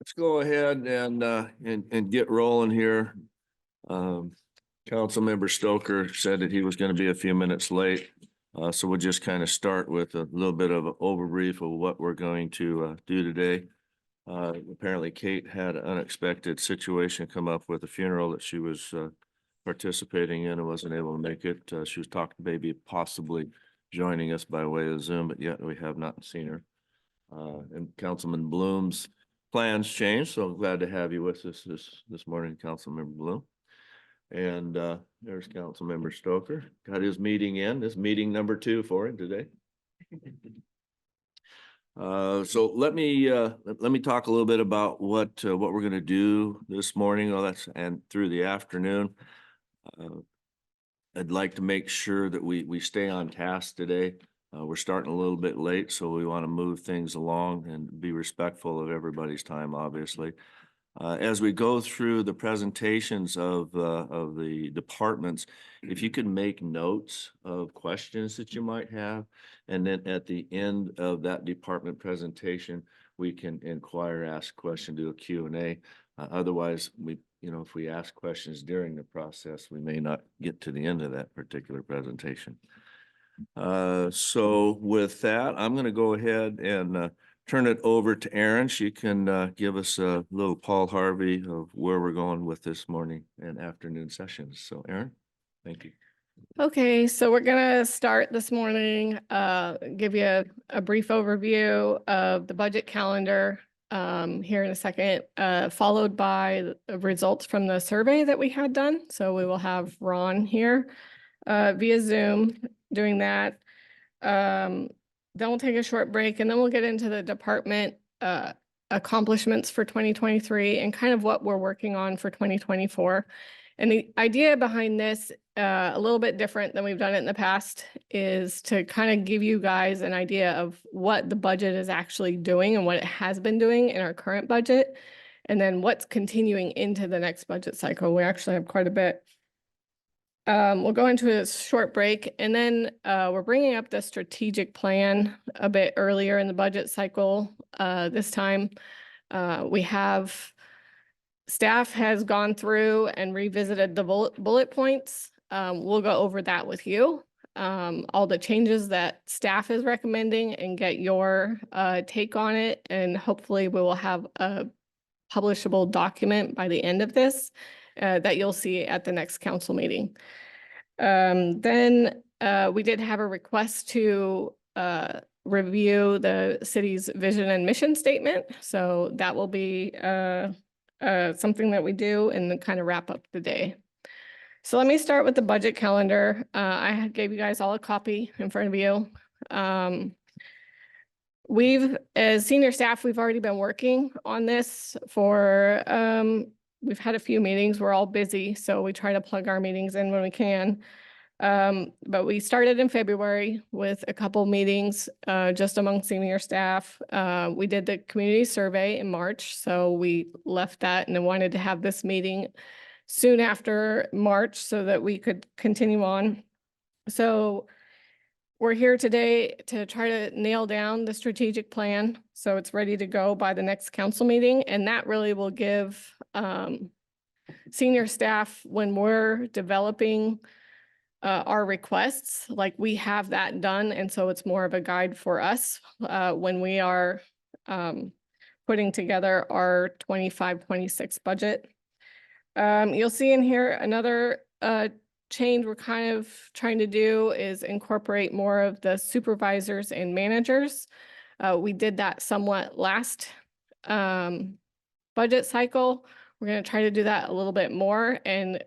Let's go ahead and get rolling here. Councilmember Stoker said that he was going to be a few minutes late. So we'll just kind of start with a little bit of an overbrief of what we're going to do today. Apparently Kate had an unexpected situation come up with a funeral that she was participating in and wasn't able to make it. She was talking maybe possibly joining us by way of Zoom, but yet we have not seen her. And Councilman Bloom's plans changed, so I'm glad to have you with us this morning, Councilmember Bloom. And there's Councilmember Stoker. Got his meeting in. This meeting number 2 for him today. So let me talk a little bit about what we're going to do this morning. And through the afternoon. I'd like to make sure that we stay on task today. We're starting a little bit late, so we want to move things along and be respectful of everybody's time, obviously. As we go through the presentations of the departments, if you can make notes of questions that you might have, and then at the end of that department presentation, we can inquire, ask question, do a Q&A. Otherwise, if we ask questions during the process, we may not get to the end of that particular presentation. So with that, I'm going to go ahead and turn it over to Erin. She can give us a little Paul Harvey of where we're going with this morning and afternoon sessions. So Erin, thank you. Okay, so we're going to start this morning, give you a brief overview of the budget calendar here in a second, followed by the results from the survey that we had done. So we will have Ron here via Zoom doing that. Then we'll take a short break, and then we'll get into the department accomplishments for 2023 and kind of what we're working on for 2024. And the idea behind this, a little bit different than we've done it in the past, is to kind of give you guys an idea of what the budget is actually doing and what it has been doing in our current budget, and then what's continuing into the next budget cycle. We actually have quite a bit. We'll go into a short break, and then we're bringing up the strategic plan a bit earlier in the budget cycle. This time we have staff has gone through and revisited the bullet points. We'll go over that with you, all the changes that staff is recommending, and get your take on it. And hopefully we will have a publishable document by the end of this that you'll see at the next council meeting. Then we did have a request to review the city's vision and mission statement. So that will be something that we do and kind of wrap up the day. So let me start with the budget calendar. I gave you guys all a copy in front of you. As senior staff, we've already been working on this for, we've had a few meetings. We're all busy, so we try to plug our meetings in when we can. But we started in February with a couple meetings just among senior staff. We did the community survey in March, so we left that and then wanted to have this meeting soon after March so that we could continue on. So we're here today to try to nail down the strategic plan so it's ready to go by the next council meeting, and that really will give senior staff, when we're developing our requests, like we have that done, and so it's more of a guide for us when we are putting together our 25-26 budget. You'll see in here another change we're kind of trying to do is incorporate more of the supervisors and managers. We did that somewhat last budget cycle. We're going to try to do that a little bit more, and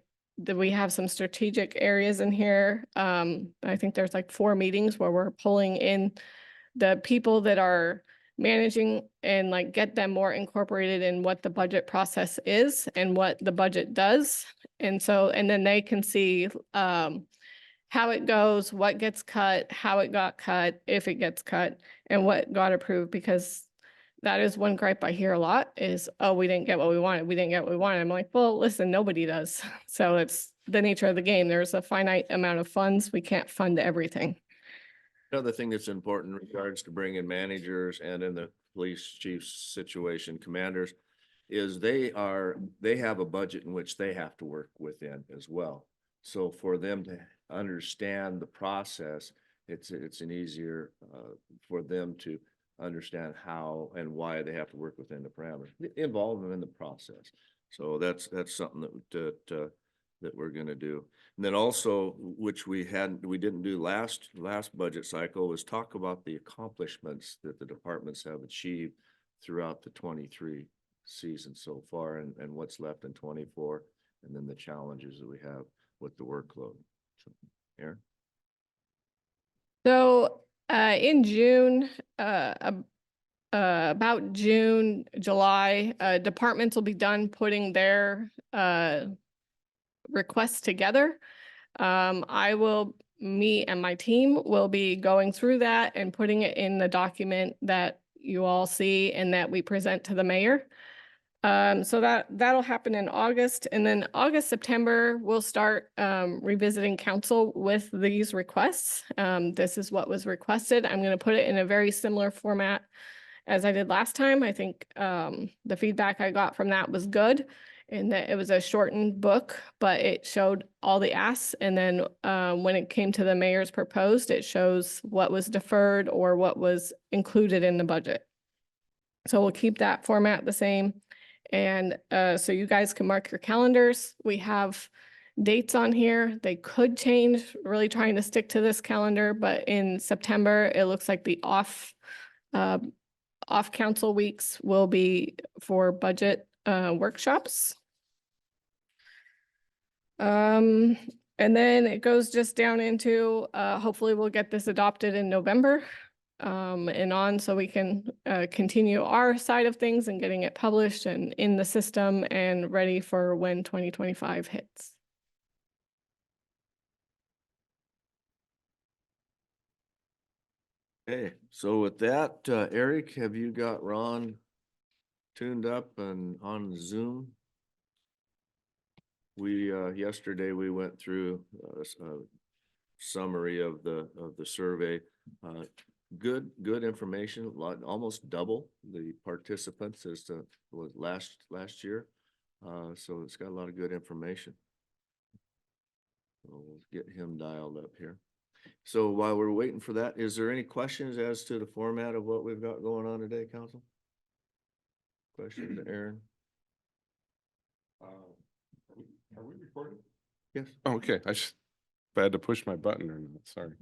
we have some strategic areas in here. I think there's like 4 meetings where we're pulling in the people that are managing and like get them more incorporated in what the budget process is and what the budget does. And then they can see how it goes, what gets cut, how it got cut, if it gets cut, and what got approved, because that is one gripe I hear a lot is, oh, we didn't get what we wanted. We didn't get what we wanted. I'm like, well, listen, nobody does. So it's the nature of the game. There's a finite amount of funds. We can't fund everything. Another thing that's important in regards to bringing managers and in the police chief's situation, commanders, is they have a budget in which they have to work within as well. So for them to understand the process, it's an easier, for them to understand how and why they have to work within the parameters, involve them in the process. So that's something that we're gonna do. And then also, which we didn't do last budget cycle, was talk about the accomplishments that the departments have achieved throughout the 23 season so far, and what's left in 24, and then the challenges that we have with the workload. So, Aaron? So in June, about June, July, departments will be done putting their requests together. I will meet and my team will be going through that and putting it in the document that you all see and that we present to the mayor. So that'll happen in August, and then August, September, we'll start revisiting council with these requests. This is what was requested. I'm going to put it in a very similar format as I did last time. I think the feedback I got from that was good, in that it was a shortened book, but it showed all the asks. And then when it came to the mayor's proposed, it shows what was deferred or what was included in the budget. So we'll keep that format the same. And so you guys can mark your calendars. We have dates on here. They could change, really trying to stick to this calendar, but in September, it looks like the off council weeks will be for budget workshops. And then it goes just down into, hopefully we'll get this adopted in November. And on, so we can continue our side of things and getting it published and in the system and ready for when 2025 hits. Okay, so with that, Eric, have you got Ron tuned up and on Zoom? We yesterday we went through a summary of the survey. Good information, almost double the participants as to was last year. So it's got a lot of good information. So we'll get him dialed up here. So while we're waiting for that, is there any questions as to the format of what we've got going on today, council? Question to Aaron? Are we recording? Yes. Oh, okay, I had to push my button or not, sorry.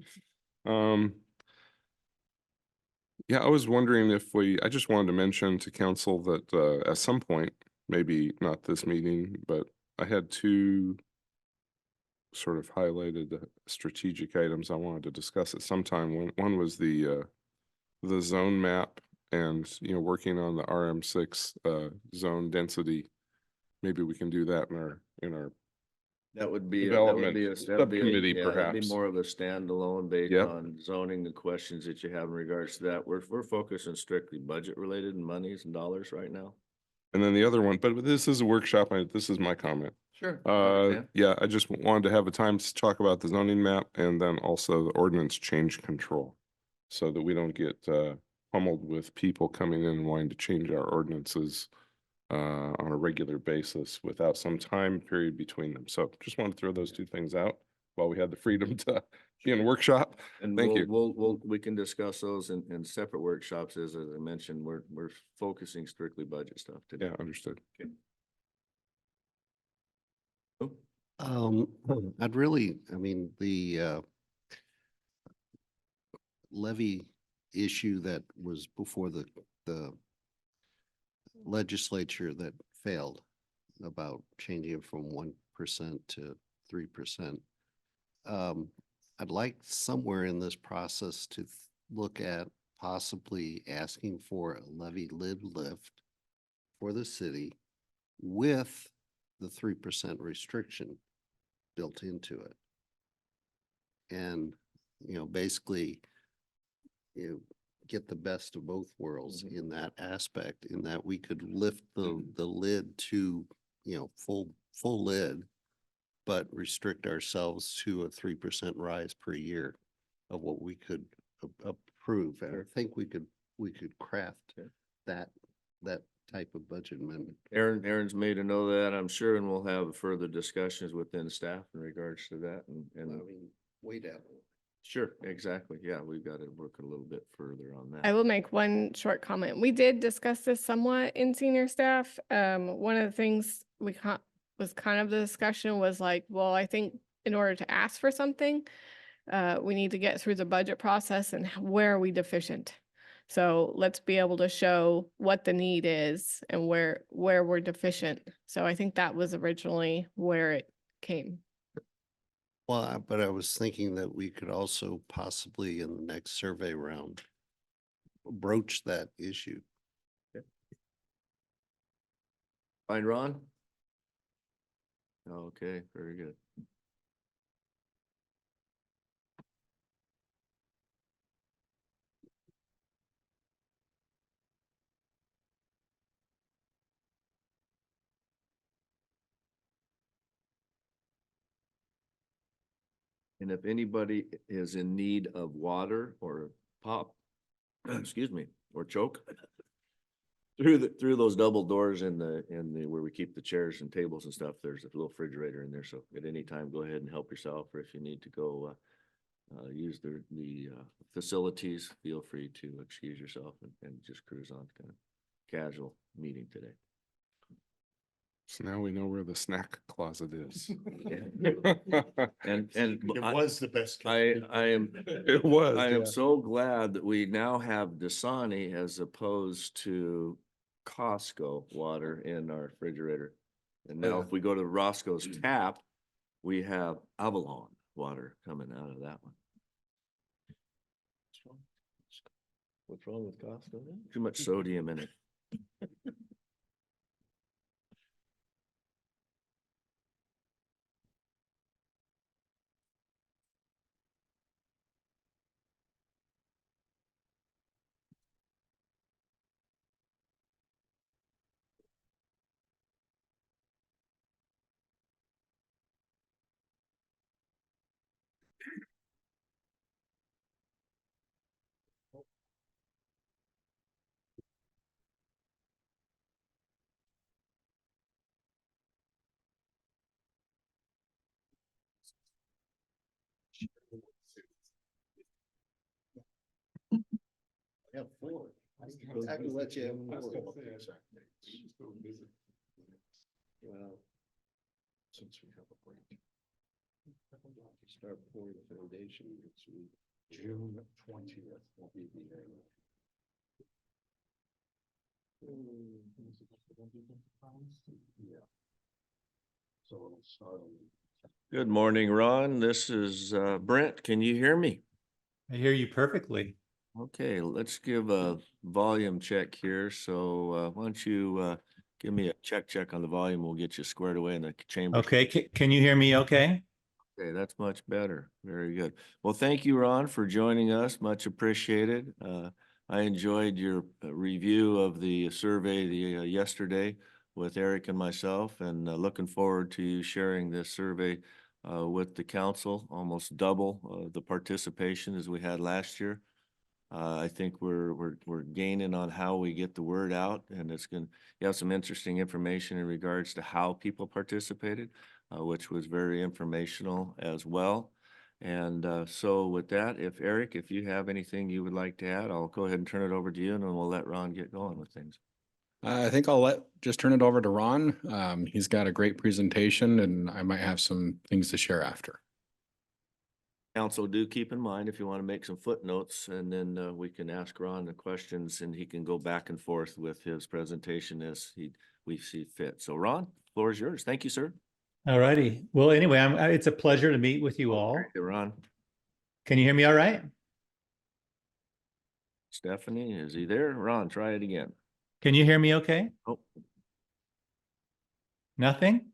Yeah, I was wondering if I just wanted to mention to council that at some point, maybe not this meeting, but I had two sort of highlighted strategic items I wanted to discuss at some time. One was the zone map and, working on the RM6 zone density. Maybe we can do that in our That would be Development subcommittee, that'd be perhaps. more of a standalone based Yep. on zoning, the questions that you have in regards to that. We're focusing strictly budget related and monies and dollars right now. And then the other one, but this is a workshop, this is my comment. Sure. Yeah, I just wanted to have a time to talk about the zoning map and then also the ordinance change control. So that we don't get pummeled with people coming in and wanting to change our ordinances on a regular basis without some time period between them. So just want to throw those two things out while we had the freedom to be in a workshop. And Thank we can discuss those in separate workshops. As I mentioned, we're focusing strictly budget stuff today. Yeah, understood. Okay. The levy issue that was before the legislature that failed about changing it from 1% to 3%. I'd like somewhere in this process to look at possibly asking for a levy lid lift for the city with the 3% restriction built into it. And, basically, get the best of both worlds in that aspect, in that we could lift the lid to, full lid, but restrict ourselves to a 3% rise per year of what we could approve. And I think we could craft that type of budget amendment. Aaron's made a note of that, I'm sure, and we'll have further discussions within staff in regards to that I and mean, wait out. sure, exactly. Yeah, we've got to work a little bit further on that. I will make one short comment. We did discuss this somewhat in senior staff. One of the things was kind of the discussion was like, well, I think in order to ask for something, we need to get through the budget process and where are we deficient? So let's be able to show what the need is and where we're deficient. So I think that was originally where it came. Well, but I was thinking that we could also possibly in the next survey round broach that issue. Find Ron? Okay, very good. And if anybody is in need of water or pop, excuse me, or choke, through those double doors in the where we keep the chairs and tables and stuff, there's a little refrigerator in there. So at any time, go ahead and help yourself, or if you need to go use the facilities, feel free to excuse yourself and just cruise on. Kind of casual meeting today. So now we know where the snack closet is. And It was the best. I am It was. I am yeah. so glad that we now have Dasani as opposed to Costco water in our refrigerator. And now if we go to Roscoe's tap, we have Avalon water coming out of that one. What's wrong with Costco? Too much sodium in it. I have four. I can let you have four. Well, since we have a break. Start pouring the foundation next week. June 20th will be the yeah. So it'll start on. Good morning, Ron. This is Brent. Can you hear me? I hear you perfectly. Okay, let's give a volume check here. So why don't you give me a check on the volume. We'll get you squared away in the chamber. Okay, can you hear me okay? Okay, that's much better. Very good. Well, thank you, Ron, for joining us. Much appreciated. I enjoyed your review of the survey yesterday with Eric and myself, and looking forward to you sharing this survey with the council, almost double the participation as we had last year. I think we're gaining on how we get the word out, and you have some interesting information in regards to how people participated, which was very informational as well. And so with that, Eric, if you have anything you would like to add, I'll go ahead and turn it over to you, and then we'll let Ron get going with things. I think I'll just turn it over to Ron. He's got a great presentation and I might have some things to share after. Council, do keep in mind if you want to make some footnotes, and then we can ask Ron the questions and he can go back and forth with his presentation as we see fit. So Ron, floor is yours. Thank you, sir. All righty. Well, anyway, it's a pleasure to meet with you all. Thank you, Ron. Can you hear me all right? Stephanie, is he there? Ron, try it again. Can you hear me okay? Oh, Nothing?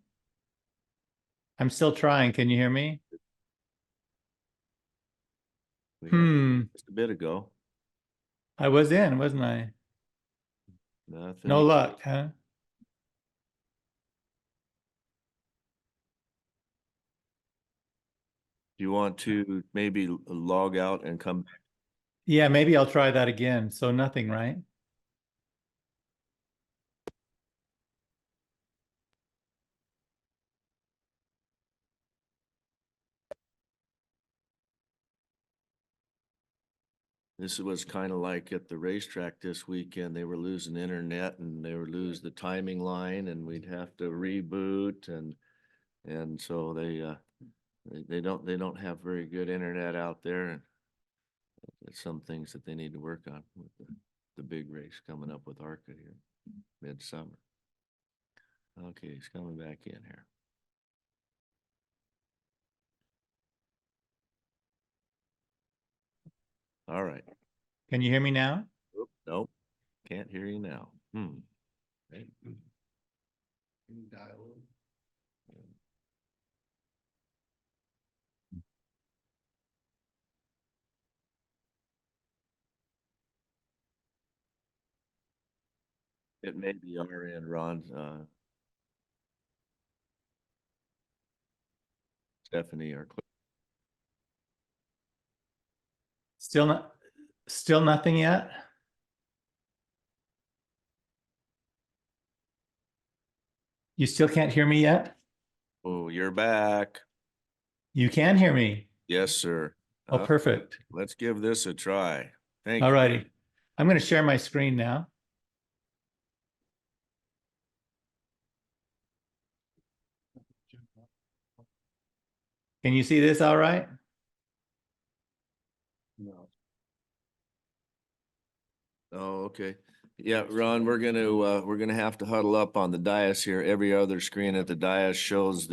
I'm still trying. Can you hear me? we had just a bit ago. I was in, wasn't I? Nothing. No luck, huh? Do you want to maybe log out and come? Yeah, maybe I'll try that again. So nothing, right? this was kind of like at the racetrack this weekend, they were losing internet and they would lose the timing line and we'd have to reboot and so they don't have very good internet out there and there's some things that they need to work on with the big race coming up with ARCA here midsummer. Okay, he's coming back in here. All right. Can you hear me now? Oop, nope, can't hear you now. Okay. It may be our end, Ron. Stephanie or Still nothing yet? You still can't hear me yet? oh, you're back. You can hear me. Yes, sir. Oh, perfect. Let's give this a try. Thank you. All righty. I'm going to share my screen now. Can you see this all right? No. Oh, okay. Yeah, Ron, we're gonna have to huddle up on the dais here. Every other screen at the dais shows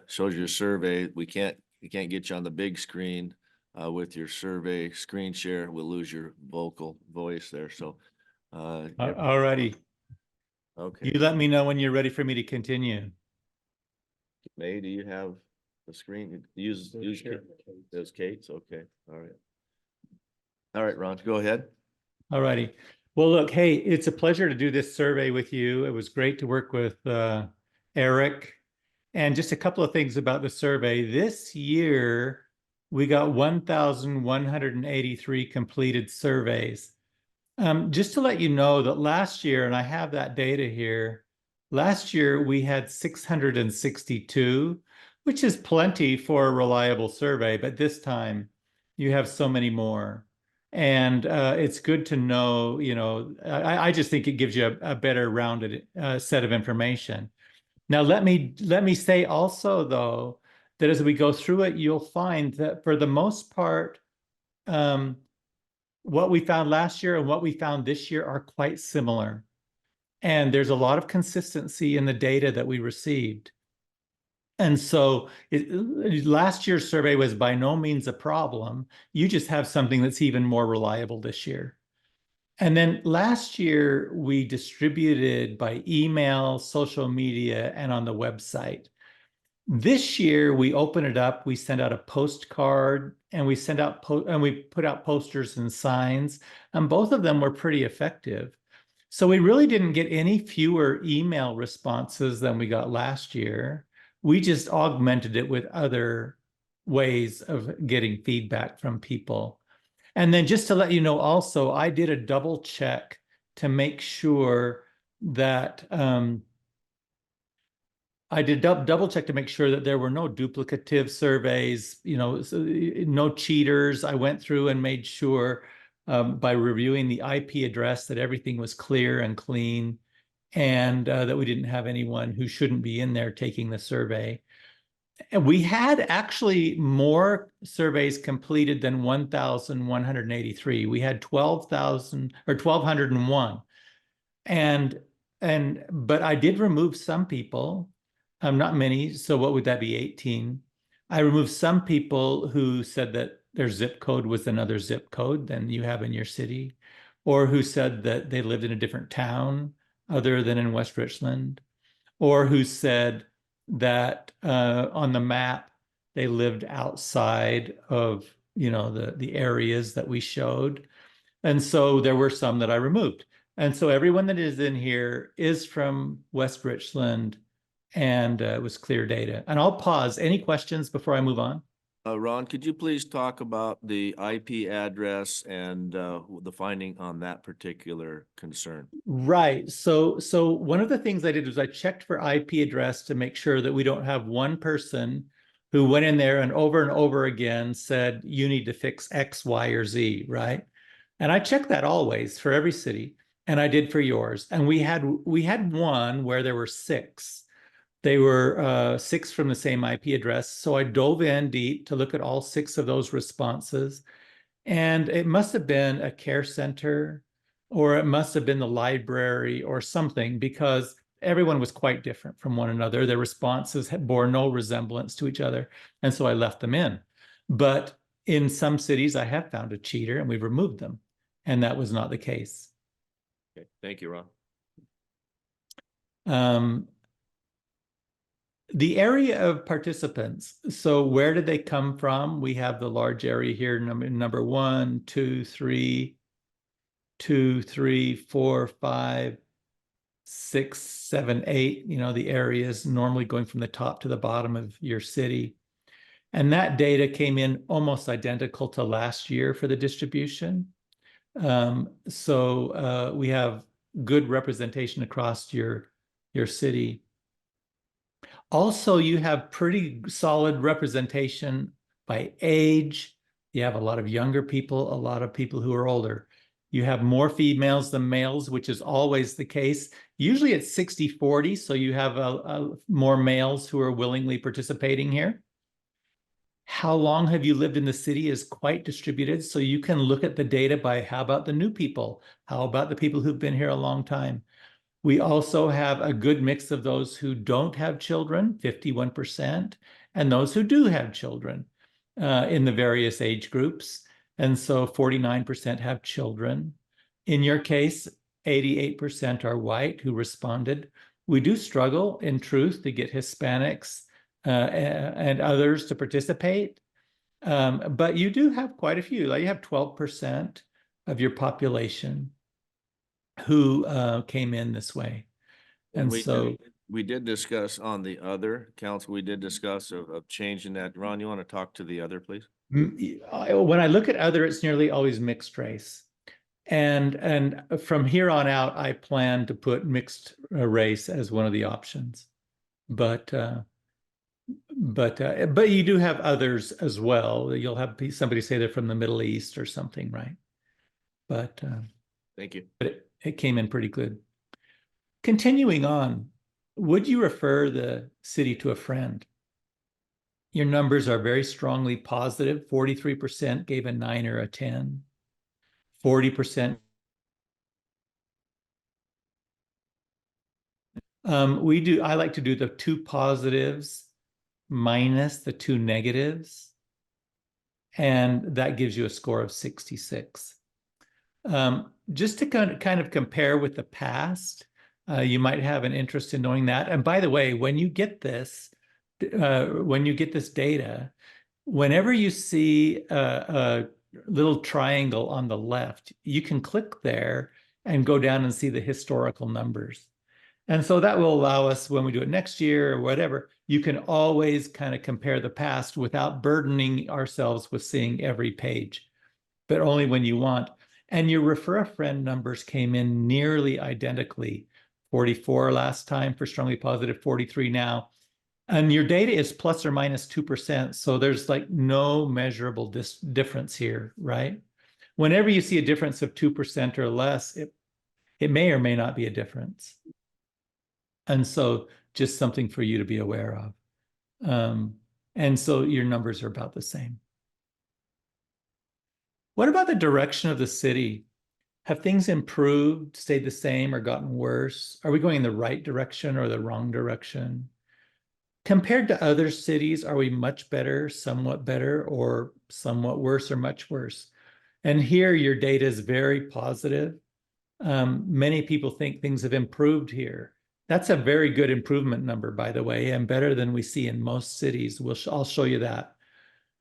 shows your survey. We can't get you on the big screen with your survey screen share. We'll lose your vocal voice there. So All righty. okay. You let me know when you're ready for me to continue. May, do you have the screen? Use Share. those Kate's. Okay. All right. All right, Ron, go ahead. All righty. Well, look, hey, it's a pleasure to do this survey with you. It was great to work with Eric. And just a couple of things about the survey. This year, we got 1,183 completed surveys. Just to let you know that last year, and I have that data here, last year we had 662, which is plenty for a reliable survey, but this time you have so many more. And it's good to know, you know, I just think it gives you a better rounded set of information. Now, let me say also, though, that as we go through it, you'll find that for the most part, what we found last year and what we found this year are quite similar. And there's a lot of consistency in the data that we received. And so last year's survey was by no means a problem. You just have something that's even more reliable this year. And then last year, we distributed by email, social media, and on the website. This year, we open it up, we send out a postcard, and we send out and we put out posters and signs, and both of them were pretty effective. So we really didn't get any fewer email responses than we got last year. We just augmented it with other ways of getting feedback from people. And then just to let you know also, I did a double check to make sure that there were no duplicative surveys, you know, no cheaters. I went through and made sure by reviewing the IP address that everything was clear and clean, and that we didn't have anyone who shouldn't be in there taking the survey. And we had actually more surveys completed than 1,183. We had 1,201. But I did remove some people, not many. So what would that be? 18. I removed some people who said that their zip code was another zip code than you have in your city, or who said that they lived in a different town other than in West Richland, or who said that on the map they lived outside of, you know, the areas that we showed. And so there were some that I removed. And so everyone that is in here is from West Richland, and it was clear data. And I'll pause. Any questions before I move on? Ron, could you please talk about the IP address and the finding on that particular concern? Right. So one of the things I did was I checked for IP address to make sure that we don't have one person who went in there and over again said, you need to fix X, Y, or Z, right? And I checked that always for every city, and I did for yours. And we had one where there were 6. They were 6 from the same IP address. So I dove in deep to look at all 6 of those responses. And it must have been a care center, or it must have been the library or something, because everyone was quite different from one another. Their responses bore no resemblance to each other. And so I left them in. But in some cities, I have found a cheater and we've removed them. And that was not the case. Okay, thank you, Ron. The area of participants. So where did they come from? We have the large area here, number 1, 2, 3, 2, 3, 4, 5, 6, 7, 8, the areas normally going from the top to the bottom of your city. And that data came in almost identical to last year for the distribution. So we have good representation across your city. Also, you have pretty solid representation by age. You have a lot of younger people, a lot of people who are older. You have more females than males, which is always the case. Usually it's 60-40, so you have more males who are willingly participating here. How long have you lived in the city is quite distributed, so you can look at the data by how about the new people? How about the people who've been here a long time? We also have a good mix of those who don't have children, 51%, and those who do have children in the various age groups. And so 49% have children. In your case, 88% are white who responded. We do struggle, in truth, to get Hispanics and others to participate. But you do have quite a few. Like you have 12% of your population who came in this way. And we did discuss on the other council, we did discuss of changing that. Ron, you want to talk to the other, please? When I look at other, it's nearly always mixed race. And from here on out, I plan to put mixed race as one of the options. But you do have others as well. You'll have somebody say they're from the Middle East or something, right? But thank you. But it came in pretty good. Continuing on, would you refer the city to a friend? Your numbers are very strongly positive. 43% gave a 9 or a 10. 40%. I like to do the 2 positives minus the 2 negatives. And that gives you a score of 66. Just to kind of compare with the past, you might have an interest in knowing that. And by the way, when you get this data, whenever you see a little triangle on the left, you can click there and go down and see the historical numbers. And so that will allow us, when we do it next year or whatever, you can always kind of compare the past without burdening ourselves with seeing every page, but only when you want. And your refer a friend numbers came in nearly identically. 44 last time for strongly positive, 43 now. And your data is plus or minus 2%. So there's like no measurable difference here, right? Whenever you see a difference of 2% or less, it may or may not be a difference. And so just something for you to be aware of. And so your numbers are about the same. What about the direction of the city? Have things improved, stayed the same, or gotten worse? Are we going in the right direction or the wrong direction? Compared to other cities, are we much better, somewhat better, or somewhat worse, or much worse? And here your data is very positive. Many people think things have improved here. That's a very good improvement number, by the way, and better than we see in most cities. I'll show you that.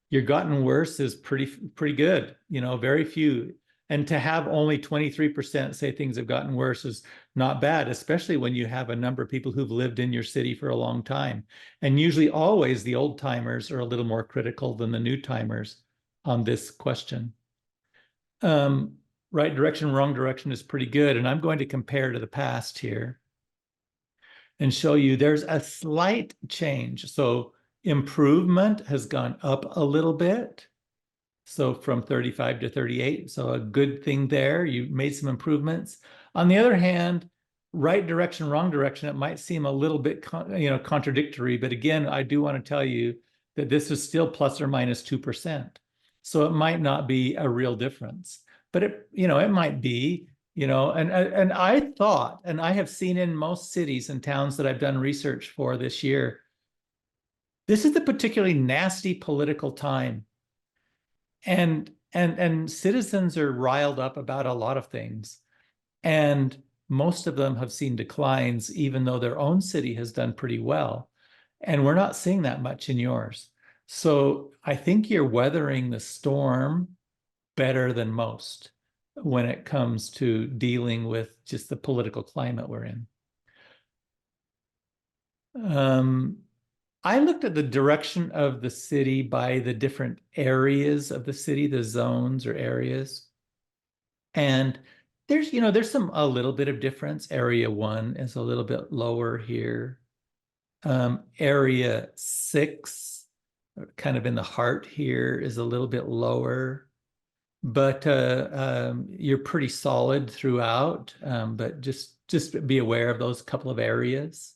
Your gotten worse is pretty good, very few. And to have only 23% say things have gotten worse is not bad, especially when you have a number of people who've lived in your city for a long time. And usually always the old timers are a little more critical than the new timers on this question. Right direction, wrong direction is pretty good. And I'm going to compare to the past here and show you there's a slight change. So improvement has gone up a little bit. So from 35 to 38. So a good thing there. You made some improvements. On the other hand, right direction, wrong direction, it might seem a little bit contradictory. But again, I do want to tell you that this is still plus or minus 2%. So it might not be a real difference, but it might be, and I thought, and I have seen in most cities and towns that I've done research for this year, this is a particularly nasty political time. And citizens are riled up about a lot of things. And most of them have seen declines, even though their own city has done pretty well. And we're not seeing that much in yours. So I think you're weathering the storm better than most when it comes to dealing with just the political climate we're in. I looked at the direction of the city by the different areas of the city, the zones or areas. And there's a little bit of difference. Area 1 is a little bit lower here. Area 6, kind of in the heart here, is a little bit lower. But you're pretty solid throughout. But just be aware of those couple of areas.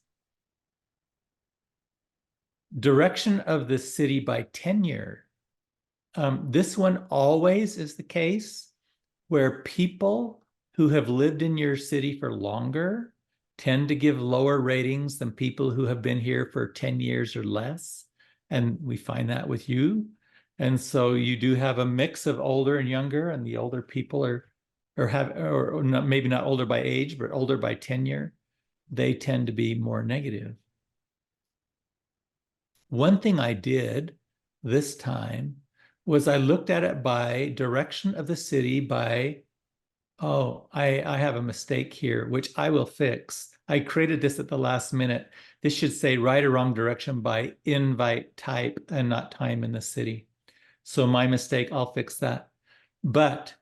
Direction of the city by tenure. This one always is the case where people who have lived in your city for longer tend to give lower ratings than people who have been here for 10 years or less. And we find that with you. And so you do have a mix of older and younger, and the older people or not, maybe not older by age, but older by tenure. They tend to be more negative. One thing I did this time was I looked at it by direction of the city by, I have a mistake here, which I will fix. I created this at the last minute. This should say right or wrong direction by invite type and not time in the city. So my mistake, I'll fix that. But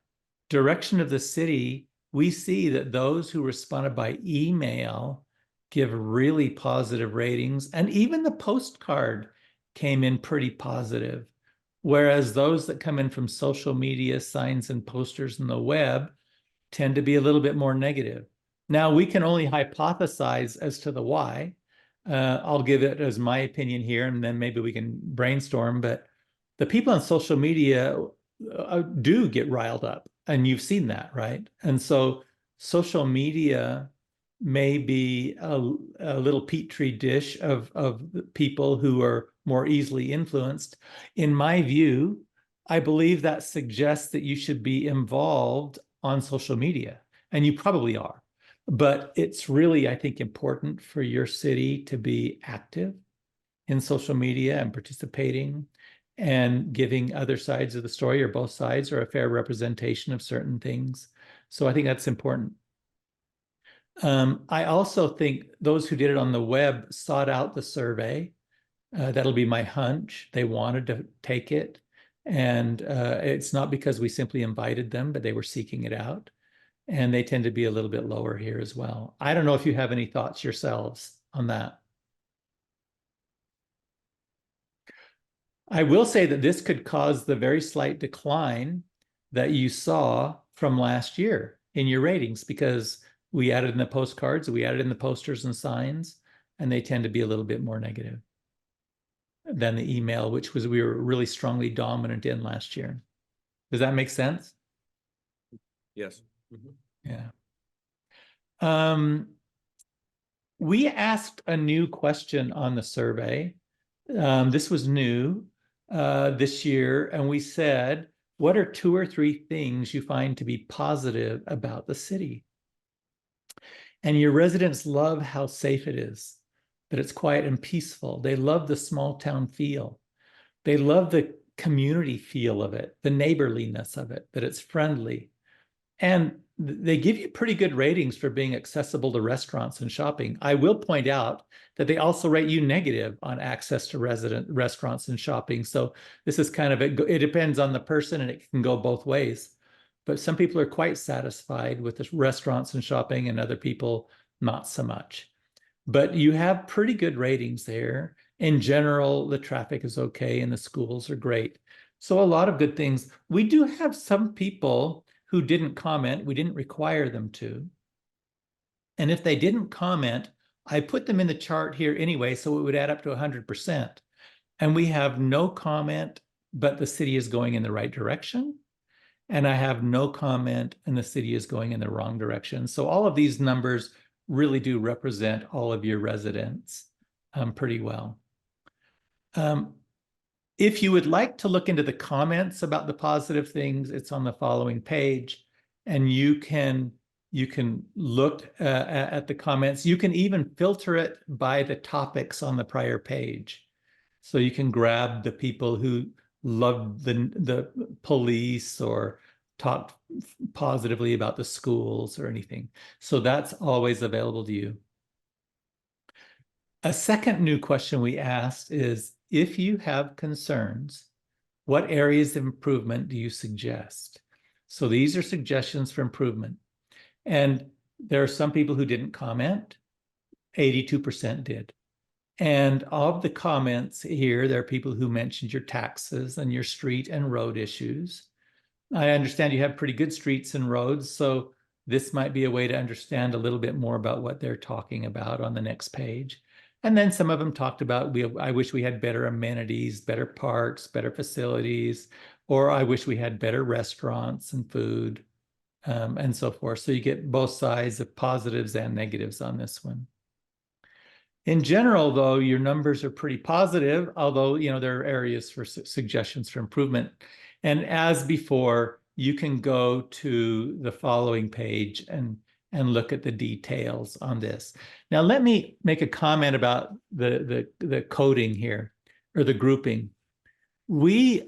direction of the city, we see that those who responded by email give really positive ratings, and even the postcard came in pretty positive. Whereas those that come in from social media, signs and posters and the web tend to be a little bit more negative. Now, we can only hypothesize as to the why. I'll give it as my opinion here, and then maybe we can brainstorm. But the people on social media do get riled up, and you've seen that, right? And so social media may be a little petri dish of people who are more easily influenced. In my view, I believe that suggests that you should be involved on social media, and you probably are. But it's really, I think, important for your city to be active in social media and participating and giving other sides of the story, or both sides, or a fair representation of certain things. So I think that's important. I also think those who did it on the web sought out the survey. That'll be my hunch. They wanted to take it. And it's not because we simply invited them, but they were seeking it out. And they tend to be a little bit lower here as well. I don't know if you have any thoughts yourselves on that. I will say that this could cause the very slight decline that you saw from last year in your ratings, because we added in the postcards, we added in the posters and signs, and they tend to be a little bit more negative than the email, which we were really strongly dominant in last year. Does that make sense? Yes. Yeah. We asked a new question on the survey. This was new this year, and we said, what are 2 or 3 things you find to be positive about the city? And your residents love how safe it is, that it's quiet and peaceful. They love the small town feel. They love the community feel of it, the neighborliness of it, that it's friendly. And they give you pretty good ratings for being accessible to restaurants and shopping. I will point out that they also rate you negative on access to restaurants and shopping. So this is kind of, it depends on the person, and it can go both ways. But some people are quite satisfied with the restaurants and shopping, and other people not so much. But you have pretty good ratings there. In general, the traffic is okay and the schools are great. So a lot of good things. We do have some people who didn't comment. We didn't require them to. And if they didn't comment, I put them in the chart here anyway, so it would add up to 100%. And we have no comment, but the city is going in the right direction. And I have no comment and the city is going in the wrong direction. So all of these numbers really do represent all of your residents pretty well. If you would like to look into the comments about the positive things, it's on the following page, and you can look at the comments. You can even filter it by the topics on the prior page. So you can grab the people who loved the police or talked positively about the schools or anything. So that's always available to you. A second new question we asked is, if you have concerns, what areas of improvement do you suggest? So these are suggestions for improvement. And there are some people who didn't comment. 82% did. And of the comments here, there are people who mentioned your taxes and your street and road issues. I understand you have pretty good streets and roads, so this might be a way to understand a little bit more about what they're talking about on the next page. And then some of them talked about, I wish we had better amenities, better parks, better facilities, or I wish we had better restaurants and food, and so forth. So you get both sides of positives and negatives on this one. In general, though, your numbers are pretty positive, although, there are areas for suggestions for improvement. And as before, you can go to the following page and look at the details on this. Now, let me make a comment about the coding here, or the grouping. We're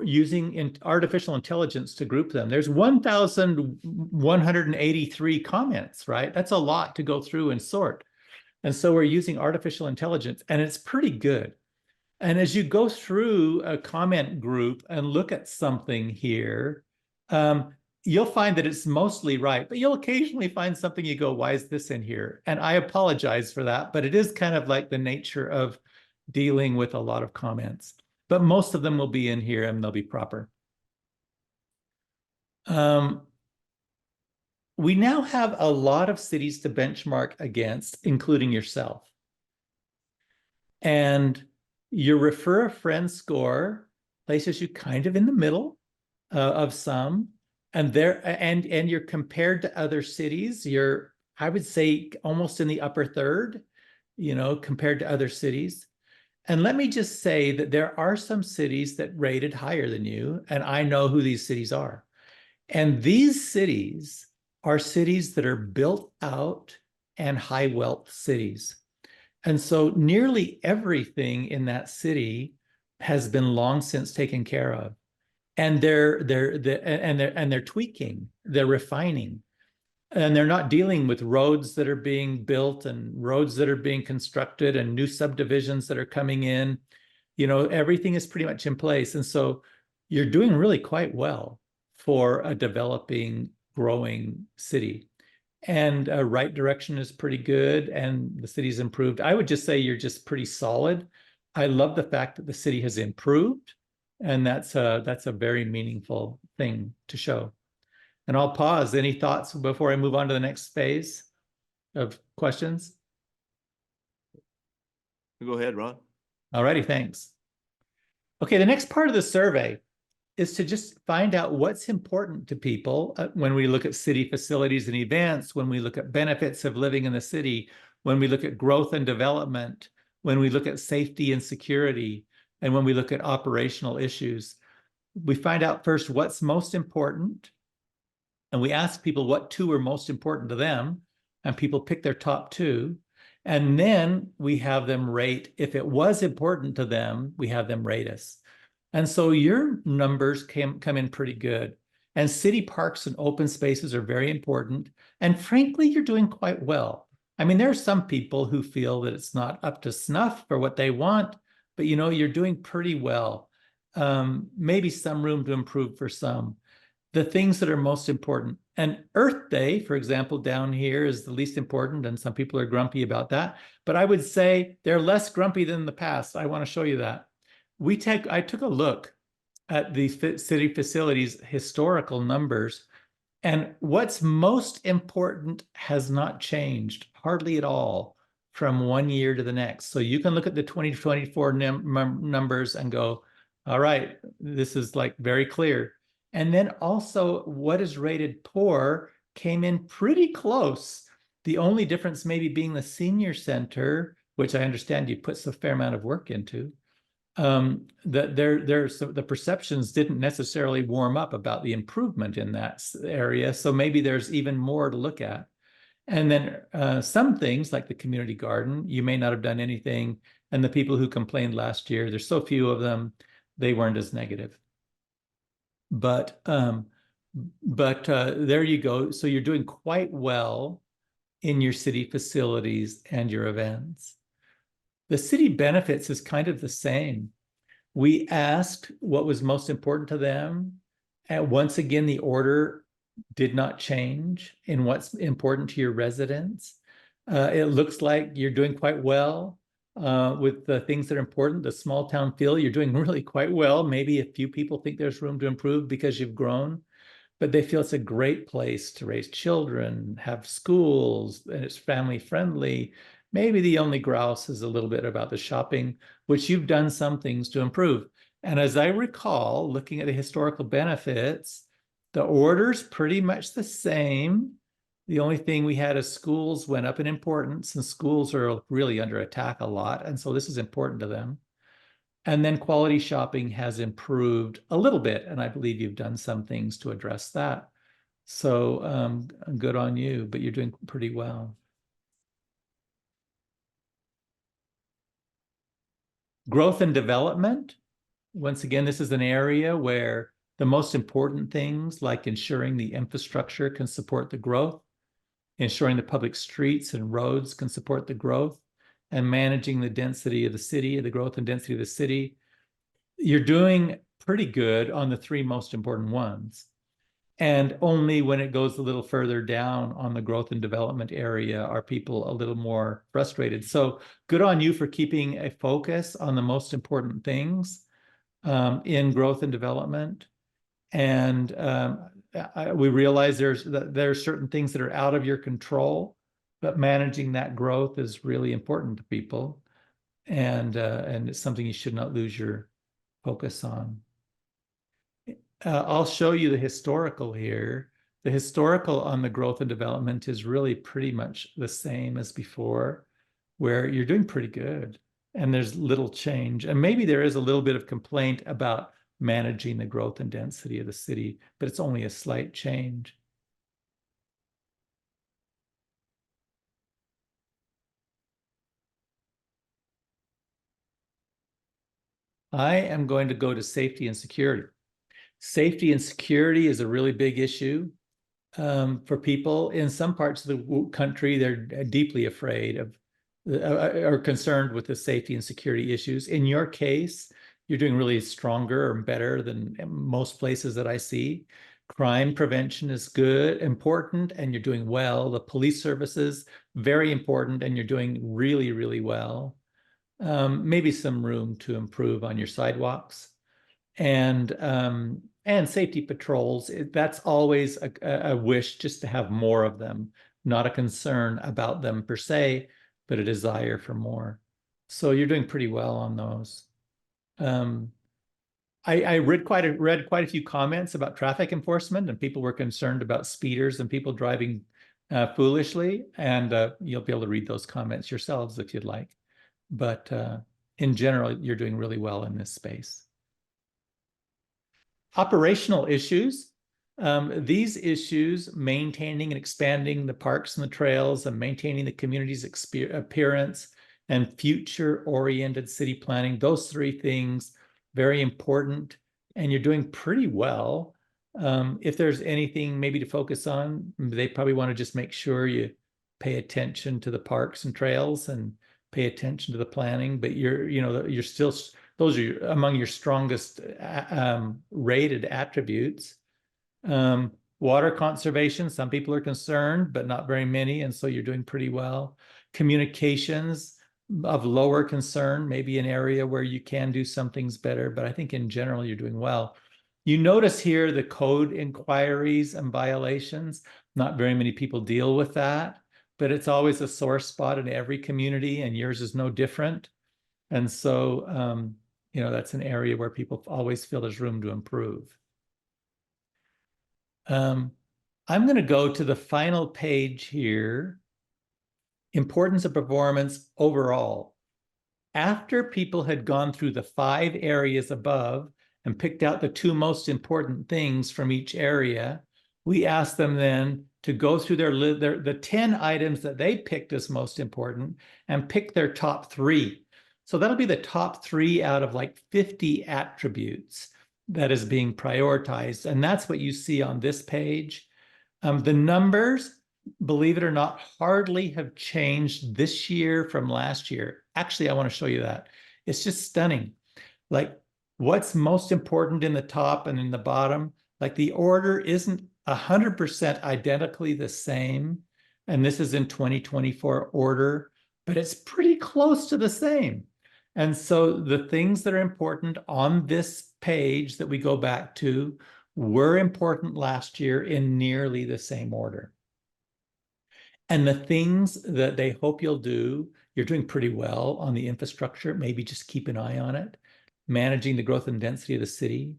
using artificial intelligence to group them. There's 1,183 comments, right? That's a lot to go through and sort. And so we're using artificial intelligence, and it's pretty good. And as you go through a comment group and look at something here, you'll find that it's mostly right, but you'll occasionally find something you go, why is this in here? And I apologize for that, but it is kind of like the nature of dealing with a lot of comments. But most of them will be in here and they'll be proper. We now have a lot of cities to benchmark against, including yourself. And your refer a friend score places you kind of in the middle of some, and you're compared to other cities. You're, I would say, almost in the upper third, compared to other cities. And let me just say that there are some cities that rated higher than you, and I know who these cities are. And these cities are cities that are built out and high wealth cities. And so nearly everything in that city has been long since taken care of. And they're tweaking, they're refining. And they're not dealing with roads that are being built and roads that are being constructed and new subdivisions that are coming in. Everything is pretty much in place. And so you're doing really quite well for a developing, growing city. And right direction is pretty good, and the city's improved. I would just say you're just pretty solid. I love the fact that the city has improved, and that's a very meaningful thing to show. And I'll pause. Any thoughts before I move on to the next phase of questions? Go ahead, Ron. All righty, thanks. Okay, the next part of the survey is to just find out what's important to people when we look at city facilities and events, when we look at benefits of living in the city, when we look at growth and development, when we look at safety and security, and when we look at operational issues. We find out first what's most important, and we ask people what two are most important to them, and people pick their top two. And then we have them rate. If it was important to them, we have them rate us. And so your numbers come in pretty good. And city parks and open spaces are very important. And frankly, you're doing quite well. I mean, there are some people who feel that it's not up to snuff for what they want, but you're doing pretty well. Maybe some room to improve for some. The things that are most important. And Earth Day, for example, down here is the least important, and some people are grumpy about that. But I would say they're less grumpy than the past. I want to show you that. I took a look at the city facilities historical numbers, and what's most important has not changed hardly at all from one year to the next. So you can look at the 2024 numbers and go, all right, this is like very clear. And then also what is rated poor came in pretty close. The only difference maybe being the senior center, which I understand you put a fair amount of work into. That the perceptions didn't necessarily warm up about the improvement in that area. So maybe there's even more to look at. And then some things like the community garden, you may not have done anything. And the people who complained last year, there's so few of them, they weren't as negative. But there you go. So you're doing quite well in your city facilities and your events. The city benefits is kind of the same. We asked what was most important to them. And once again, the order did not change in what's important to your residents. It looks like you're doing quite well with the things that are important. The small town feel, you're doing really quite well. Maybe a few people think there's room to improve because you've grown, but they feel it's a great place to raise children, have schools, and it's family friendly. Maybe the only grouse is a little bit about the shopping, which you've done some things to improve. And as I recall, looking at the historical benefits, the order's pretty much the same. The only thing we had is schools went up in importance, and schools are really under attack a lot. And so this is important to them. And then quality shopping has improved a little bit. And I believe you've done some things to address that. So good on you, but you're doing pretty well. Growth and development. Once again, this is an area where the most important things like ensuring the infrastructure can support the growth, ensuring the public streets and roads can support the growth, and managing the density of the city, the growth and density of the city. You're doing pretty good on the three most important ones. And only when it goes a little further down on the growth and development area are people a little more frustrated. So good on you for keeping a focus on the most important things in growth and development. And we realize there are certain things that are out of your control, but managing that growth is really important to people. And it's something you should not lose your focus on. I'll show you the historical here. The historical on the growth and development is really pretty much the same as before, where you're doing pretty good and there's little change. And maybe there is a little bit of complaint about managing the growth and density of the city, but it's only a slight change. I am going to go to safety and security. Safety and security is a really big issue for people. In some parts of the country, they're deeply afraid of or concerned with the safety and security issues. In your case, you're doing really stronger or better than most places that I see. Crime prevention is good, important, and you're doing well. The police services, very important, and you're doing really, really well. Maybe some room to improve on your sidewalks. And safety patrols, that's always a wish just to have more of them, not a concern about them per se, but a desire for more. So you're doing pretty well on those. I read quite a few comments about traffic enforcement, and people were concerned about speeders and people driving foolishly. And you'll be able to read those comments yourselves if you'd like. But in general, you're doing really well in this space. Operational issues. These issues, maintaining and expanding the parks and the trails and maintaining the community's appearance and future-oriented city planning, those three things, very important, and you're doing pretty well. If there's anything maybe to focus on, they probably want to just make sure you pay attention to the parks and trails and pay attention to the planning, but you're still, those are among your strongest rated attributes. Water conservation, some people are concerned, but not very many, and so you're doing pretty well. Communications, of lower concern, maybe an area where you can do some things better, but I think in general you're doing well. You notice here the code inquiries and violations. Not very many people deal with that, but it's always a sore spot in every community, and yours is no different. And so, you know, that's an area where people always feel there's room to improve. I'm going to go to the final page here. Importance of performance overall. After people had gone through the 5 areas above and picked out the 2 most important things from each area, we asked them then to go through the 10 items that they picked as most important and pick their top 3. So that'll be the top 3 out of like 50 attributes that is being prioritized. And that's what you see on this page. The numbers, believe it or not, hardly have changed this year from last year. Actually, I want to show you that. It's just stunning. Like what's most important in the top and in the bottom, like the order isn't 100% identically the same. And this is in 2024 order, but it's pretty close to the same. And so the things that are important on this page that we go back to were important last year in nearly the same order. And the things that they hope you'll do, you're doing pretty well on the infrastructure. Maybe just keep an eye on it. Managing the growth and density of the city.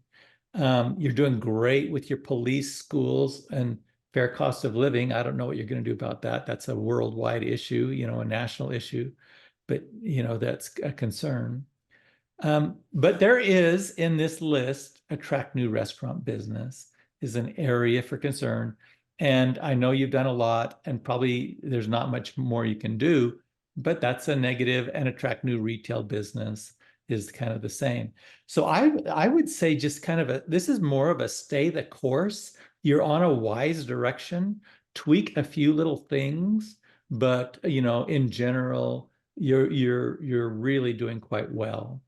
You're doing great with your police, schools, and fair cost of living. I don't know what you're going to do about that. That's a worldwide issue, you know, a national issue. But, you know, that's a concern. But there is in this list, attract new restaurant business is an area for concern. And I know you've done a lot and probably there's not much more you can do, but that's a negative, and attract new retail business is kind of the same. So I would say just kind of this is more of a stay the course. You're on a wise direction, tweak a few little things, but you know, in general, you're really doing quite well.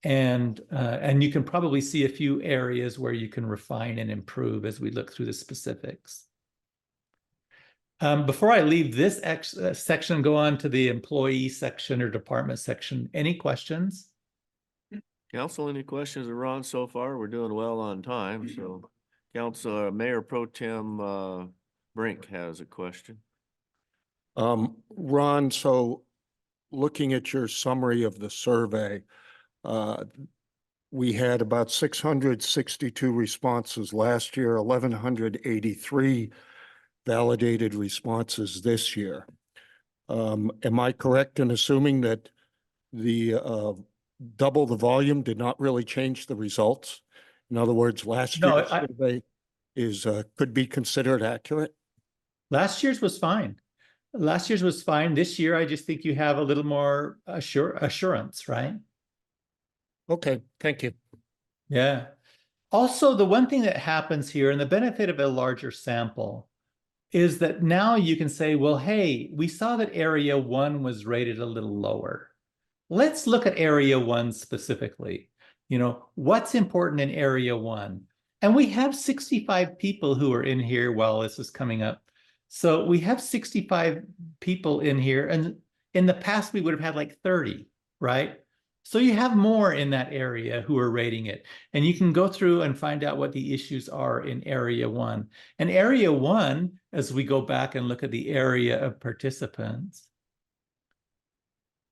And you can probably see a few areas where you can refine and improve as we look through the specifics. Before I leave this section and go on to the employee section or department section, any questions? Council, any questions of Ron so far? We're doing well on time, so Council, Mayor Pro Tem Brink has a question. Ron, so looking at your summary of the survey, we had about 662 responses last year, 1,183 validated responses this year. Am I correct in assuming that the double the volume did not really change the results? In other words, last No, year's survey is could be considered accurate? last year's was fine. Last year's was fine. This year, I just think you have a little more assurance, right? Okay, thank you. Yeah. Also, the one thing that happens here, and the benefit of a larger sample, is that now you can say, well, hey, we saw that area 1 was rated a little lower. Let's look at area 1 specifically. You know, what's important in area 1? And we have 65 people who are in here while this is coming up. So we have 65 people in here, and in the past we would have had like 30, right? So you have more in that area who are rating it, and you can go through and find out what the issues are in area 1. And area 1, as we go back and look at the area of participants,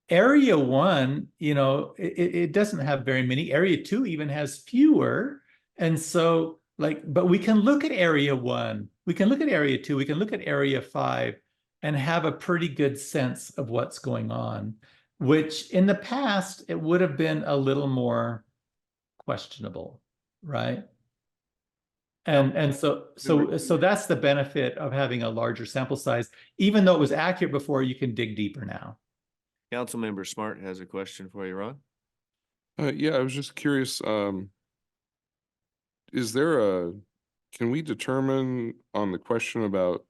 area 1, you know, it doesn't have very many. Area 2 even has fewer. And so like, but we can look at area 1, we can look at area 2, we can look at area 5 and have a pretty good sense of what's going on, which in the past, it would have been a little more questionable, right? And so that's the benefit of having a larger sample size. Even though it was accurate before, you can dig deeper now. Councilmember Smart has a question for you, Ron. Yeah, I was just curious, can we determine on the question about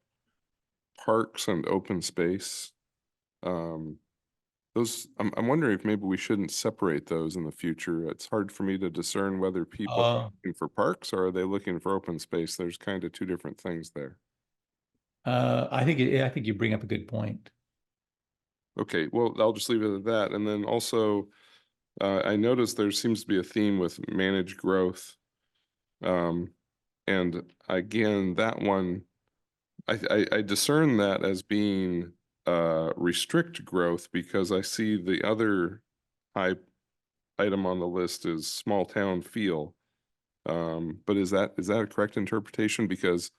parks and open space? I'm wondering if maybe we shouldn't separate those in the future. It's hard for me to discern whether people are looking for parks or are they looking for open space. There's kind of 2 different things there. I think you bring up a good point. Okay, well, I'll just leave it at that. And then also, I noticed there seems to be a theme with managed growth. And again, that one, I discern that as being restrict growth because I see the other high item on the list is small town feel. But is that a correct interpretation? Because,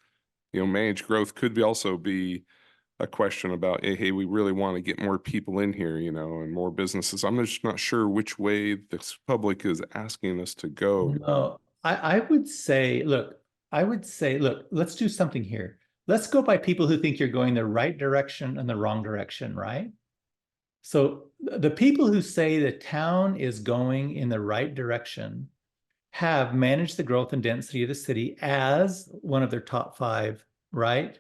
managed growth could also be a question about, hey, we really want to get more people in here, and more businesses. I'm just not sure which way this public is asking us to go. No, I would say, look, let's do something here. Let's go by people who think you're going the right direction and the wrong direction, right? So the people who say the town is going in the right direction have managed the growth and density of the city as one of their top 5, right?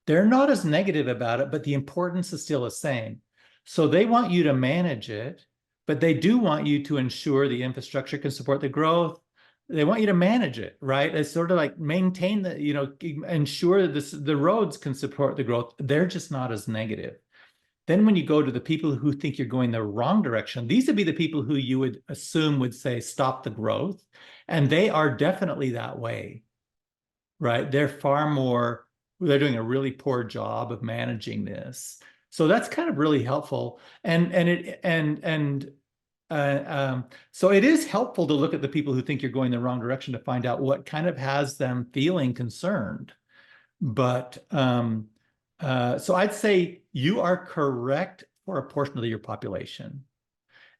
They're not as negative about it, but the importance is still the same. So they want you to manage it, but they do want you to ensure the infrastructure can support the growth. They want you to manage it, right? It's sort of like maintain ensure that the roads can support the growth. They're just not as negative. Then when you go to the people who think you're going the wrong direction, these would be the people who you would assume would say, stop the growth. And they are definitely that way, right? They're doing a really poor job of managing this. So that's kind of really helpful. So it is helpful to look at the people who think you're going the wrong direction to find out what kind of has them feeling concerned. But so I'd say you are correct for a portion of your population.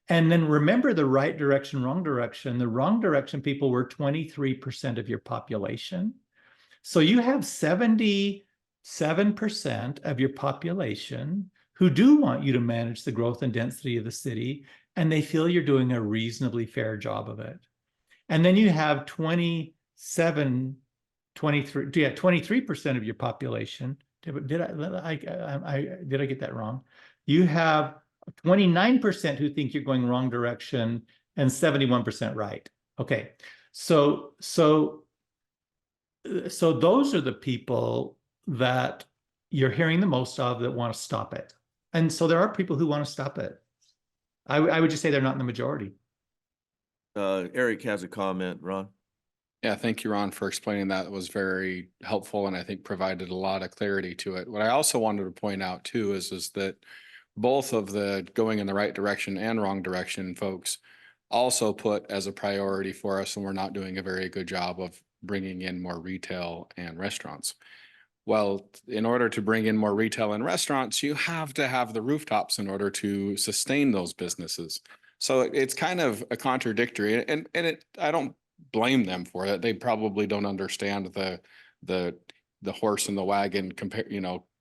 And then remember the right direction, wrong direction. The wrong direction people were 23% of your population. So you have 77% of your population who do want you to manage the growth and density of the city, and they feel you're doing a reasonably fair job of it. And then you have 23% of your population. Did I get that wrong? You have 29% who think you're going wrong direction and 71% right. Okay. So those are the people that you're hearing the most of that want to stop it. And so there are people who want to stop it. I would just say they're not in the majority. Eric has a comment, Ron. Yeah, thank you, Ron, for explaining that. It was very helpful and I think provided a lot of clarity to it. What I also wanted to point out too is that both of the going in the right direction and wrong direction folks also put as a priority for us, and we're not doing a very good job of bringing in more retail and restaurants. Well, in order to bring in more retail and restaurants, you have to have the rooftops in order to sustain those businesses. So it's kind of a contradictory, and I don't blame them for it. They probably don't understand the horse and the wagon compare,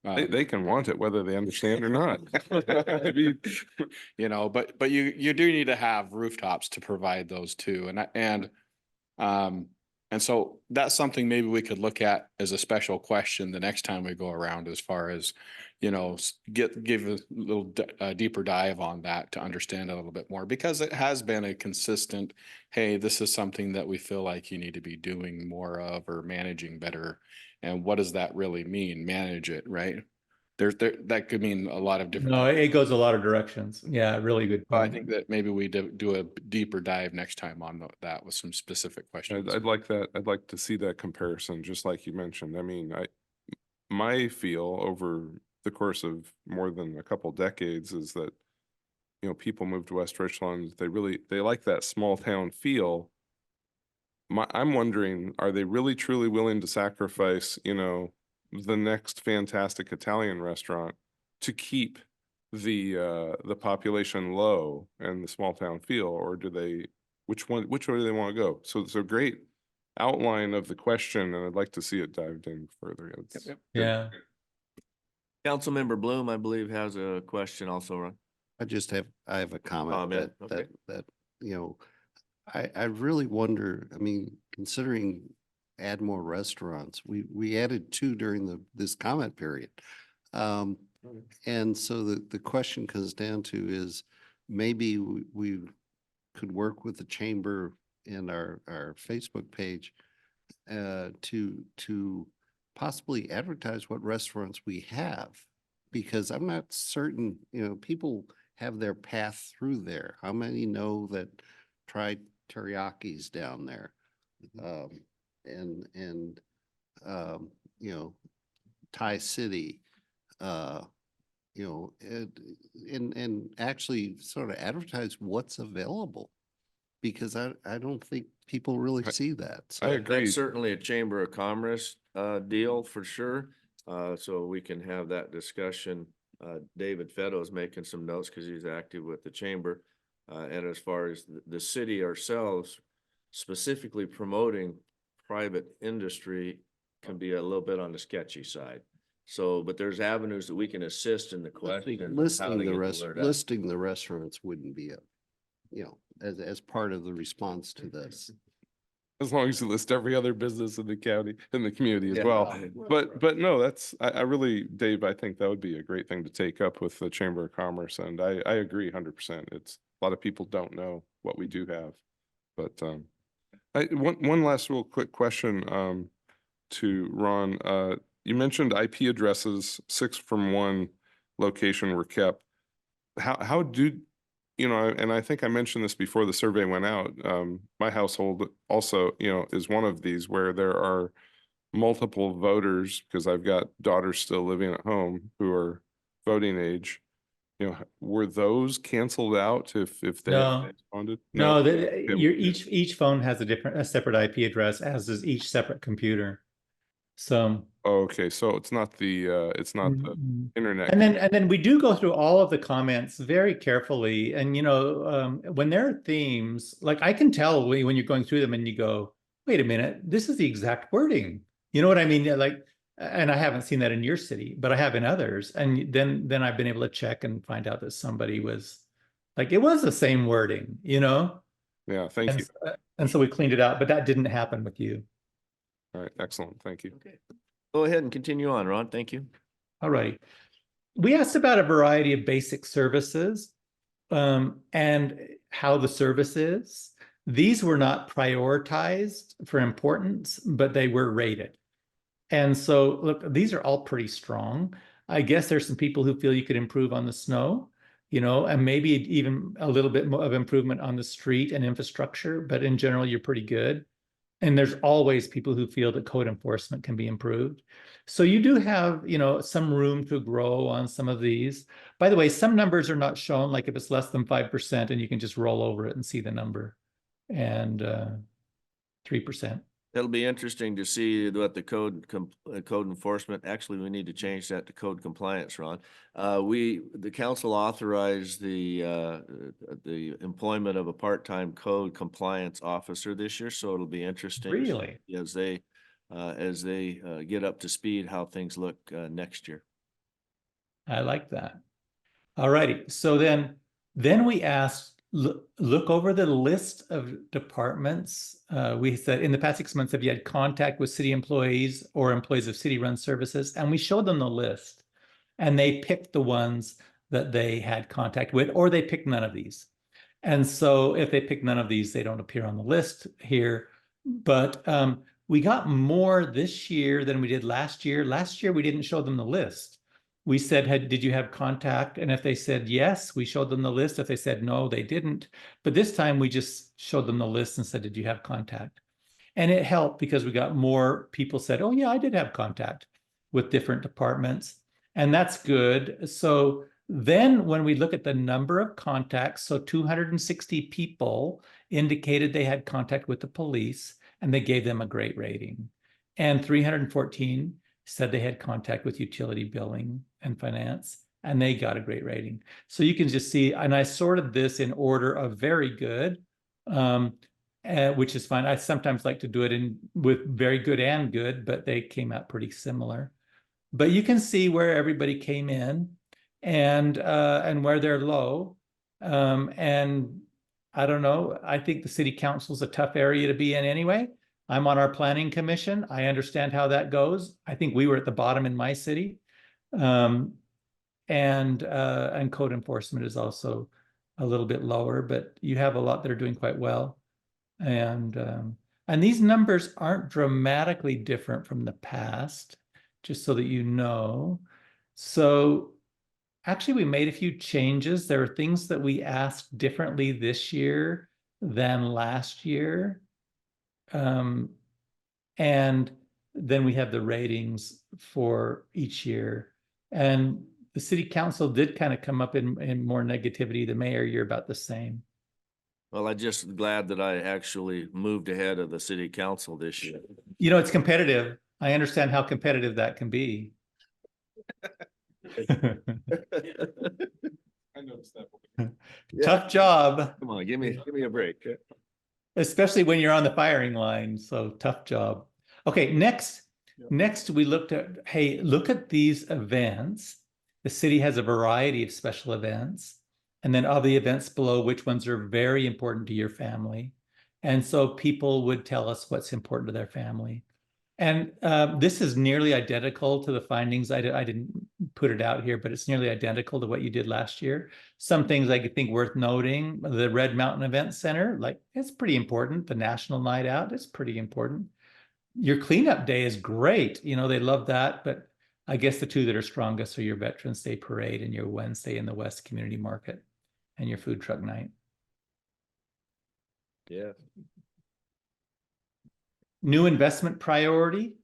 They can want it whether they understand or not. I mean, but you do need to have rooftops to provide those too. And so that's something maybe we could look at as a special question the next time we go around, as far as, give a little deeper dive on that to understand a little bit more, because it has been a consistent, hey, this is something that we feel like you need to be doing more of or managing better. And what does that really mean? Manage it, right? That could mean a lot of different. No, it goes a lot of directions. Yeah, really good I point. think that maybe we do a deeper dive next time on that with some specific questions. I'd like that. I'd like to see that comparison, just like you mentioned. I mean, my feel over the course of more than a couple decades is that, people move to West Richland. They like that small town feel. I'm wondering, are they really truly willing to sacrifice, the next fantastic Italian restaurant to keep the population low and the small town feel, or which way do they want to go? So it's a great outline of the question, and I'd like to see it dived in further. Yep. Yeah. Councilmember Bloom, I believe, has a question also, Ron. I have a comment Comment, okay. that, I really wonder, I mean, considering add more restaurants, we added 2 during this comment period. And so the question comes down to is maybe we could work with the chamber and our Facebook page to possibly advertise what restaurants we have because I'm not certain, people have their path through there. How many know that tried teriyakis down there? And Thai City, and actually sort of advertise what's available. Because I don't think people really see that. I So agree. That's certainly a Chamber of Commerce deal for sure. So we can have that discussion. David Fetto is making some notes because he's active with the chamber. And as far as the city ourselves, specifically promoting private industry can be a little bit on the sketchy side. So, but there's avenues that we can assist in the question. of how to get the word out. listing the restaurants wouldn't be as part of the response to this. As long as you list every other business in the county, in the community as Yeah. well. But no, I really, Dave, I think that would be a great thing to take up with the Chamber of Commerce. And I agree 100%. It's, a lot of people don't know what we do have. But one last real quick question to Ron. You mentioned IP addresses, 6 from one location were kept. How do, and I think I mentioned this before the survey went out. My household also, is one of these where there are multiple voters, because I've got daughters still living at home who are voting age. Were those canceled out if they No. had responded? No, Okay. each phone has a separate IP address, as does each separate computer. So. Oh, okay, so it's not the Mhm. internet. And then we do go through all of the comments very carefully. And when there are themes, like I can tell when you're going through them and you go, wait a minute, this is the exact wording. You know what I mean? Like, and I haven't seen that in your city, but I have in others. And then I've been able to check and find out that somebody was like, it was the same wording, Yeah, thank And, you. and so we cleaned it out, but that didn't happen with you. All right, excellent, thank you. Okay. Go ahead and continue on, Ron. Thank you. All right. We asked about a variety of basic services and how the service is. These were not prioritized for importance, but they were rated. And so, look, these are all pretty strong. I guess there's some people who feel you could improve on the snow, and maybe even a little bit more of improvement on the street and infrastructure, but in general, you're pretty good. And there's always people who feel that code enforcement can be improved. So you do have, some room to grow on some of these. By the way, some numbers are not shown, like if it's less than 5%, and you can just roll over it and see the number. And 3%. It'll be interesting to see what the code enforcement, actually, we need to change that to code compliance, Ron. The council authorized the employment of a part-time code compliance officer this year, so it'll be interesting. Really? As they get up to speed, how things look next year. I like that. All righty. So then we asked, look over the list of departments. We said, in the past 6 months, have you had contact with city employees or employees of city-run services? And we showed them the list, and they picked the ones that they had contact with, or they picked none of these. And so if they pick none of these, they don't appear on the list here. But we got more this year than we did last year. Last year, we didn't show them the list. We said, did you have contact? And if they said yes, we showed them the list. If they said no, they didn't. But this time we just showed them the list and said, did you have contact? And it helped because we got more people said, oh yeah, I did have contact with different departments. And that's good. So then when we look at the number of contacts, so 260 people indicated they had contact with the police, and they gave them a great rating. And 314 said they had contact with utility billing and finance, and they got a great rating. So you can just see, and I sorted this in order of very good, which is fine. I sometimes like to do it with very good and good, but they came out pretty similar. But you can see where everybody came in and where they're low. And I don't know, I think the city council is a tough area to be in anyway. I'm on our planning commission. I understand how that goes. I think we were at the bottom in my city. And code enforcement is also a little bit lower, but you have a lot that are doing quite well. And these numbers aren't dramatically different from the past, just so that you know. So actually, we made a few changes. There are things that we asked differently this year than last year. And then we have the ratings for each year. And the city council did kind of come up in more negativity. The mayor, you're about the same. Well, I'm just glad that I actually moved ahead of the city council this year. You know, it's competitive. I understand how competitive that can be. I noticed that. Tough job, Come on, give me a break. especially when you're on the firing line. So tough job. Okay, next we looked at, hey, look at these events. The city has a variety of special events. And then of the events below, which ones are very important to your family. And so people would tell us what's important to their family. And this is nearly identical to the findings. I didn't put it out here, but it's nearly identical to what you did last year. Some things I think worth noting, the Red Mountain Event Center, like it's pretty important. The National Night Out is pretty important. Your cleanup day is great. You know, they love that, but I guess the two that are strongest are your Veterans Day Parade and your Wednesday in the West Community Market and your food truck night. Yeah. New investment priority.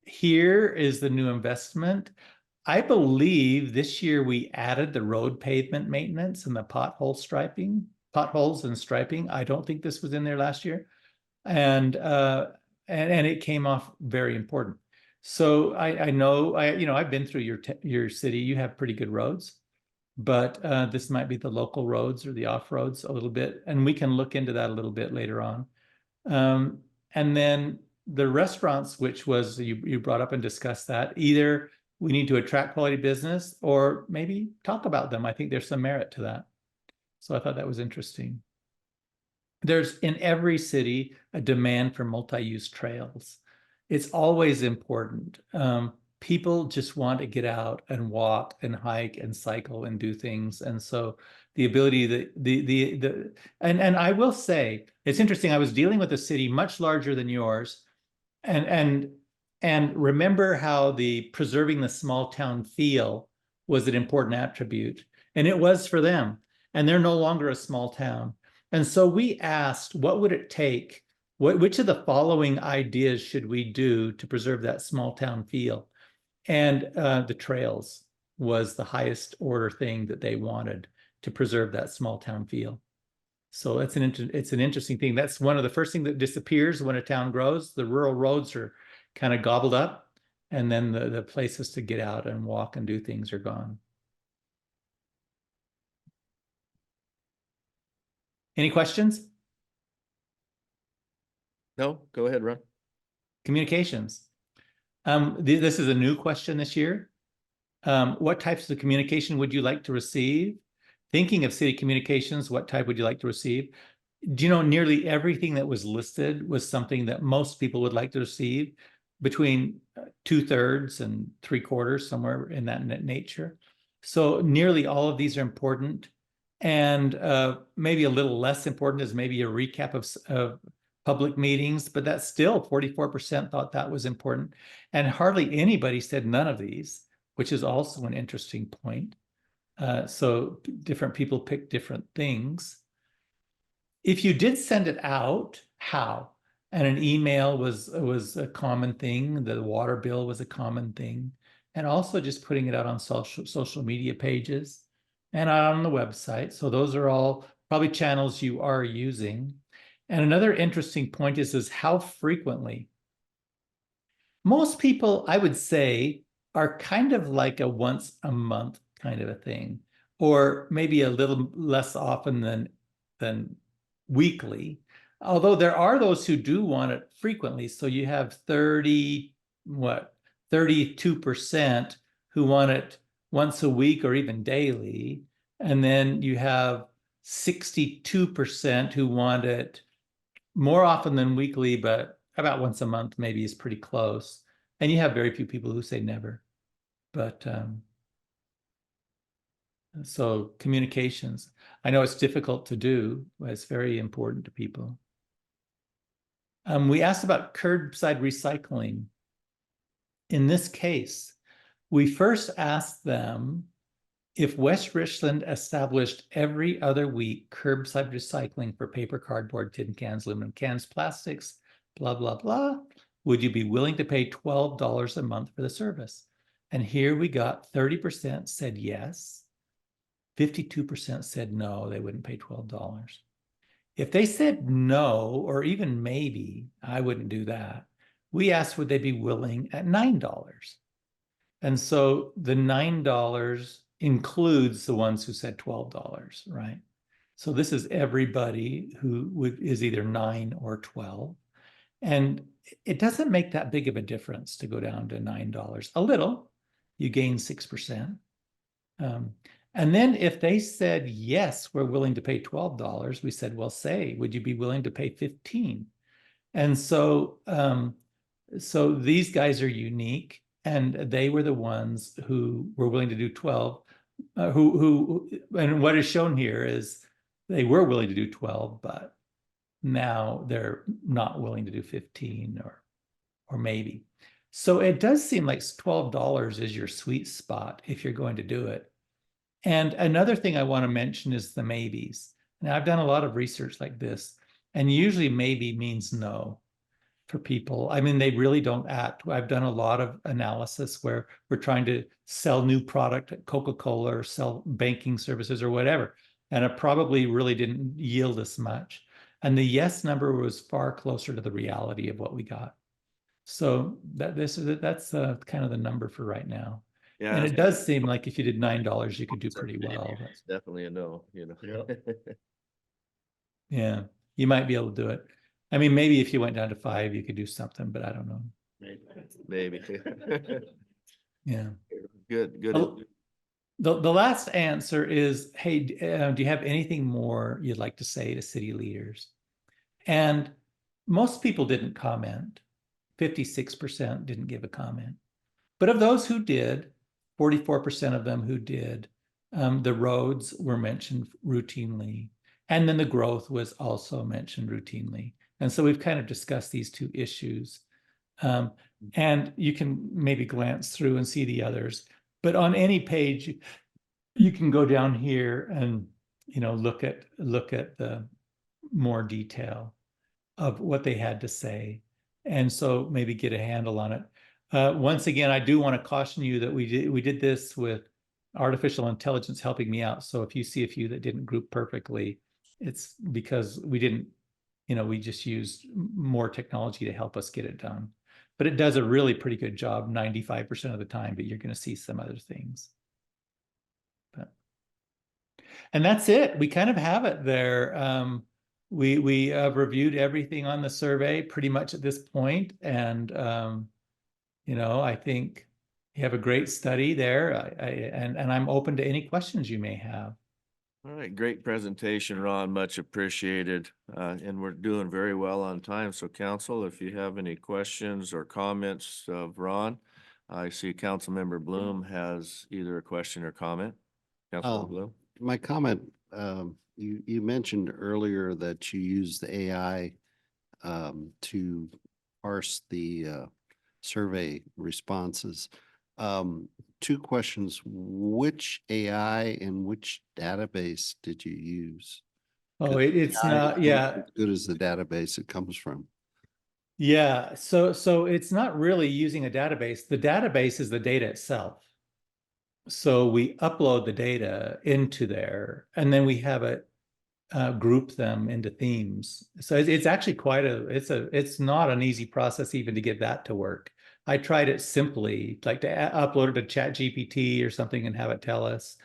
Here is the new investment. I believe this year we added the road pavement maintenance and the potholes and striping. I don't think this was in there last year. And it came off very important. So I know, I've been through your city. You have pretty good roads, but this might be the local roads or the off roads a little bit, and we can look into that a little bit later on. And then the restaurants, which was you brought up and discussed that, either we need to attract quality business or maybe talk about them. I think there's some merit to that. So I thought that was interesting. There's in every city a demand for multi-use trails. It's always important. People just want to get out and walk and hike and cycle and do things. And so the ability that and I will say, it's interesting. I was dealing with a city much larger than yours. And remember how the preserving the small town feel was an important attribute. And it was for them. And they're no longer a small town. And so we asked, what would it take? Which of the following ideas should we do to preserve that small town feel? And the trails was the highest order thing that they wanted to preserve that small town feel. So it's an interesting thing. That's one of the first things that disappears when a town grows. The rural roads are kind of gobbled up, and then the places to get out and walk and do things are gone. Any questions? No, go ahead, Ron. Communications. This is a new question this year. What types of communication would you like to receive? Thinking of city communications, what type would you like to receive? Do you know nearly everything that was listed was something that most people would like to receive, between 2/3 and 3/4, somewhere in that nature. So nearly all of these are important. And maybe a little less important is maybe a recap of public meetings, but that's still 44% thought that was important. And hardly anybody said none of these, which is also an interesting point. So different people pick different things. If you did send it out, how? And an email was a common thing. The water bill was a common thing. And also just putting it out on social media pages and out on the website. So those are all probably channels you are using. And another interesting point is how frequently. Most people, I would say, are kind of like a once a month kind of a thing, or maybe a little less often than weekly. Although there are those who do want it frequently. So you have 32% who want it once a week or even daily. And then you have 62% who want it more often than weekly, but about once a month maybe is pretty close. And you have very few people who say never. But so communications, I know it's difficult to do, but it's very important to people. We asked about curbside recycling. In this case, We first asked them if West Richland established every other week curbside recycling for paper, cardboard, tin cans, aluminum cans, plastics, blah, blah, blah, would you be willing to pay $12 a month for the service? And here we got 30% said yes. 52% said no, they wouldn't pay $12. If they said no, or even maybe, I wouldn't do that. We asked, would they be willing at $9? And so the $9 includes the ones who said $12, right? So this is everybody who is either 9 or 12. And it doesn't make that big of a difference to go down to $9. A little, you gain 6%. And then if they said, yes, we're willing to pay $12, we said, well, say, would you be willing to pay 15? And so, so these guys are unique, and they were the ones who were willing to do 12, and what is shown here is they were willing to do 12, but now they're not willing to do 15 or maybe. So it does seem like $12 is your sweet spot if you're going to do it. And another thing I want to mention is the maybes. Now, I've done a lot of research like this, and usually maybe means no for people. I mean, they really don't act. I've done a lot of analysis where we're trying to sell new product at Coca-Cola or sell banking services or whatever, and it probably really didn't yield as much. And the yes number was far closer to the reality of what we got. So that's kind of the number for right now. Yeah. And it does seem like if you did $9, you could do pretty well. It's definitely a no, you know. Yeah, you might be able to do it. I mean, maybe if you went down to 5, you could do something, but I don't know. Maybe. Yeah. Good, good. Oh, the last answer is, hey, do you have anything more you'd like to say to city leaders? And most people didn't comment. 56% didn't give a comment. But of those who did, 44% of them who did, the roads were mentioned routinely. And then the growth was also mentioned routinely. And so we've kind of discussed these two issues. And you can maybe glance through and see the others. But on any page, you can go down here and, you know, look at the more detail of what they had to say. And so maybe get a handle on it. Once again, I do want to caution you that we did this with artificial intelligence helping me out. So if you see a few that didn't group perfectly, it's because we didn't, you know, we just used more technology to help us get it done. But it does a really pretty good job 95% of the time, but you're going to see some other things. And that's it. We kind of have it there. We reviewed everything on the survey pretty much at this point. And, you know, I think you have a great study there. And I'm open to any questions you may have. All right, great presentation, Ron, much appreciated. And we're doing very well on time. So council, if you have any questions or comments of Ron, I see Councilmember Bloom has either a question or comment. Councilmember Bloom. My comment, you mentioned earlier that you used the AI to parse the survey responses. 2 questions. Which AI and which database did you use? Oh, it's not, yeah. As good as the database it comes from. Yeah, so it's not really using a database. The database is the data itself. So we upload the data into there, and then we have it group them into themes. So it's actually quite it's not an easy process even to get that to work. I tried it simply, like to upload it to ChatGPT or something and have it tell us.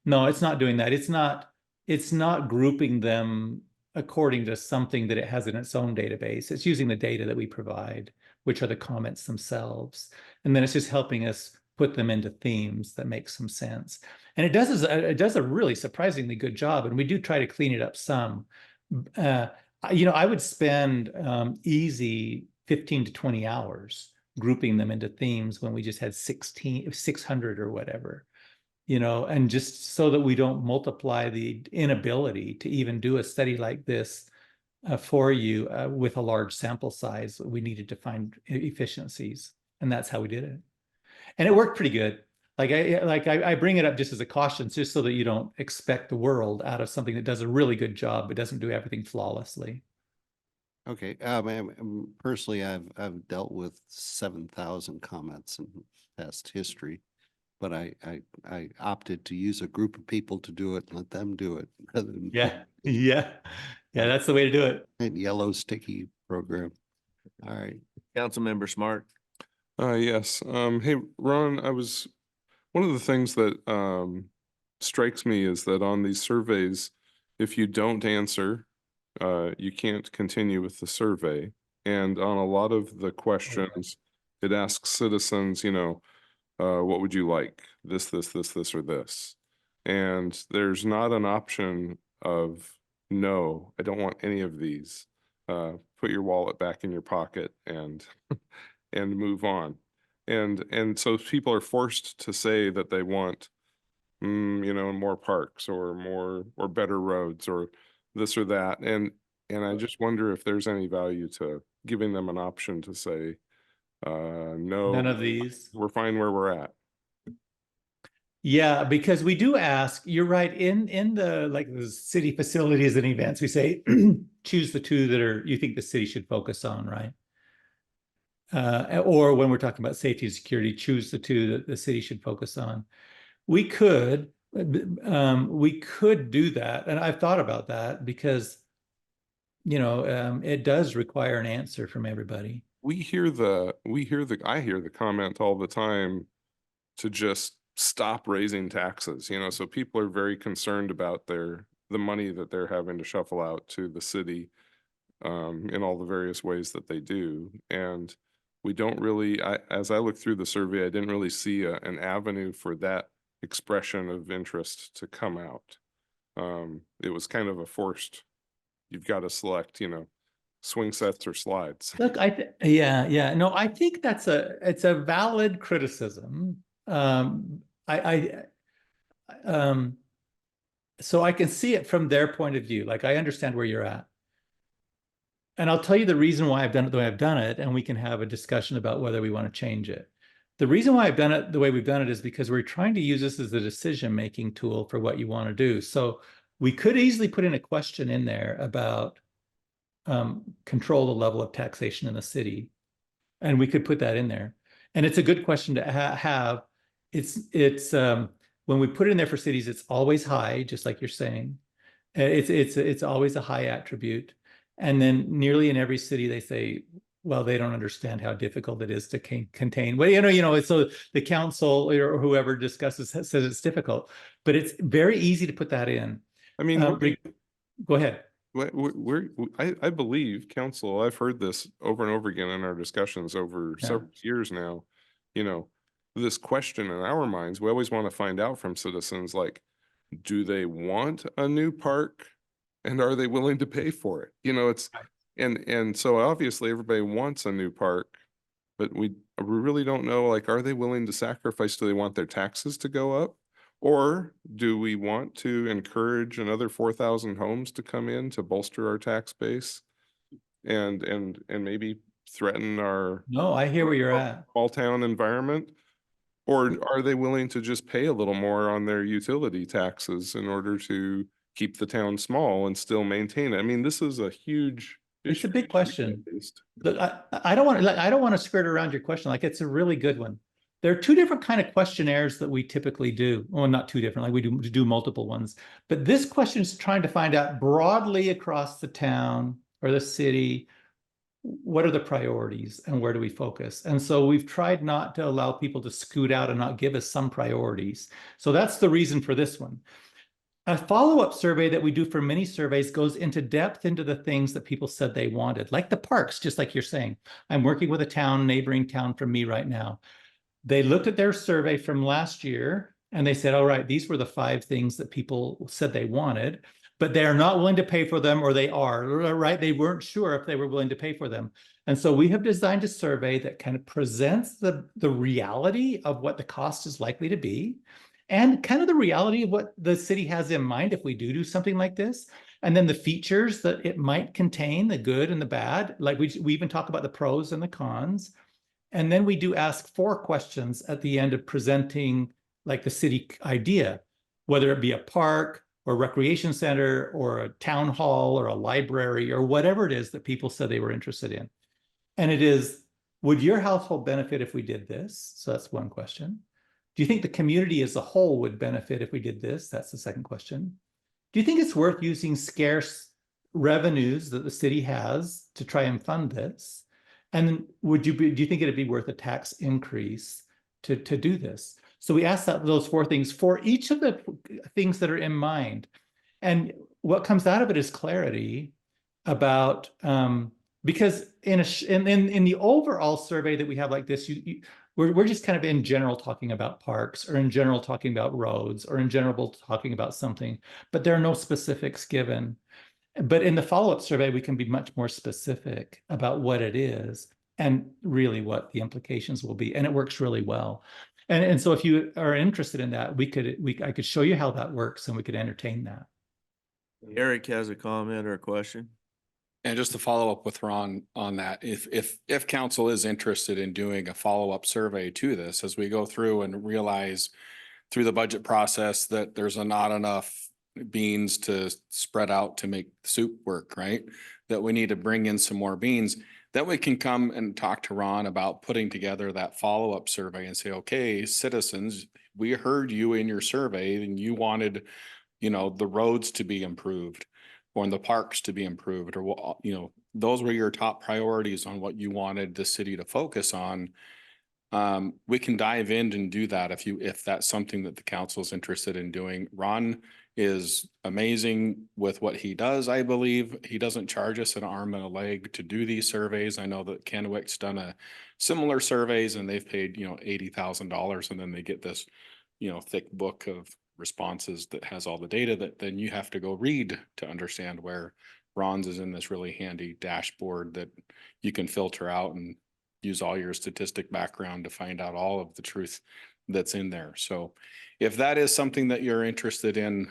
No, it's not doing that. It's not grouping them according to something that it has in its own database. It's using the data that we provide, which are the comments themselves. And then it's just helping us put them into themes that make some sense. And it does a really surprisingly good job. And we do try to clean it up some. You know, I would spend easy 15 to 20 hours grouping them into themes when we just had 600 or whatever, you know, and just so that we don't multiply the inability to even do a study like this for you with a large sample size. We needed to find efficiencies, and that's how we did it. And it worked pretty good. I bring it up just as a caution, just so that you don't expect the world out of something that does a really good job, but doesn't do everything flawlessly. Okay, personally, I've dealt with 7,000 comments in past history, but I opted to use a group of people to do it and let them do it rather than Yeah, yeah, that's the way to do it. a yellow sticky program. All right. Councilmember Smart. Yes. Hey, Ron, one of the things that strikes me is that on these surveys, if you don't answer, you can't continue with the survey. And on a lot of the questions, it asks citizens, what would you like? This, or this. And there's not an option of, no, I don't want any of these. Put your wallet back in your pocket and and move on. And so people are forced to say that they want, more parks or better roads or this or that. And I just wonder if there's any value to giving them an option to say, no, None of these. we're fine where we're at. Yeah, because we do ask, you're right, in the city facilities and events, we say, choose the two that you think the city should focus on, right? Or when we're talking about safety and security, choose the two that the city should focus on. We could do that. And I've thought about that because, it does require an answer from everybody. I hear the comment all the time to just stop raising taxes, so people are very concerned about the money that they're having to shuffle out to the city in all the various ways that they do. And we don't really, as I look through the survey, I didn't really see an avenue for that expression of interest to come out. It was kind of a forced, you've got to select, swing sets or slides. Look, no, I think it's a valid criticism. So I can see it from their point of view. Like, I understand where you're at. And I'll tell you the reason why I've done it the way I've done it, and we can have a discussion about whether we want to change it. The reason why I've done it the way we've done it is because we're trying to use this as a decision-making tool for what you want to do. So we could easily put in a question in there about control the level of taxation in the city. And we could put that in there. And it's a good question to have. It's when we put it in there for cities, it's always high, just like you're saying. It's always a high attribute. And then nearly in every city, they say, well, they don't understand how difficult it is to contain. Well, so the council or whoever discusses says it's difficult, but it's very easy to put that in. I mean, go ahead. I believe council, I've heard this over and over again in our discussions over several years now, this question in our minds, we always want to find out from citizens, like, do they want a new park and are they willing to pay for it? It's, and so obviously everybody wants a new park, but we really don't know, like, are they willing to sacrifice? Do they want their taxes to go up? Or do we want to encourage another 4,000 homes to come in to bolster our tax base and maybe threaten our No, I hear where you're at. small town environment? Or are they willing to just pay a little more on their utility taxes in order to keep the town small and still maintain it? I mean, this is a huge issue. It's a big question. Look, I don't want to skirt around your question. Like, it's a really good one. There are two different kind of questionnaires that we typically do. Well, not two different, like we do multiple ones. But this question is trying to find out broadly across the town or the city, what are the priorities and where do we focus? And so we've tried not to allow people to scoot out and not give us some priorities. So that's the reason for this one. A follow-up survey that we do for many surveys goes into depth into the things that people said they wanted, like the parks, just like you're saying. I'm working with a neighboring town from me right now. They looked at their survey from last year and they said, all right, these were the 5 things that people said they wanted, but they are not willing to pay for them, or they are, right? They weren't sure if they were willing to pay for them. And so we have designed a survey that kind of presents the reality of what the cost is likely to be and kind of the reality of what the city has in mind if we do something like this. And then the features that it might contain, the good and the bad. Like we even talk about the pros and the cons. And then we do ask 4 questions at the end of presenting like the city idea, whether it be a park or recreation center or a town hall or a library or whatever it is that people said they were interested in. And it is, would your household benefit if we did this? So that's one question. Do you think the community as a whole would benefit if we did this? That's the second question. Do you think it's worth using scarce revenues that the city has to try and fund this? And do you think it'd be worth a tax increase to do this? So we asked those four things for each of the things that are in mind. And what comes out of it is clarity about, because in the overall survey that we have like this, we're just kind of in general talking about parks, or in general talking about roads, or in general talking about something, but there are no specifics given. But in the follow-up survey, we can be much more specific about what it is and really what the implications will be. And it works really well. And so if you are interested in that, I could show you how that works and we could entertain that. Eric has a comment or a question? And just to follow up with Ron on that, if council is interested in doing a follow-up survey to this, as we go through and realize through the budget process that there's not enough beans to spread out to make soup work, right? That we need to bring in some more beans, then we can come and talk to Ron about putting together that follow-up survey and say, okay, citizens, we heard you in your survey and you wanted, the roads to be improved or the parks to be improved, or, those were your top priorities on what you wanted the city to focus on. We can dive in and do that if that's something that the council is interested in doing. Ron is amazing with what he does. I believe he doesn't charge us an arm and a leg to do these surveys. I know that Kennewick's done a similar surveys and they've paid, $80,000, and then they get this, thick book of responses that has all the data that then you have to go read to understand, where Ron's is in this really handy dashboard that you can filter out and use all your statistic background to find out all of the truth that's in there. So if that is something that you're interested in,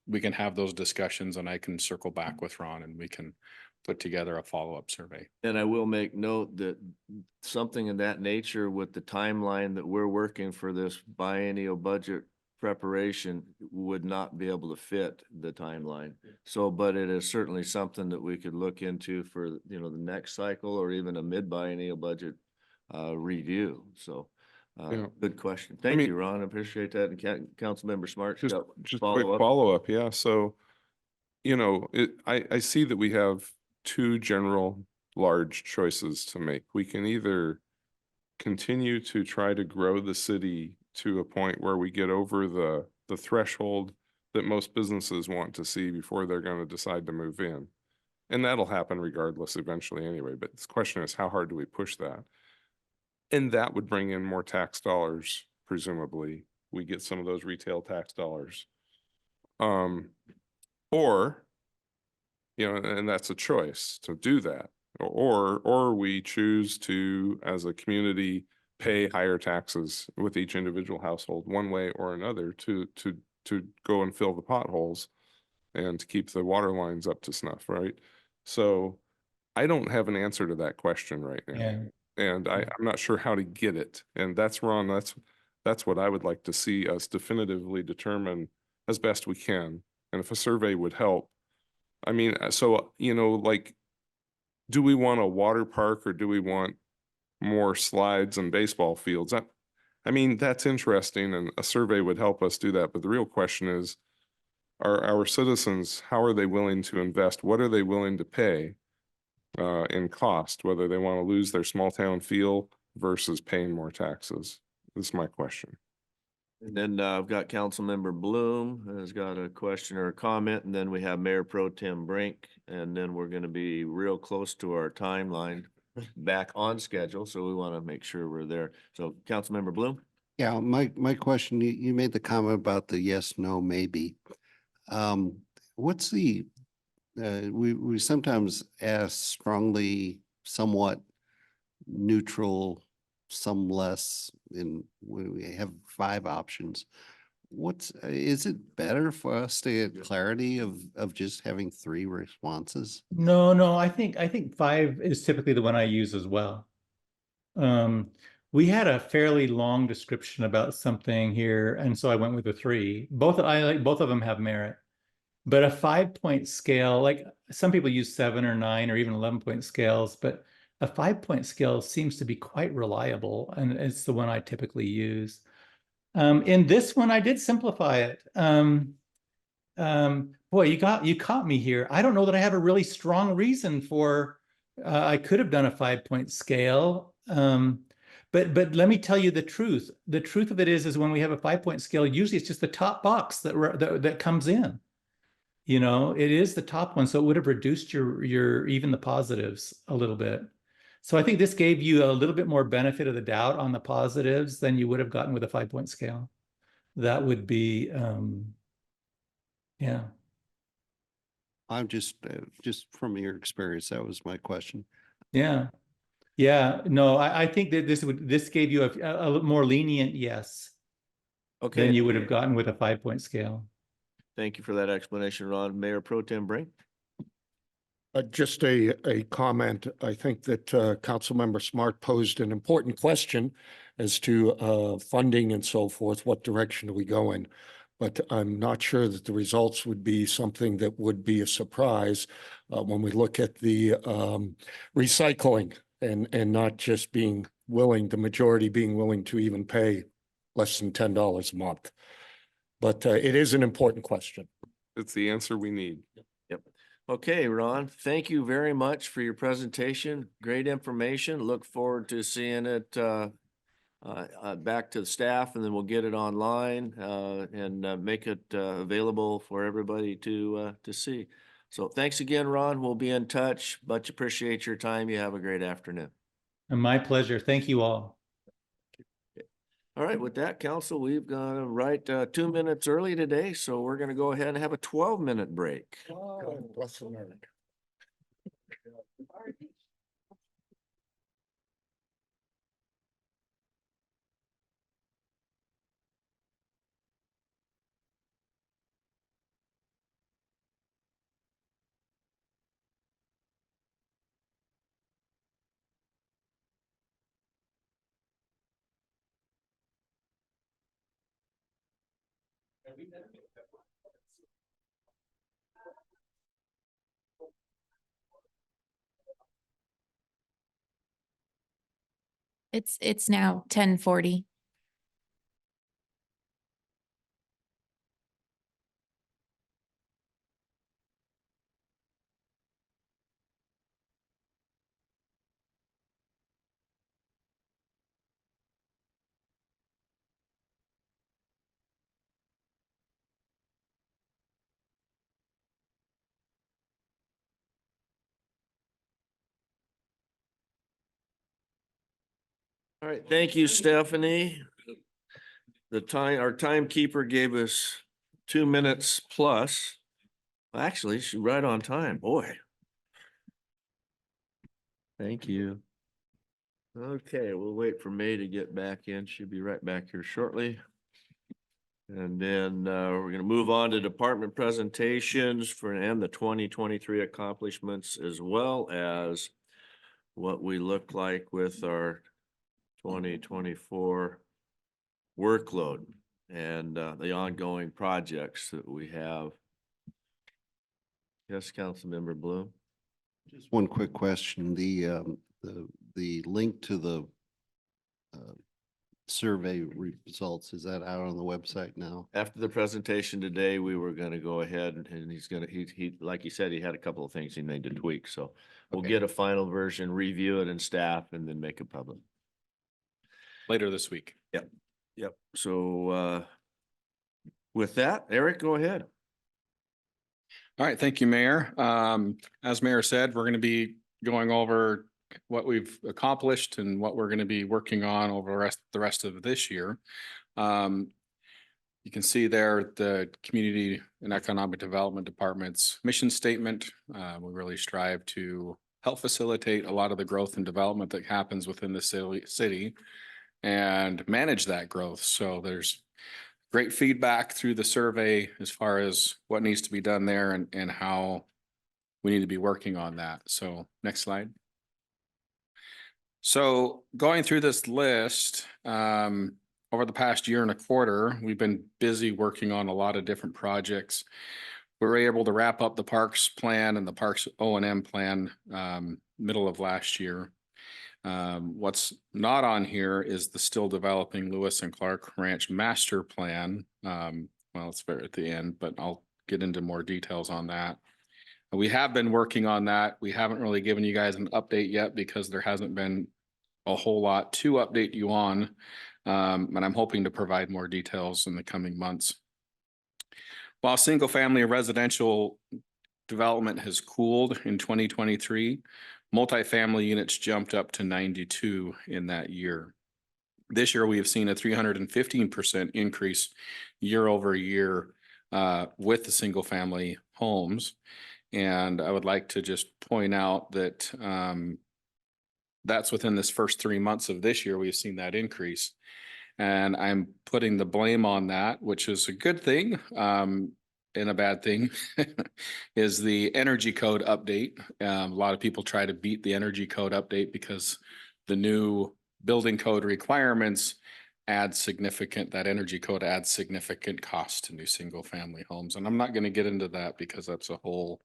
we can have those discussions and I can circle back with Ron and we can put together a follow-up survey. And I will make note that something in that nature with the timeline that we're working for this biennial budget preparation would not be able to fit the timeline. So, but it is certainly something that we could look into for, the next cycle or even a mid-biennial budget review. So, Yeah. good question. Thank you, Ron. I appreciate that. And Councilmember Smart. Just got quick follow-up? follow-up, yeah. So, I see that we have two general large choices to make. We can either continue to try to grow the city to a point where we get over the threshold that most businesses want to see before they're going to decide to move in. And that'll happen regardless eventually anyway. But the question is, how hard do we push that? And that would bring in more tax dollars, presumably. We get some of those retail tax dollars. Or, and that's a choice to do that. Or we choose to, as a community, pay higher taxes with each individual household one way or another to go and fill the potholes and to keep the water lines up to snuff, right? So I don't have an answer to that question right now. Yeah. And I'm not sure how to get it. And that's Ron, that's what I would like to see us definitively determine as best we can. And if a survey would help, I mean, so, do we want a water park or do we want more slides and baseball fields? I mean, that's interesting and a survey would help us do that. But the real question is, are our citizens, how are they willing to invest? What are they willing to pay in cost, whether they want to lose their small town feel versus paying more taxes? This is my question. And then I've got Councilmember Bloom has got a question or a comment, and then we have Mayor Pro Tem Brink, and then we're going to be real close to our timeline back on schedule. So we want to make sure we're there. So Councilmember Bloom. Yeah, my question, you made the comment about the yes, no, maybe. What's the, we sometimes ask strongly, somewhat neutral, some less, when we have 5 options. Is it better for us to get clarity of just having 3 responses? No, I think 5 is typically the one I use as well. we had a fairly long description about something here, and so I went with a 3. Both of them have merit. But a 5-point scale, like some people use 7 or 9 or even 11-point scales, but a 5-point scale seems to be quite reliable, and it's the one I typically use. In this one, I did simplify it. Boy, you caught me here. I don't know that I have a really strong reason for. I could have done a 5-point scale, but let me tell you the truth. The truth of it is when we have a 5-point scale, usually it's just the top box that comes in. You know, it is the top one, so it would have reduced your even the positives a little bit. So I think this gave you a little bit more benefit of the doubt on the positives than you would have gotten with a 5-point scale. That would be, yeah. I'm just from your experience, that was my question. Yeah. Yeah. No, I think that this gave you a more lenient yes Okay. than you would have gotten with a 5-point scale. Thank you for that explanation, Ron. Mayor Pro Tem Brink? Just a comment. I think that Councilmember Smart posed an important question as to funding and so forth. What direction do we go in? But I'm not sure that the results would be something that would be a surprise when we look at the recycling and not just being willing, the majority being willing to even pay less than $10 a month. But it is an important question. It's the answer we need. Yep. Okay, Ron, thank you very much for your presentation. Great information. Look forward to seeing it back to the staff, and then we'll get it online and make it available for everybody to see. So thanks again, Ron. We'll be in touch. Much appreciate your time. You have a great afternoon. And my pleasure. Thank you all. All right, with that, council, we've gone right 2 minutes early today, so we're going to go ahead and have a 12-minute break. God bless America. It's now 10:40. All right, thank you, Stephanie. Our timekeeper gave us 2 minutes plus. Actually, she's right on time, boy. Thank you. Okay, we'll wait for May to get back in. She'll be right back here shortly. And then we're going to move on to department presentations and the 2023 accomplishments, as well as what we look like with our 2024 workload and the ongoing projects that we have. Yes, Councilmember Bloom. Just one quick question. The link to the survey results, is that out on the website now? After the presentation today, we were going to go ahead and he like he said, he had a couple of things he made to tweak. So we'll Okay. get a final version, review it in staff, and then make it public. Later this week. Yep. So with that, Eric, go ahead. All right, thank you, Mayor. As Mayor said, we're going to be going over what we've accomplished and what we're going to be working on over the rest of this year. You can see there the Community and Economic Development Department's mission statement. We really strive to help facilitate a lot of the growth and development that happens within the city and manage that growth. So there's great feedback through the survey as far as what needs to be done there and how we need to be working on that. So next slide. So going through this list, over the past year and a quarter, we've been busy working on a lot of different projects. We were able to wrap up the parks plan and the parks O&M plan, middle of last year. What's not on here is the still developing Lewis and Clark Ranch Master Plan. Well, it's very at the end, but I'll get into more details on that. We have been working on that. We haven't really given you guys an update yet because there hasn't been a whole lot to update you on. And I'm hoping to provide more details in the coming months. While single family residential development has cooled in 2023, multifamily units jumped up to 92 in that year. This year, we have seen a 315% increase year over year with the single family homes. And I would like to just point out that that's within this first 3 months of this year, we've seen that increase. And I'm putting the blame on that, which is a good thing. And a bad thing is the energy code update. A lot of people try to beat the energy code update because the new building code requirements that energy code adds significant cost to new single family homes. And I'm not going to get into that because that's a whole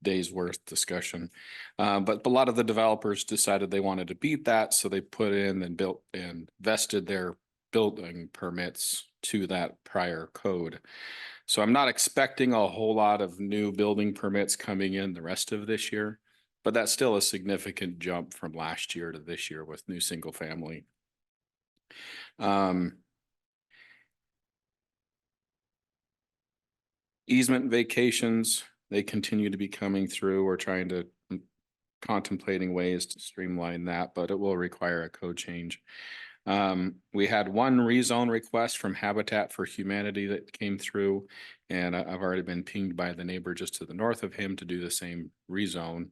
day's worth discussion. But a lot of the developers decided they wanted to beat that. So they put in and built and vested their building permits to that prior code. So I'm not expecting a whole lot of new building permits coming in the rest of this year, but that's still a significant jump from last year to this year with new single family. Easement vacations, they continue to be coming through. We're trying to contemplating ways to streamline that, but it will require a code change. We had one rezone request from Habitat for Humanity that came through, and I've already been pinged by the neighbor just to the north of him to do the same rezone.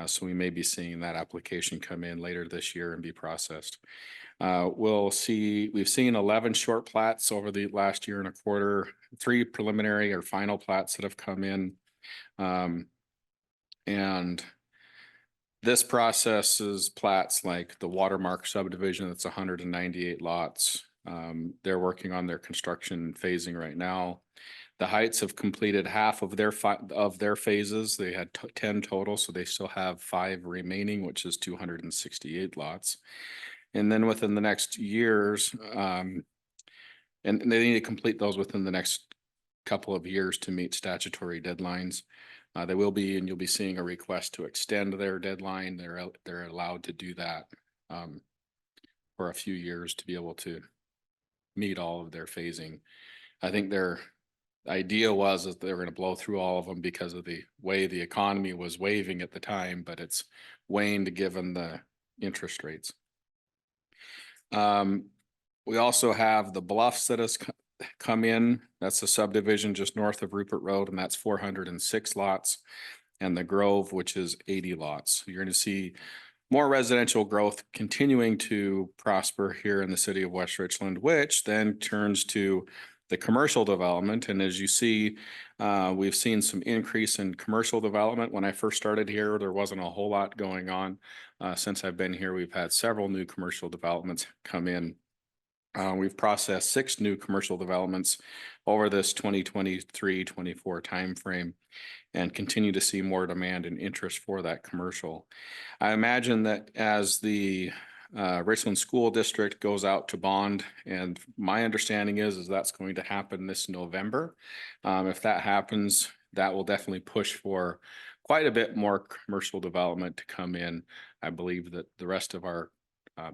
So we may be seeing that application come in later this year and be processed. We've seen 11 short plats over the last year and a quarter, 3 preliminary or final plats that have come in. And this process is plats like the Watermark subdivision, that's 198 lots. They're working on their construction phasing right now. The Heights have completed half of their phases. They had 10 total, so they still have 5 remaining, which is 268 lots. And then within the next years, and they need to complete those within the next couple of years to meet statutory deadlines. They will be, and you'll be seeing a request to extend their deadline. They're allowed to do that for a few years to be able to meet all of their phasing. I think their idea was that they were going to blow through all of them because of the way the economy was waving at the time, but it's waned given the interest rates. We also have the Bluffs that has come in. That's a subdivision just north of Rupert Road, and that's 406 lots. And the Grove, which is 80 lots. You're going to see more residential growth continuing to prosper here in the city of West Richland, which then turns to the commercial development. And as you see, we've seen some increase in commercial development. When I first started here, there wasn't a whole lot going on. Since I've been here, we've had several new commercial developments come in. We've processed 6 new commercial developments over this 2023-24 timeframe and continue to see more demand and interest for that commercial. I imagine that as the Richland School District goes out to bond, and my understanding is that's going to happen this November. If that happens, that will definitely push for quite a bit more commercial development to come in. I believe that the rest of our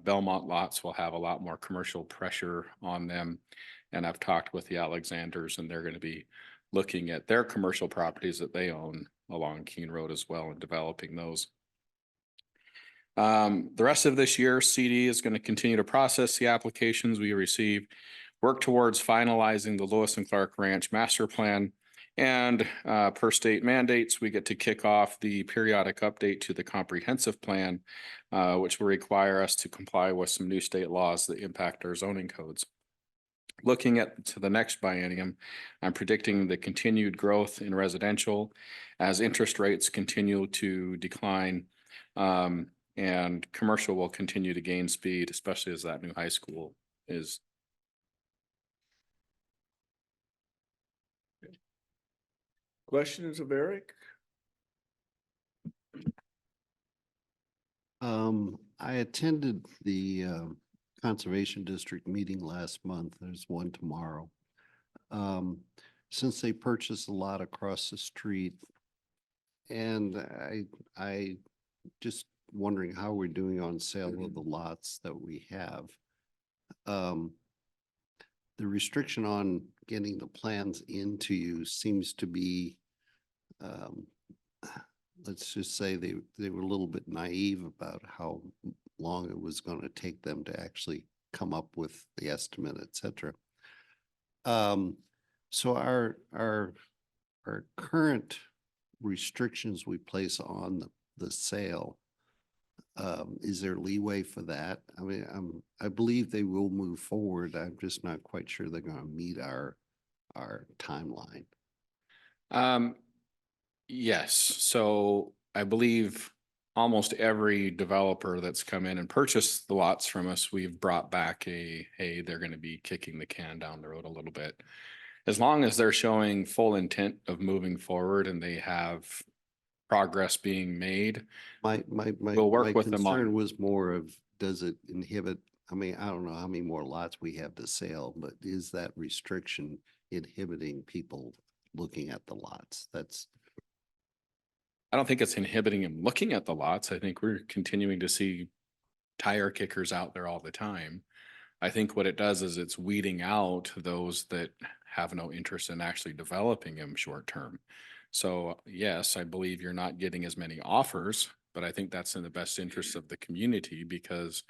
Belmont lots will have a lot more commercial pressure on them. And I've talked with the Alexanders, and they're going to be looking at their commercial properties that they own along Keene Road as well and developing those. The rest of this year, CD is going to continue to process the applications we receive, work towards finalizing the Lewis and Clark Ranch Master Plan, and per state mandates, we get to kick off the periodic update to the comprehensive plan, which will require us to comply with some new state laws that impact our zoning codes. Looking at to the next biennium, I'm predicting the continued growth in residential as interest rates continue to decline. and commercial will continue to gain speed, especially as that new high school is. Questions of Eric? I attended the Conservation District meeting last month. There's one tomorrow. Since they purchased a lot across the street, and I just wondering how we're doing on sale of the lots that we have. The restriction on getting the plans into you seems to be, let's just say they were a little bit naive about how long it was going to take them to actually come up with the estimate, et cetera. So our current restrictions we place on the sale, is there leeway for that? I mean, I believe they will move forward. I'm just not quite sure they're going to meet our timeline. Yes, so I believe almost every developer that's come in and purchased the lots from us, we've brought back hey, they're going to be kicking the can down the road a little bit. As long as they're showing full intent of moving forward and they have progress being made. We'll work with them on- concern was more of, does it inhibit, I mean, I don't know how many more lots we have to sell, but is that restriction inhibiting people looking at the lots? I don't think it's inhibiting them looking at the lots. I think we're continuing to see tire kickers out there all the time. I think what it does is it's weeding out those that have no interest in actually developing them short term. So yes, I believe you're not getting as many offers, but I think that's in the best interest of the community because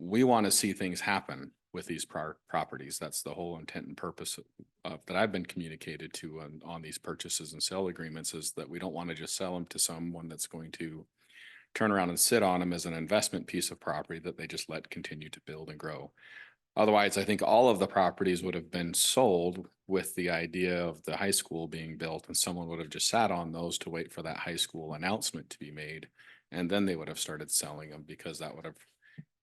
we want to see things happen with these properties. That's the whole intent and purpose of that I've been communicated to on these purchases and sale agreements, is that we don't want to just sell them to someone that's going to turn around and sit on them as an investment piece of property that they just let continue to build and grow. Otherwise, I think all of the properties would have been sold with the idea of the high school being built, and someone would have just sat on those to wait for that high school announcement to be made. And then they would have started selling them because that would have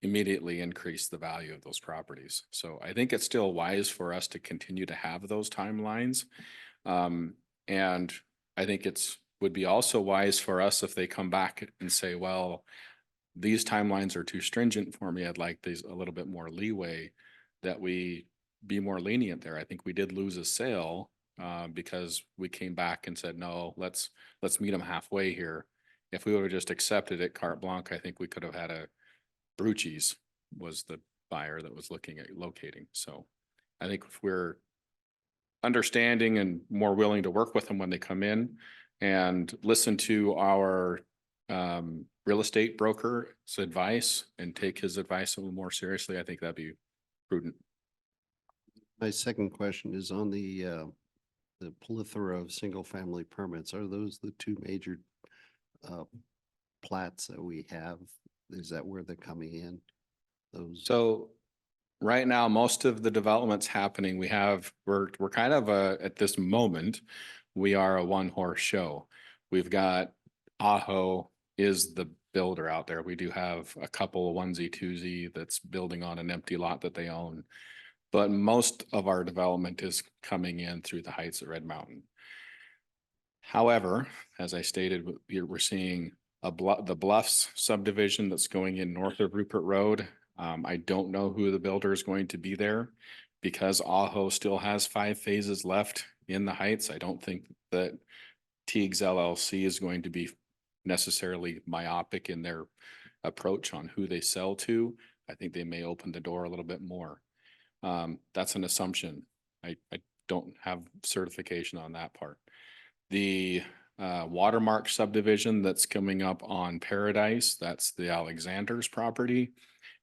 immediately increased the value of those properties. So I think it's still wise for us to continue to have those timelines. And I think would be also wise for us if they come back and say, well, these timelines are too stringent for me. I'd like these a little bit more leeway, that we be more lenient there. I think we did lose a sale because we came back and said, no, let's meet them halfway here. If we would have just accepted it carte blanche, I think we could have had Brucci's was the buyer that was looking at locating. So I think if we're understanding and more willing to work with them when they come in and listen to our real estate broker's advice and take his advice a little more seriously, I think that'd be prudent. My second question is on the plethora of single family permits. Are those the two major plats that we have? Is that where they're coming in? So right now, most of the developments happening, we're kind of at this moment, we are a one horse show. We've got Aho is the builder out there. We do have a couple of onesie twosie that's building on an empty lot that they own. But most of our development is coming in through the heights of Red Mountain. However, as I stated, we're seeing the Bluffs subdivision that's going in north of Rupert Road. I don't know who the builder is going to be there because Aho still has 5 phases left in the heights. I don't think that Teagues LLC is going to be necessarily myopic in their approach on who they sell to. I think they may open the door a little bit more. That's an assumption. I don't have certification on that part. The Watermark subdivision that's coming up on Paradise, that's the Alexander's property.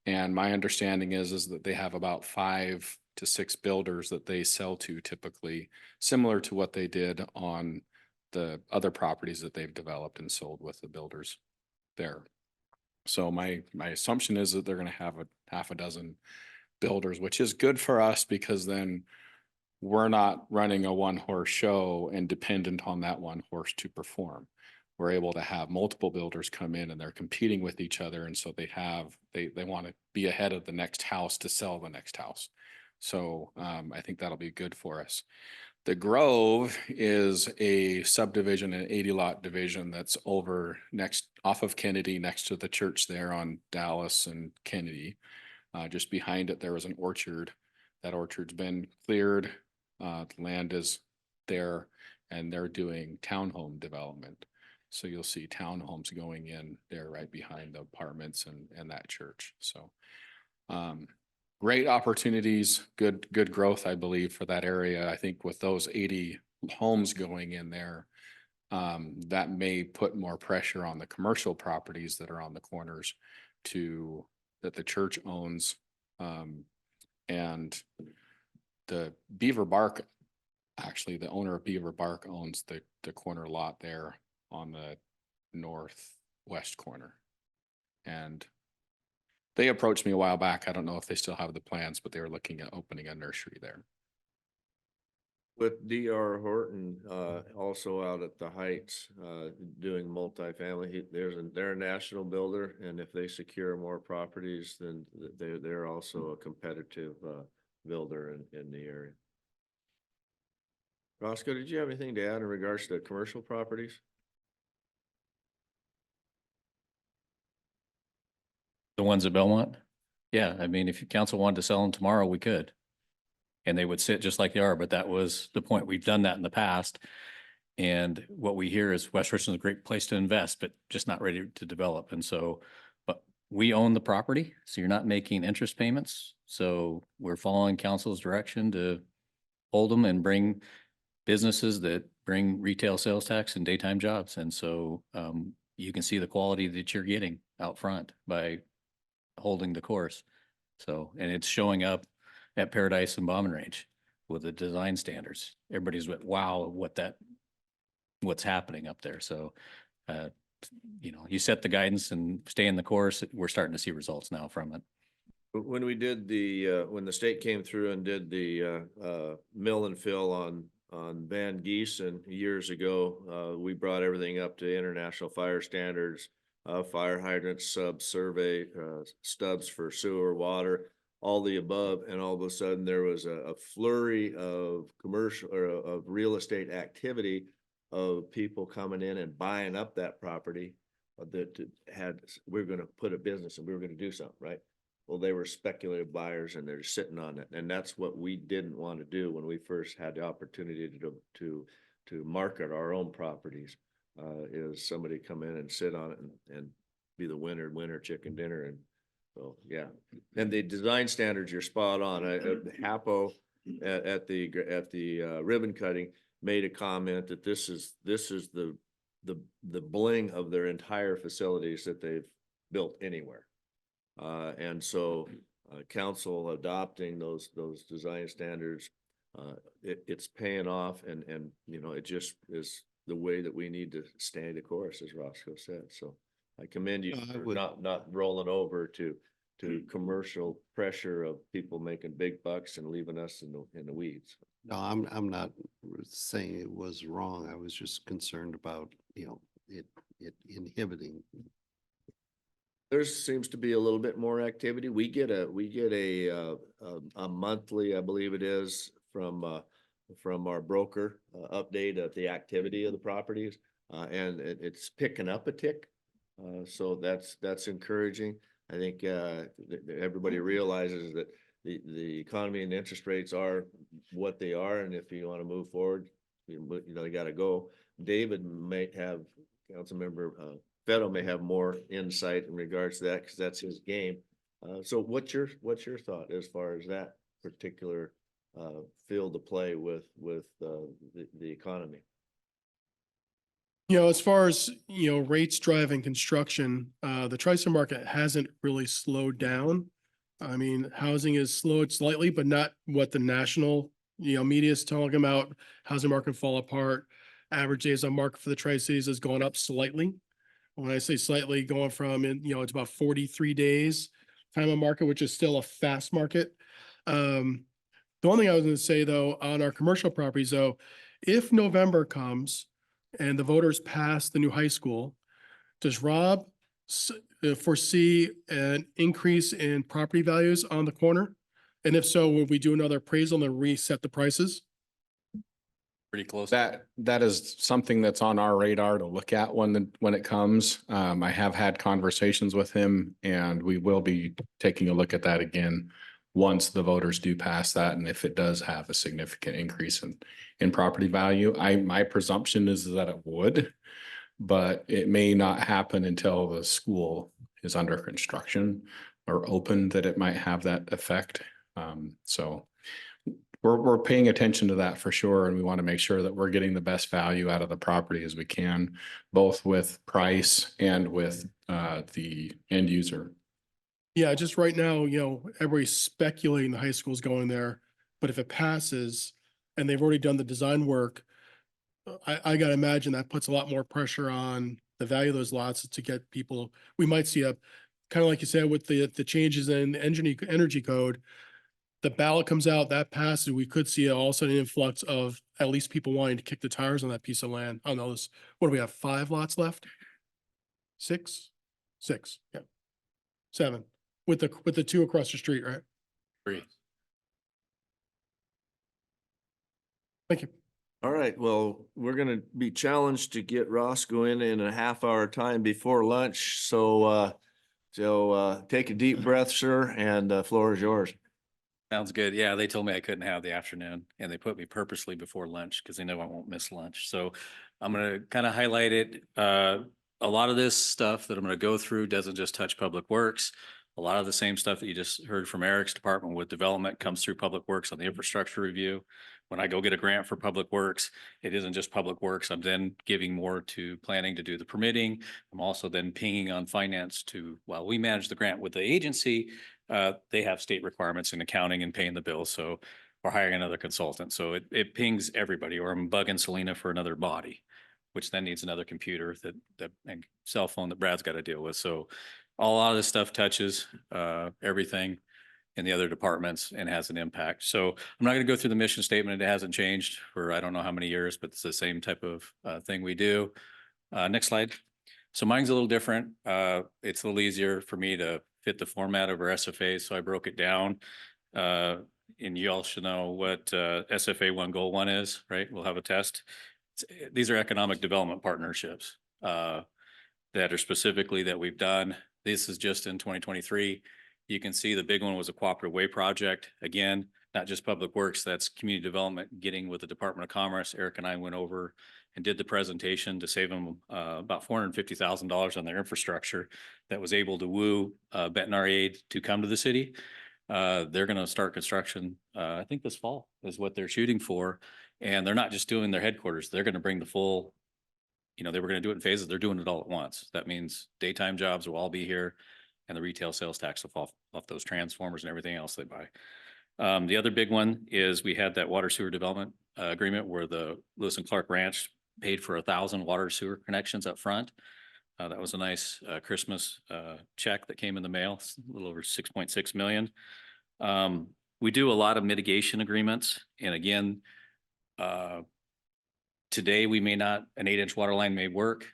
And my understanding is that they have about 5 to 6 builders that they sell to typically, similar to what they did on the other properties that they've developed and sold with the builders there. So my assumption is that they're going to have a half a dozen builders, which is good for us because then we're not running a one horse show and dependent on that one horse to perform. we're able to have multiple builders come in and they're competing with each other. And so they want to be ahead of the next house to sell the next house. So I think that'll be good for us. The Grove is a subdivision, an 80 lot division that's over off of Kennedy, next to the church there on Dallas and Kennedy. Just behind it, there was an orchard. That orchard's been cleared. The land is there and they're doing townhome development. So you'll see townhomes going in there right behind the apartments and that church. So great opportunities, good growth, I believe, for that area. I think with those 80 homes going in there, that may put more pressure on the commercial properties that are on the corners that the church owns. And the Beaver Bark, actually, the owner of Beaver Bark owns the corner lot there on the northwest corner. And they approached me a while back. I don't know if they still have the plans, but they were looking at opening a nursery there. With D.R. Horton, also out at the Heights, doing multifamily, they're a national builder, and if they secure more properties, then they're also a competitive builder in the area. Roscoe, did you have anything to add in regards to commercial properties? The ones at Belmont? Yeah, I mean, if council wanted to sell them tomorrow, we could. And they would sit just like they are, but that was the point. We've done that in the past. And what we hear is West Richland's a great place to invest, but just not ready to develop. And so, but we own the property, so you're not making interest payments. So we're following council's direction to hold them and bring businesses that bring retail sales tax and daytime jobs. And so you can see the quality that you're getting out front by holding the course. So, and it's showing up at Paradise and Bombing Range with the design standards. Everybody's like, wow, what's happening up there. So, you set the guidance and stay in the course. We're starting to see results now from it. When we did when the state came through and did the mill and fill on Van Giesen years ago, we brought everything up to international fire standards, fire hydrant survey, stubs for sewer, water, all the above, and all of a sudden there was a flurry of commercial or of real estate activity of people coming in and buying up that property that we're going to put a business and we were going to do something, right? Well, they were speculative buyers and they're sitting on it. And that's what we didn't want to do when we first had the opportunity to market our own properties, is somebody come in and sit on it and be the winner chicken dinner. And so, yeah. And the design standards, you're spot on. Hapo at the ribbon cutting made a comment that this is the bling of their entire facilities that they've built anywhere. And so council adopting those design standards, it's paying off, and it just is the way that we need to stay the course, as Roscoe said. So I commend you for not rolling over to commercial pressure of people making big bucks and leaving us in the weeds. No, I'm not saying it was wrong. I was just concerned about, it inhibiting. There seems to be a little bit more activity. We get a monthly, I believe it is, from our broker, update of the activity of the properties, and it's picking up a tick. So that's encouraging. I think everybody realizes that the economy and interest rates are what they are, and if you want to move forward, you got to go. David might have, Councilmember Fetto may have more insight in regards to that, because that's his game. So what's your thought as far as that particular field to play with the economy? As far as, rates driving construction, the Tri-State market hasn't really slowed down. I mean, housing is slowed slightly, but not what the national, media is talking about. Housing market fall apart. Average days on market for the Tri-Cities has gone up slightly. When I say slightly, going from, it's about 43 days time on market, which is still a fast market. The one thing I was going to say, though, on our commercial properties, though, if November comes, and the voters pass the new high school, does Rob foresee an increase in property values on the corner? And if so, will we do another appraisal and reset the prices? Pretty close. That is something that's on our radar to look at when it comes. I have had conversations with him and we will be taking a look at that again once the voters do pass that, and if it does have a significant increase in property value. My presumption is that it would, but it may not happen until the school is under construction or open, that it might have that effect. So we're paying attention to that for sure, and we want to make sure that we're getting the best value out of the property as we can, both with price and with the end user. Yeah, just right now, everybody's speculating the high school's going there, but if it passes and they've already done the design work, I gotta imagine that puts a lot more pressure on the value of those lots to get people. We might see kind of like you said, with the changes in energy code, the ballot comes out, that passes, we could see all of a sudden an influx of at least people wanting to kick the tires on that piece of land. On those, what do we have, 5 lots left? 6, yeah. 7, with the 2 across the street, right? 3. Thank you. All right, well, we're gonna be challenged to get Roscoe in a half-hour time before lunch, so take a deep breath, sir, and the floor is yours. Sounds good. Yeah, they told me I couldn't have the afternoon and they put me purposely before lunch because they know I won't miss lunch. So I'm going to kind of highlight it. A lot of this stuff that I'm going to go through doesn't just touch Public Works. A lot of the same stuff that you just heard from Eric's department with development comes through Public Works on the infrastructure review. When I go get a grant for Public Works, it isn't just Public Works. I'm then giving more to planning to do the permitting. I'm also then pinging on finance while we manage the grant with the agency, they have state requirements in accounting and paying the bills. So we're hiring another consultant. So it pings everybody, or I'm bugging Selena for another body, which then needs another computer and cell phone that Brad's got to deal with. So a lot of this stuff touches everything in the other departments and has an impact. So I'm not going to go through the mission statement. It hasn't changed for I don't know how many years, but it's the same type of thing we do. Next slide. So mine's a little different. It's a little easier for me to fit the format of our SFA. So I broke it down. And you all should know what SFA 1 Goal 1 is, right? We'll have a test. These are economic development partnerships that are specifically that we've done. This is just in 2023. You can see the big one was a cooperative way project. Again, not just Public Works, that's community development, getting with the Department of Commerce. Eric and I went over and did the presentation to save them about $450,000 on their infrastructure that was able to woo Bettinardi Aid to come to the city. They're going to start construction, I think this fall is what they're shooting for. And they're not just doing their headquarters. They're going to bring the full, they were going to do it in phases. They're doing it all at once. That means daytime jobs will all be here and the retail sales tax will fall off those transformers and everything else they buy. The other big one is we had that water sewer development agreement where the Lewis and Clark Ranch paid for 1,000 water sewer connections up front. That was a nice Christmas check that came in the mail, a little over 6.6 million. We do a lot of mitigation agreements. And again, today we may not, an 8-inch water line may work,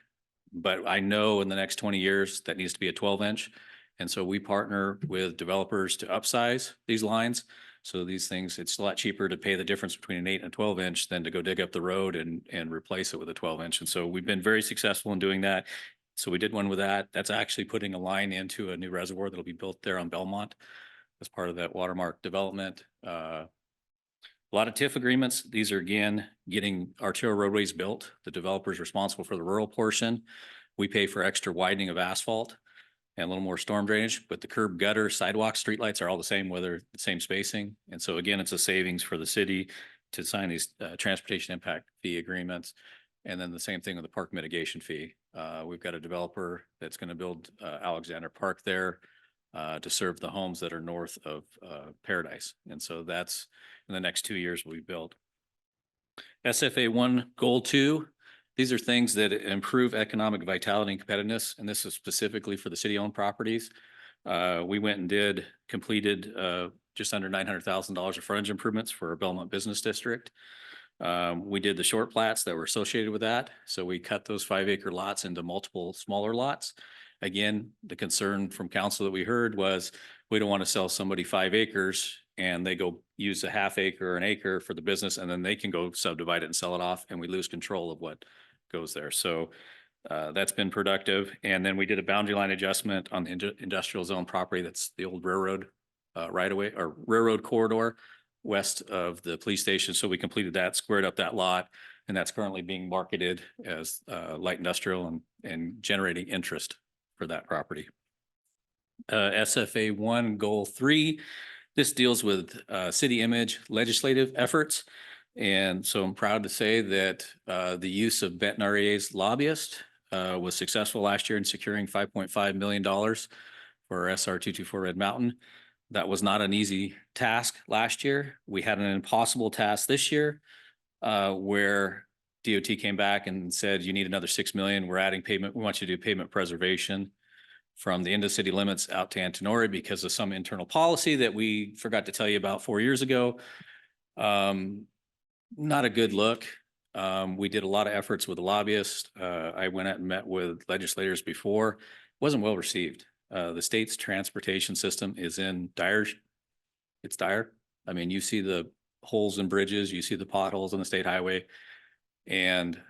but I know in the next 20 years that needs to be a 12-inch. And so we partner with developers to upsize these lines. So these things, it's a lot cheaper to pay the difference between an 8 and a 12-inch than to go dig up the road and replace it with a 12-inch. And so we've been very successful in doing that. So we did one with that. That's actually putting a line into a new reservoir that'll be built there on Belmont as part of that watermark development. A lot of TIF agreements. These are, again, getting arterial roadways built. The developer is responsible for the rural portion. We pay for extra widening of asphalt and a little more storm drainage, but the curb, gutter, sidewalk, streetlights are all the same, whether the same spacing. And so again, it's a savings for the city to sign these transportation impact fee agreements. And then the same thing with the park mitigation fee. We've got a developer that's going to build Alexander Park there to serve the homes that are north of Paradise. And so that's in the next 2 years will be built. SFA 1 Goal 2. These are things that improve economic vitality and competitiveness, and this is specifically for the city-owned properties. We went and completed just under $900,000 of frontage improvements for our Belmont Business District. We did the short plats that were associated with that. So we cut those 5-acre lots into multiple smaller lots. Again, the concern from council that we heard was, we don't want to sell somebody 5 acres and they go use a ½ acre or an acre for the business, and then they can go subdivide it and sell it off, and we lose control of what goes there. So that's been productive. And then we did a boundary line adjustment on the industrial zone property. That's the old railroad right away, or railroad corridor west of the police station. So we completed that, squared up that lot, and that's currently being marketed as light industrial and generating interest for that property. SFA 1 Goal 3, this deals with city image legislative efforts. And so I'm proud to say that the use of Benton REA's lobbyist was successful last year in securing $5.5 million for SR 224 Red Mountain. That was not an easy task last year. We had an impossible task this year where DOT came back and said, you need another 6 million. We're adding pavement. We want you to do pavement preservation from the end of city limits out to Antinori because of some internal policy that we forgot to tell you about 4 years ago. Not a good look. We did a lot of efforts with the lobbyist. I went out and met with legislators before. Wasn't well received. The state's transportation system is in dire. It's dire. I mean, you see the holes in bridges, you see the potholes on the state highway, and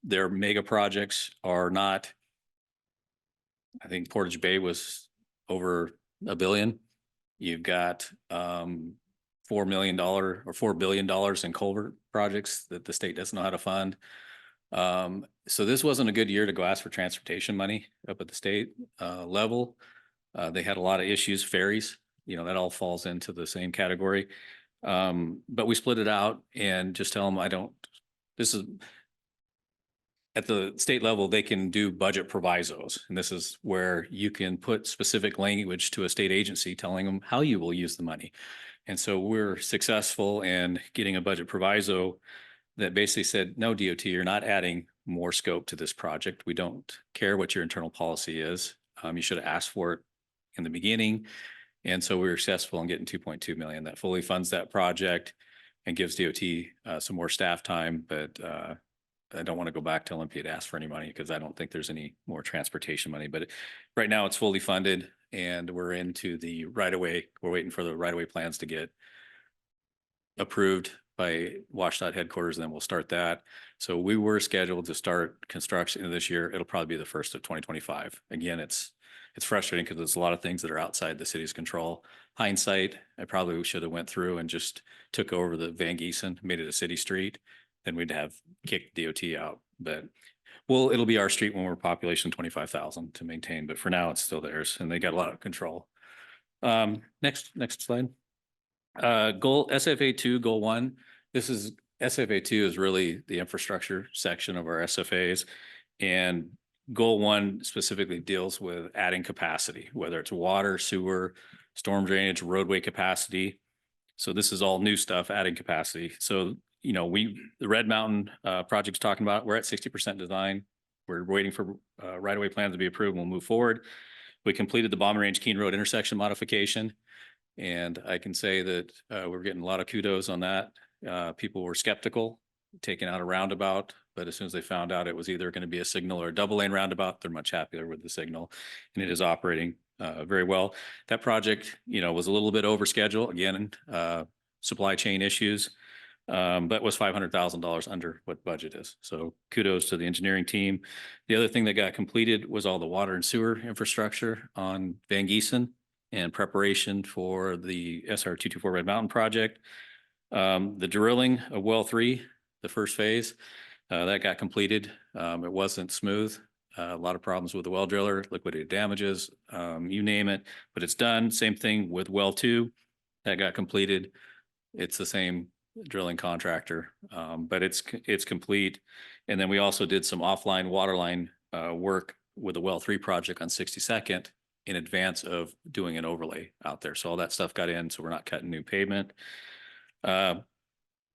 their mega projects are not. I think Portage Bay was over $1 billion. You've got $4 million or $4 billion in culvert projects that the state doesn't know how to fund. So this wasn't a good year to go ask for transportation money up at the state level. They had a lot of issues, ferries, that all falls into the same category. But we split it out and just tell them, this is at the state level, they can do budget provisos. And this is where you can put specific language to a state agency telling them how you will use the money. And so we're successful in getting a budget proviso that basically said, no, DOT, you're not adding more scope to this project. We don't care what your internal policy is. You should have asked for it in the beginning. And so we were successful in getting 2.2 million that fully funds that project and gives DOT some more staff time. But I don't want to go back to Olympia to ask for any money because I don't think there's any more transportation money. But right now it's fully funded and we're into the right of way. We're waiting for the right of way plans to get approved by WashDOT headquarters, and then we'll start that. So we were scheduled to start construction this year. It'll probably be the first of 2025. Again, it's frustrating because there's a lot of things that are outside the city's control. Hindsight, I probably should have went through and just took over the Van Giesen, made it a city street. Then we'd have kicked DOT out. But it'll be our street when we're population 25,000 to maintain. But for now, it's still theirs, and they got a lot of control. Next slide. Goal SFA 2, Goal 1. This is SFA 2 is really the infrastructure section of our SFAs, and Goal 1 specifically deals with adding capacity, whether it's water, sewer, storm drainage, roadway capacity. So this is all new stuff, adding capacity. So the Red Mountain project's talking about, we're at 60% design. We're waiting for right-of-way plans to be approved. We'll move forward. We completed the Bomber Range Keene Road intersection modification. And I can say that we're getting a lot of kudos on that. People were skeptical, taking out a roundabout, but as soon as they found out it was either going to be a signal or a double lane roundabout, they're much happier with the signal, and it is operating very well. That project, was a little bit over schedule, again, supply chain issues, but was $500,000 under what budget is. So kudos to the engineering team. The other thing that got completed was all the water and sewer infrastructure on Van Giesen in preparation for the SR 224 Red Mountain project. The drilling of well 3, the first phase, that got completed. It wasn't smooth. A lot of problems with the well driller, liquidated damages, you name it, but it's done. Same thing with well 2, that got completed. It's the same drilling contractor, but it's complete. And then we also did some offline waterline work with the well 3 project on 62nd in advance of doing an overlay out there. So all that stuff got in, so we're not cutting new pavement.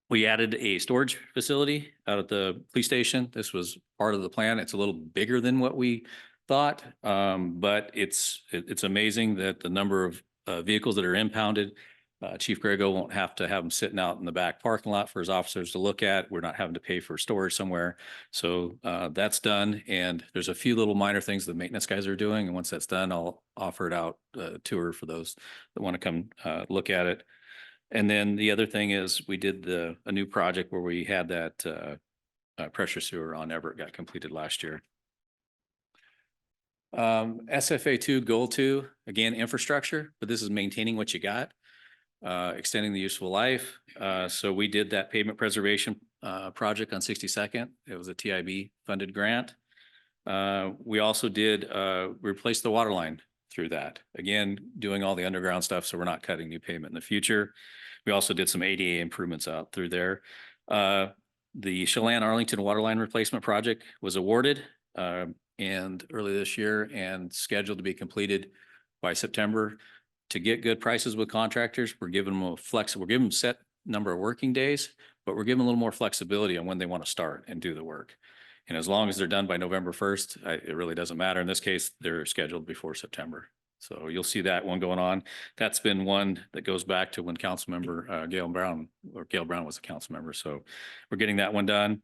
We added a storage facility out at the police station. This was part of the plan. It's a little bigger than what we thought, but it's amazing that the number of vehicles that are impounded Chief Grego won't have to have them sitting out in the back parking lot for his officers to look at. We're not having to pay for storage somewhere. So that's done. And there's a few little minor things the maintenance guys are doing. And once that's done, I'll offer it out tour for those that want to come look at it. And then the other thing is we did a new project where we had that pressure sewer on Everett got completed last year. SFA 2, goal 2, again, infrastructure, but this is maintaining what you got, extending the useful life. So we did that pavement preservation project on 62nd. It was a TIB funded grant. We also did replace the water line through that. Again, doing all the underground stuff, so we're not cutting new pavement in the future. We also did some ADA improvements out through there. The Chelan Arlington water line replacement project was awarded and early this year and scheduled to be completed by September. To get good prices with contractors, we're giving them we're giving them set number of working days, but we're giving them a little more flexibility on when they want to start and do the work. And as long as they're done by November 1st, it really doesn't matter. In this case, they're scheduled before September. So you'll see that one going on. That's been one that goes back to when Councilmember Gail Brown was a council member. So we're getting that one done.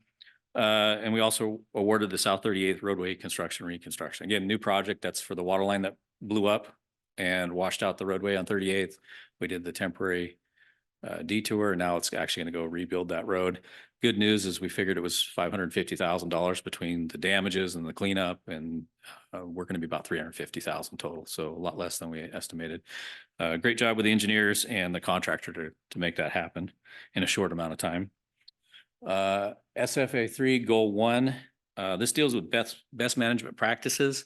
And we also awarded the South 38th roadway construction reconstruction. Again, new project that's for the water line that blew up and washed out the roadway on 38th. We did the temporary detour, and now it's actually going to go rebuild that road. Good news is we figured it was $550,000 between the damages and the cleanup, and we're going to be about $350,000 total. So a lot less than we estimated. Great job with the engineers and the contractor to make that happen in a short amount of time. SFA 3 goal 1. This deals with best management practices.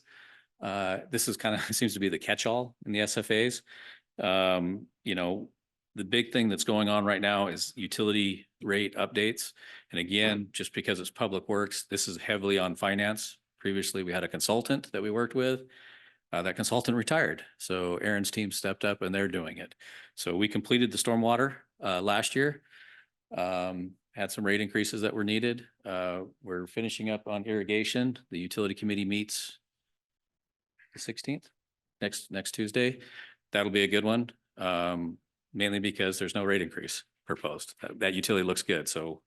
This is kind of seems to be the catch-all in the SFAs. You know, the big thing that's going on right now is utility rate updates. And again, just because it's public works, this is heavily on finance. Previously, we had a consultant that we worked with. That consultant retired. So Aaron's team stepped up and they're doing it. So we completed the stormwater last year. Had some rate increases that were needed. We're finishing up on irrigation. The utility committee meets the 16th, next Tuesday. That'll be a good one. Mainly because there's no rate increase proposed. That utility looks good. So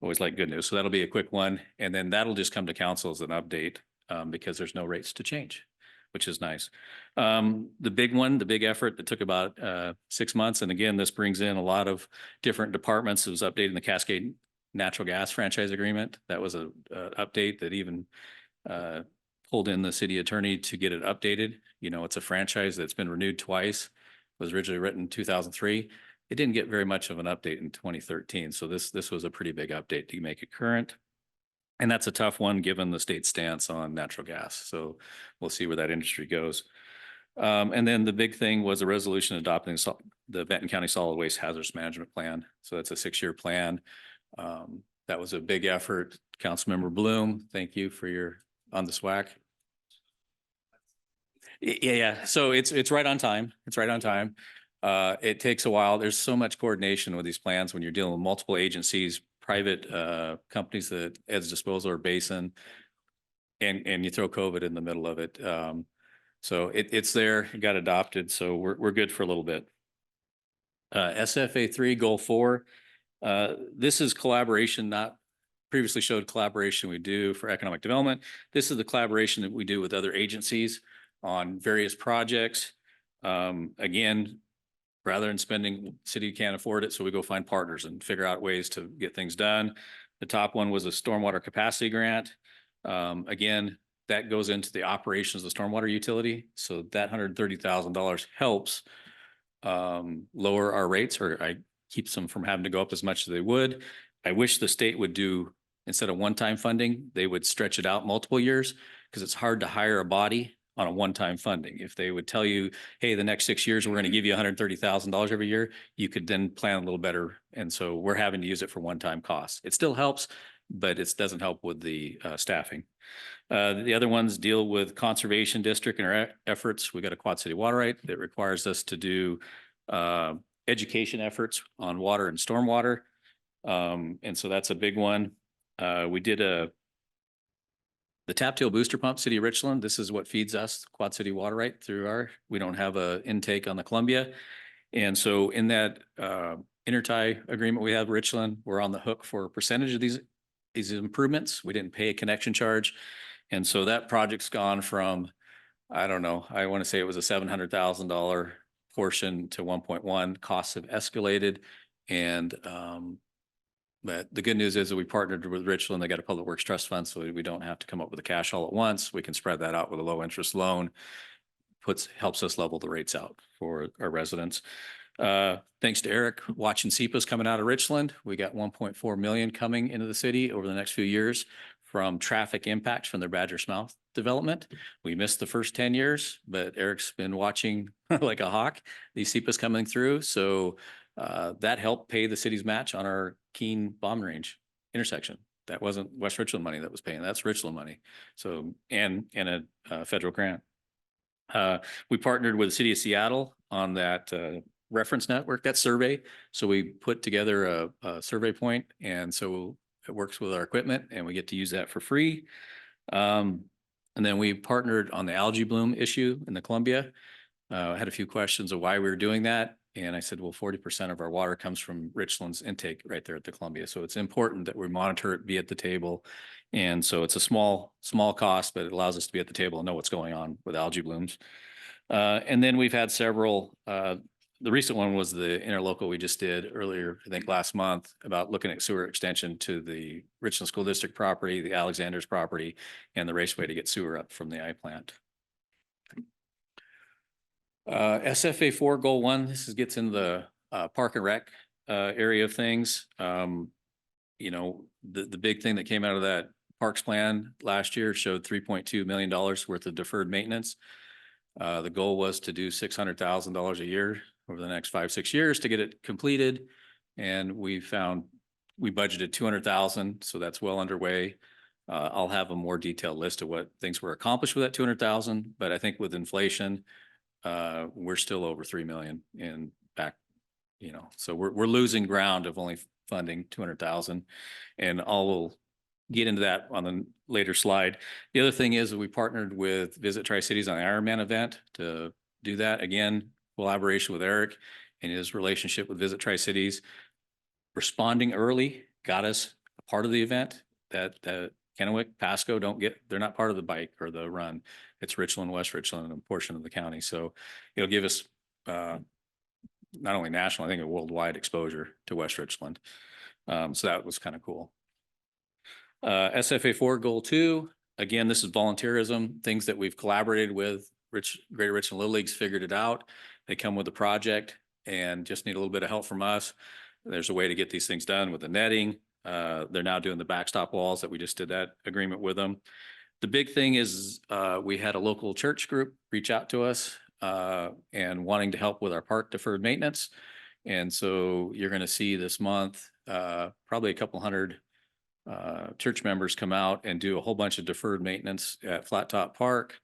always like good news. So that'll be a quick one. And then that'll just come to council as an update because there's no rates to change, which is nice. The big one, the big effort that took about 6 months. And again, this brings in a lot of different departments. It was updating the Cascade Natural Gas franchise agreement. That was a update that even pulled in the city attorney to get it updated. You know, it's a franchise that's been renewed twice. It was originally written in 2003. It didn't get very much of an update in 2013. So this was a pretty big update to make it current. And that's a tough one given the state's stance on natural gas. So we'll see where that industry goes. And then the big thing was a resolution adopting the Benton County Solid Waste Hazardous Management Plan. So that's a 6-year plan. That was a big effort. Councilmember Bloom, thank you for your on the SWAC. Yeah. So it's right on time. It's right on time. It takes a while. There's so much coordination with these plans when you're dealing with multiple agencies, private companies that Ed's Disposal or Basin, and you throw COVID in the middle of it. So it's there. It got adopted. So we're good for a little bit. SFA 3 goal 4. This is collaboration, not previously showed collaboration we do for economic development. This is the collaboration that we do with other agencies on various projects. Again, rather than spending, city can't afford it, so we go find partners and figure out ways to get things done. The top one was a stormwater capacity grant. Again, that goes into the operations of the stormwater utility. So that $130,000 helps lower our rates, or I keeps them from having to go up as much as they would. I wish the state would do, instead of one-time funding, they would stretch it out multiple years, because it's hard to hire a body on a one-time funding. If they would tell you, hey, the next 6 years, we're going to give you $130,000 every year, you could then plan a little better. And so we're having to use it for one-time costs. It still helps, but it doesn't help with the staffing. The other ones deal with conservation district and our efforts. We got a Quad City water right that requires us to do education efforts on water and stormwater. And so that's a big one. We did the tap tail booster pump, City of Richland. This is what feeds us, Quad City water right through we don't have a intake on the Columbia. And so in that intertie agreement we have with Richland, we're on the hook for a percentage of these improvements. We didn't pay a connection charge. And so that project's gone from, I don't know, I want to say it was a $700,000 portion to 1.1. Costs have escalated. And but the good news is that we partnered with Richland. They got a public works trust fund, so we don't have to come up with the cash all at once. We can spread that out with a low interest loan. Helps us level the rates out for our residents. Thanks to Eric watching SEPA's coming out of Richland. We got 1.4 million coming into the city over the next few years from traffic impacts from their Badger's Mouth development. We missed the first 10 years, but Eric's been watching like a hawk, these SEPA's coming through. So that helped pay the city's match on our Keene Bomb Range intersection. That wasn't West Richland money that was paying, that's Richland money. So, and a federal grant. We partnered with the city of Seattle on that reference network, that survey. So we put together a survey point, and so it works with our equipment and we get to use that for free. And then we partnered on the algae bloom issue in the Columbia. I had a few questions of why we were doing that. And I said, well, 40% of our water comes from Richland's intake right there at the Columbia. So it's important that we monitor it, be at the table. And so it's a small cost, but it allows us to be at the table and know what's going on with algae blooms. And then we've had several, the recent one was the interlocal we just did earlier, I think last month, about looking at sewer extension to the Richland School District property, the Alexander's property, and the raceway to get sewer up from the I plant. SFA 4 goal 1, this gets into the park and rec area of things. You know, the big thing that came out of that parks plan last year showed $3.2 million worth of deferred maintenance. The goal was to do $600,000 a year over the next 5-6 years to get it completed. And we budgeted 200,000. So that's well underway. I'll have a more detailed list of what things were accomplished with that 200,000, but I think with inflation, we're still over 3 million in back, you know, so we're losing ground of only funding 200,000, and I'll get into that on the later slide. The other thing is that we partnered with Visit Tri-Cities on the Ironman event to do that. Again, collaboration with Eric and his relationship with Visit Tri-Cities. Responding early got us a part of the event that Kennewick, Pasco they're not part of the bike or the run. It's Richland, West Richland, and a portion of the county. So it'll give us not only national, I think a worldwide exposure to West Richland. So that was kind of cool. SFA 4 goal 2, again, this is volunteerism, things that we've collaborated with. Greater Richland Little League's figured it out. They come with a project and just need a little bit of help from us. There's a way to get these things done with the netting. They're now doing the backstop walls that we just did that agreement with them. The big thing is we had a local church group reach out to us and wanting to help with our park deferred maintenance. And so you're going to see this month probably a couple hundred church members come out and do a whole bunch of deferred maintenance at Flat Top Park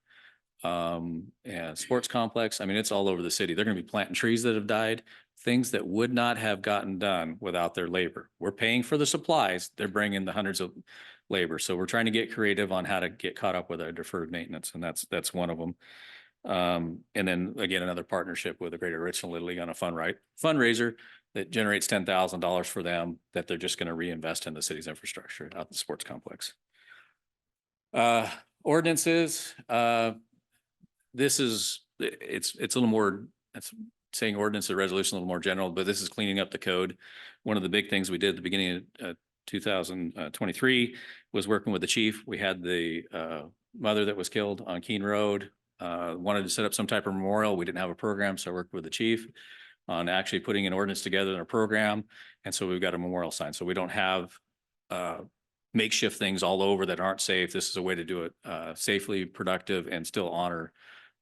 and sports complex. I mean, it's all over the city. They're going to be planting trees that have died, things that would not have gotten done without their labor. We're paying for the supplies. They're bringing the hundreds of labor. So we're trying to get creative on how to get caught up with our deferred maintenance. And that's one of them. And then again, another partnership with the Greater Richland Little League on a fundraiser that generates $10,000 for them that they're just going to reinvest in the city's infrastructure out the sports complex. Ordinances, it's a little more, that's saying ordinance or resolution a little more general, but this is cleaning up the code. One of the big things we did at the beginning of 2023 was working with the chief. We had the mother that was killed on Keene Road, wanted to set up some type of memorial. We didn't have a program, so I worked with the chief on actually putting an ordinance together in a program. And so we've got a memorial sign. So we don't have makeshift things all over that aren't safe. This is a way to do it safely, productive, and still honor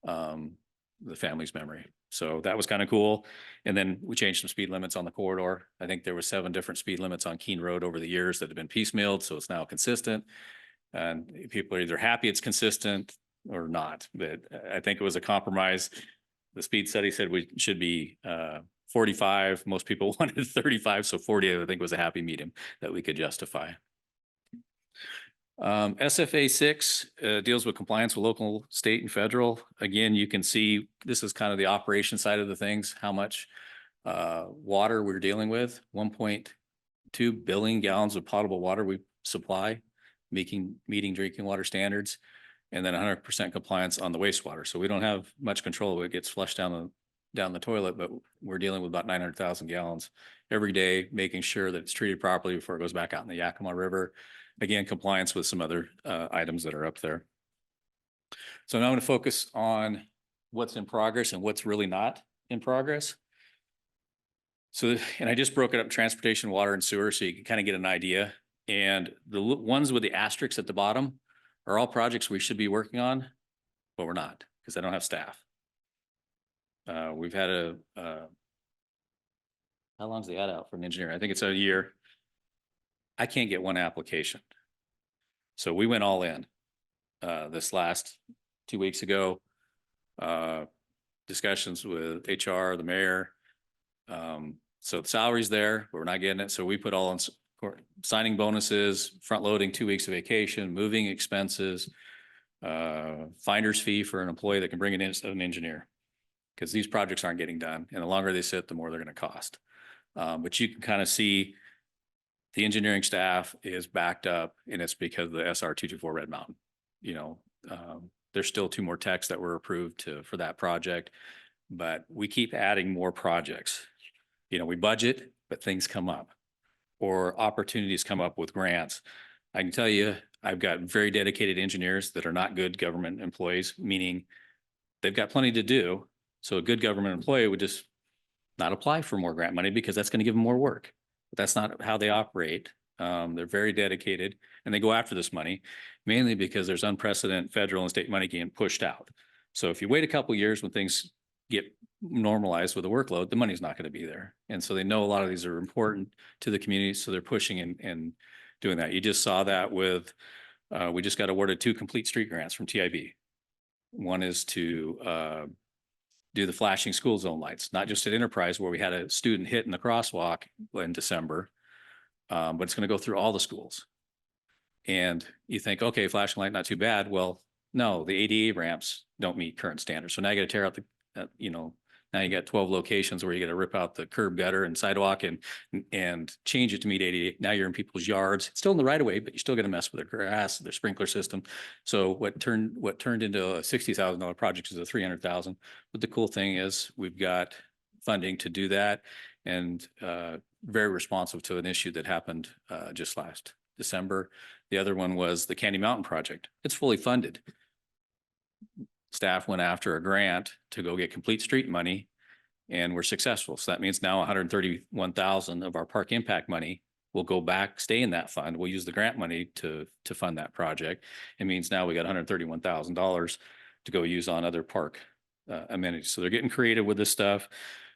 the family's memory. So that was kind of cool. And then we changed some speed limits on the corridor. I think there were 7 different speed limits on Keene Road over the years that have been piecemealed. So it's now consistent. And people are either happy it's consistent or not. But I think it was a compromise. The speed study said we should be 45. Most people wanted 35. So 40, I think, was a happy medium that we could justify. SFA 6 deals with compliance with local, state, and federal. Again, you can see this is kind of the operation side of the things, how much Water we're dealing with 1.2 billion gallons of potable water we supply, meeting drinking water standards, and then 100% compliance on the wastewater. So we don't have much control of it gets flushed down the toilet, but we're dealing with about 900,000 gallons every day, making sure that it's treated properly before it goes back out in the Yakima River. Again, compliance with some other items that are up there. So now I'm going to focus on what's in progress and what's really not in progress. So, and I just broke it up, transportation, water, and sewer, so you can kind of get an idea. And the ones with the asterisks at the bottom are all projects we should be working on, but we're not, because I don't have staff. We've had how long's the ad out for an engineer? I think it's a year. I can't get one application. So we went all in this last 2 weeks ago. Discussions with HR, the mayor. So the salary's there, but we're not getting it. So we put all in signing bonuses, front loading 2 weeks of vacation, moving expenses, finder's fee for an employee that can bring in an engineer. Because these projects aren't getting done, and the longer they sit, the more they're going to cost. But you can kind of see the engineering staff is backed up, and it's because of the SR 224 Red Mountain. You know, there's still 2 more techs that were approved for that project, but we keep adding more projects. You know, we budget, but things come up, or opportunities come up with grants. I can tell you, I've got very dedicated engineers that are not good government employees, meaning they've got plenty to do. So a good government employee would just not apply for more grant money because that's going to give them more work. But that's not how they operate. They're very dedicated, and they go after this money, mainly because there's unprecedented federal and state money getting pushed out. So if you wait a couple of years when things get normalized with the workload, the money's not going to be there. And so they know a lot of these are important to the community, so they're pushing and doing that. You just saw that with, we just got awarded 2 complete street grants from TIB. One is to do the flashing school zone lights, not just at Enterprise where we had a student hit in the crosswalk in December, but it's going to go through all the schools. And you think, okay, flashing light, not too bad. Well, no, the ADA ramps don't meet current standards. So now you got to tear out now you got 12 locations where you got to rip out the curb gutter and sidewalk and change it to meet ADA. Now you're in people's yards. It's still in the right of way, but you're still going to mess with their grass, their sprinkler system. So what turned into a $60,000 project is a $300,000. But the cool thing is we've got funding to do that, and very responsive to an issue that happened just last December. The other one was the Candy Mountain project. It's fully funded. Staff went after a grant to go get complete street money, and we're successful. So that means now 131,000 of our park impact money will go back, stay in that fund. We'll use the grant money to fund that project. It means now we got $131,000 to go use on other park amenities. So they're getting creative with this stuff,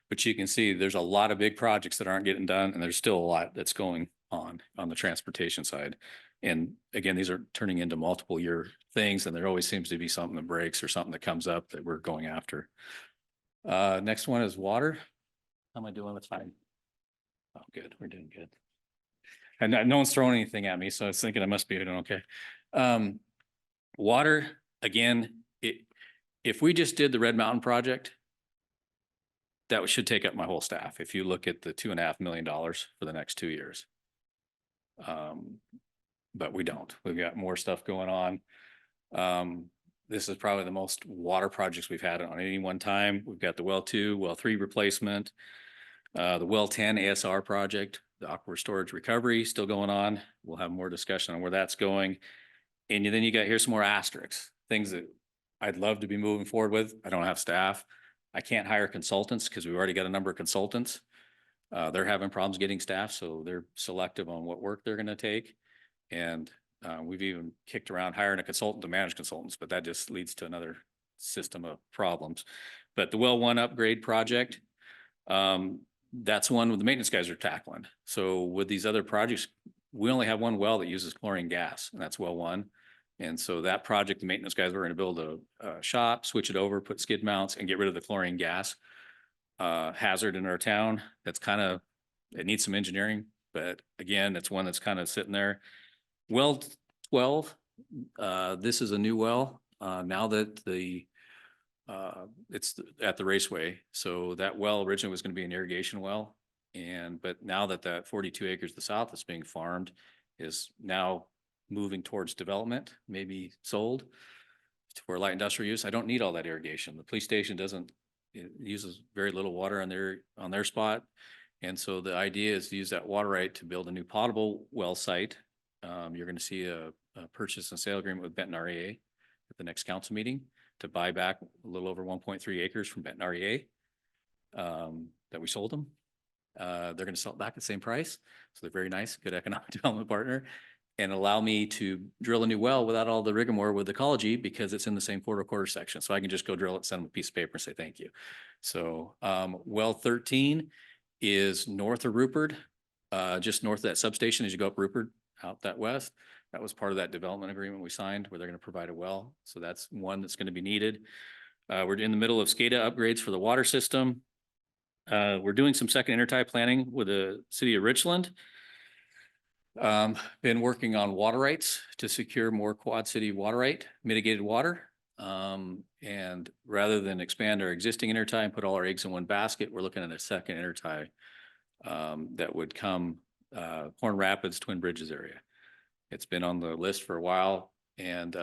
but you can see there's a lot of big projects that aren't getting done, and there's still a lot that's going on the transportation side. And again, these are turning into multiple year things, and there always seems to be something that breaks or something that comes up that we're going after. Next one is water. How am I doing with time? Oh, good. We're doing good. And no one's throwing anything at me, so I was thinking I must be doing okay. Water, again, if we just did the Red Mountain project, that should take up my whole staff. If you look at the $2.5 million for the next 2 years. But we don't. We've got more stuff going on. This is probably the most water projects we've had on any one time. We've got the well 2, well 3 replacement, the well 10 ASR project, the aquifer storage recovery still going on. We'll have more discussion on where that's going. And then you got here some more asterisks, things that I'd love to be moving forward with. I don't have staff. I can't hire consultants because we've already got a number of consultants. They're having problems getting staff, so they're selective on what work they're going to take. And we've even kicked around hiring a consultant to manage consultants, but that just leads to another system of problems. But the well 1 upgrade project, that's one where the maintenance guys are tackling. So with these other projects, we only have one well that uses chlorine gas, and that's well 1. And so that project, the maintenance guys were going to build a shop, switch it over, put skid mounts, and get rid of the chlorine gas hazard in our town. That's it needs some engineering, but again, it's one that's kind of sitting there. Well 12, this is a new well. Now that the it's at the raceway. So that well originally was going to be an irrigation well. But now that 42 acres to the south that's being farmed is now moving towards development, maybe sold for light industrial use. I don't need all that irrigation. The police station it uses very little water on their spot. And so the idea is to use that water right to build a new potable well site. You're going to see a purchase and sale agreement with Benton REA at the next council meeting to buy back a little over 1.3 acres from Benton REA that we sold them. They're going to sell it back at the same price. So they're very nice, good economic development partner, and allow me to drill a new well without all the rigmarole with ecology because it's in the same 4.25 section. So I can just go drill it, send them a piece of paper and say, thank you. So well 13 is north of Rupert, just north of that substation as you go up Rupert out that west. That was part of that development agreement we signed where they're going to provide a well. So that's one that's going to be needed. We're in the middle of SCADA upgrades for the water system. We're doing some second intertie planning with the city of Richland. Been working on water rights to secure more Quad City water right, mitigated water. And rather than expand our existing intertie and put all our eggs in one basket, we're looking at a second intertie that would come Horn Rapids, Twin Bridges area. It's been on the list for a while, and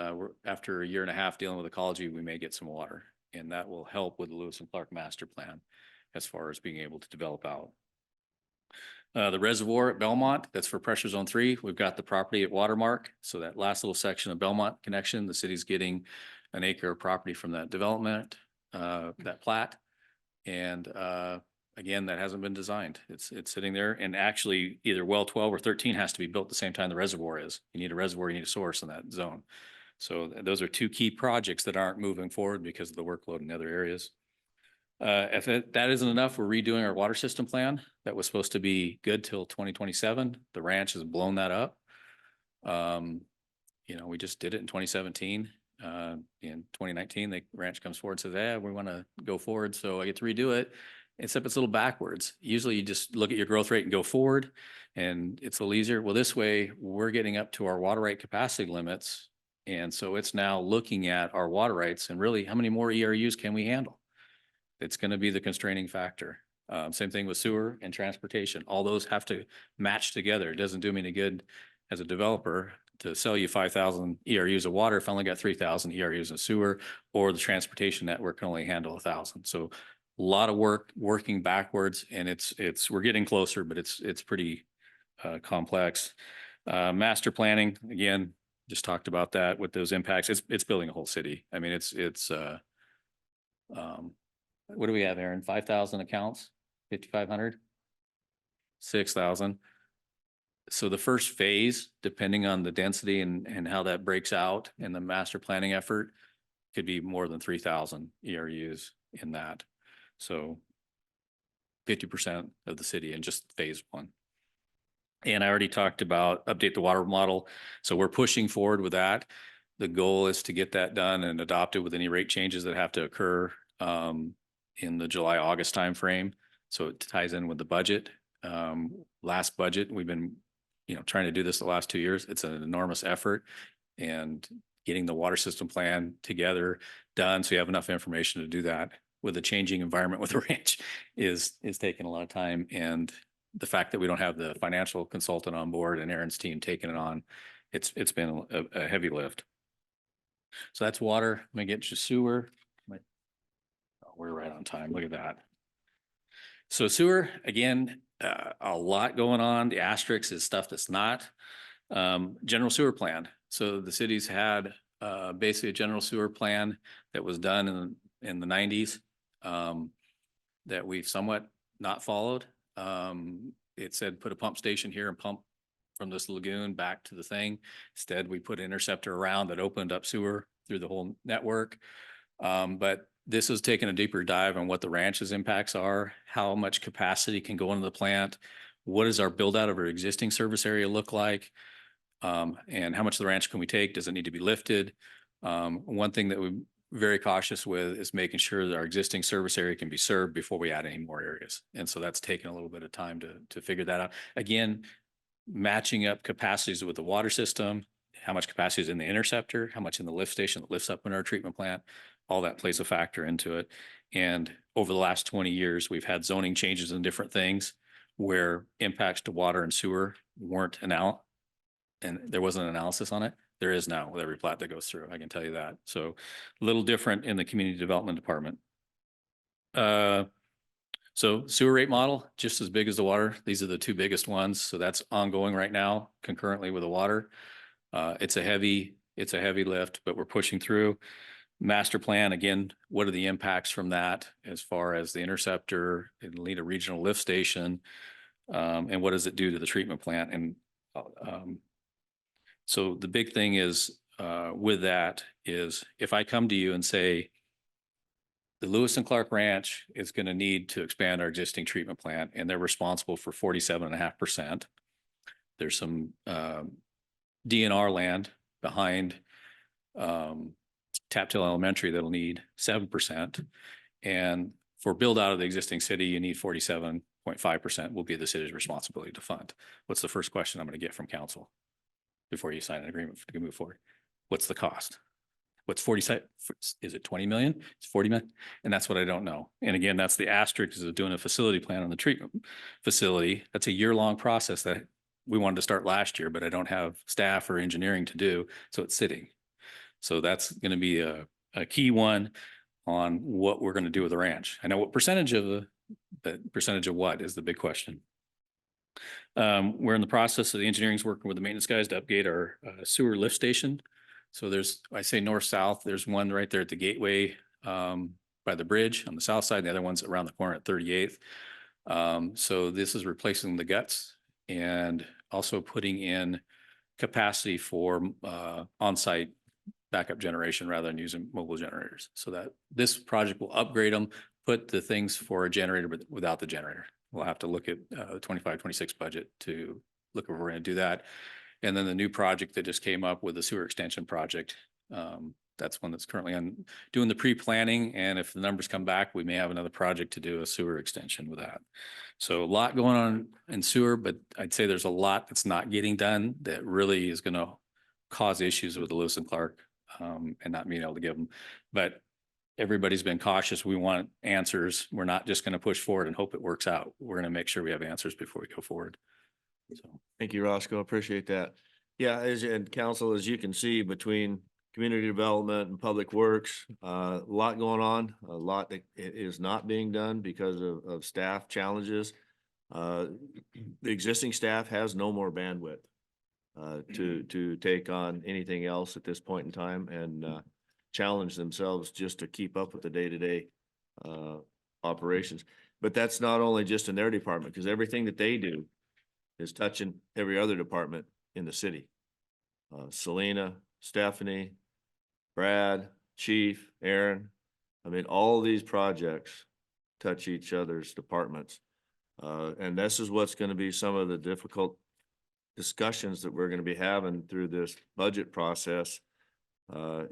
after a year and a half dealing with ecology, we may get some water, and that will help with the Lewis and Clark master plan as far as being able to develop out. The reservoir at Belmont, that's for pressure zone 3. We've got the property at Watermark. So that last little section of Belmont connection, the city's getting an acre of property from that development, that plat. And again, that hasn't been designed. It's sitting there, and actually either well 12 or 13 has to be built at the same time the reservoir is. You need a reservoir, you need a source in that zone. So those are two key projects that aren't moving forward because of the workload in other areas. If that isn't enough, we're redoing our water system plan. That was supposed to be good till 2027. The ranch has blown that up. We just did it in 2017. In 2019, the ranch comes forward and says, we want to go forward. So I get to redo it, except it's a little backwards. Usually you just look at your growth rate and go forward, and it's a little easier. Well, this way we're getting up to our water right capacity limits. And so it's now looking at our water rights and really how many more ERUs can we handle? It's going to be the constraining factor. Same thing with sewer and transportation. All those have to match together. It doesn't do me any good as a developer to sell you 5,000 ERUs of water if I only got 3,000 ERUs of sewer, or the transportation network can only handle 1,000. So a lot of work working backwards, and we're getting closer, but it's pretty complex. Master planning, again, just talked about that with those impacts. It's building a whole city. I mean, what do we have, Aaron? 5,000 accounts, 5,500, 6,000. So the first phase, depending on the density and how that breaks out in the master planning effort, could be more than 3,000 ERUs in that. So 50% of the city in just phase 1. And I already talked about update the water model. So we're pushing forward with that. The goal is to get that done and adopted with any rate changes that have to occur in the July, August timeframe. So it ties in with the budget. Last budget, we've been, trying to do this the last 2 years. It's an enormous effort, and getting the water system plan together, done, so you have enough information to do that with a changing environment with the ranch is taking a lot of time. And the fact that we don't have the financial consultant on board and Aaron's team taking it on, it's been a heavy lift. So that's water. I'm gonna get to sewer. We're right on time. Look at that. So sewer, again, a lot going on. The asterisk is stuff that's not. General sewer plan. So the city's had basically a general sewer plan that was done in the 90s that we've somewhat not followed. It said put a pump station here and pump from this lagoon back to the thing. Instead, we put an interceptor around that opened up sewer through the whole network. But this has taken a deeper dive on what the ranch's impacts are, how much capacity can go into the plant, what does our build out of our existing service area look like, and how much of the ranch can we take? Does it need to be lifted? One thing that we're very cautious with is making sure that our existing service area can be served before we add any more areas. And so that's taken a little bit of time to figure that out. Again, matching up capacities with the water system, how much capacity is in the interceptor, how much in the lift station that lifts up in our treatment plant. all that plays a factor into it. And over the last 20 years, we've had zoning changes in different things where impacts to water and sewer weren't and there wasn't an analysis on it. There is now with every plat that goes through, I can tell you that. So a little different in the community development department. So sewer rate model, just as big as the water. These are the two biggest ones. So that's ongoing right now concurrently with the water. It's a heavy lift, but we're pushing through. Master plan, again, what are the impacts from that as far as the interceptor, it'll need a regional lift station, and what does it do to the treatment plant? And so the big thing is with that is if I come to you and say, the Lewis and Clark Ranch is going to need to expand our existing treatment plant, and they're responsible for 47.5%. There's some DNR land behind Taptail Elementary that'll need 7%. And for build out of the existing city, you need 47.5% will be the city's responsibility to fund. What's the first question I'm going to get from council before you sign an agreement to move forward? What's the cost? What's 47? Is it 20 million? It's 40 million. And that's what I don't know. And again, that's the asterisk of doing a facility plan on the treatment facility. That's a year-long process that we wanted to start last year, but I don't have staff or engineering to do. So it's sitting. So that's going to be a key one on what we're going to do with the ranch. I know what percentage of but percentage of what is the big question. We're in the process of the engineering's working with the maintenance guys to upgrade our sewer lift station. So there's, I say north-south, there's one right there at the gateway by the bridge on the south side. The other one's around the corner at 38th. So this is replacing the guts and also putting in capacity for on-site backup generation rather than using mobile generators. So that this project will upgrade them, put the things for a generator but without the generator. We'll have to look at the 25-26 budget to look if we're going to do that. And then the new project that just came up with the sewer extension project. That's one that's currently on doing the pre-planning. And if the numbers come back, we may have another project to do a sewer extension with that. So a lot going on in sewer, but I'd say there's a lot that's not getting done that really is going to cause issues with the Lewis and Clark and not being able to give them. But everybody's been cautious. We want answers. We're not just going to push forward and hope it works out. We're going to make sure we have answers before we go forward. So. Thank you, Roscoe. Appreciate that. Yeah, and council, as you can see, between community development and public works, a lot going on, a lot that is not being done because of staff challenges. The existing staff has no more bandwidth to take on anything else at this point in time and challenge themselves just to keep up with the day-to-day operations. But that's not only just in their department, because everything that they do is touching every other department in the city. Selena, Stephanie, Brad, Chief, Aaron. I mean, all these projects touch each other's departments. And this is what's going to be some of the difficult discussions that we're going to be having through this budget process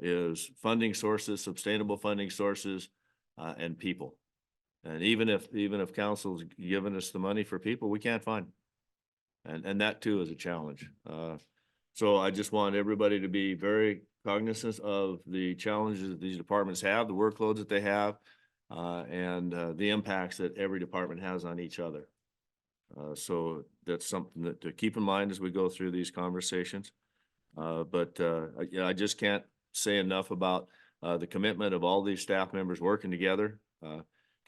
is funding sources, sustainable funding sources, and people. And even if council's giving us the money for people, we can't find them. And that too is a challenge. So I just want everybody to be very cognizant of the challenges that these departments have, the workloads that they have, and the impacts that every department has on each other. So that's something that to keep in mind as we go through these conversations. But I just can't say enough about the commitment of all these staff members working together.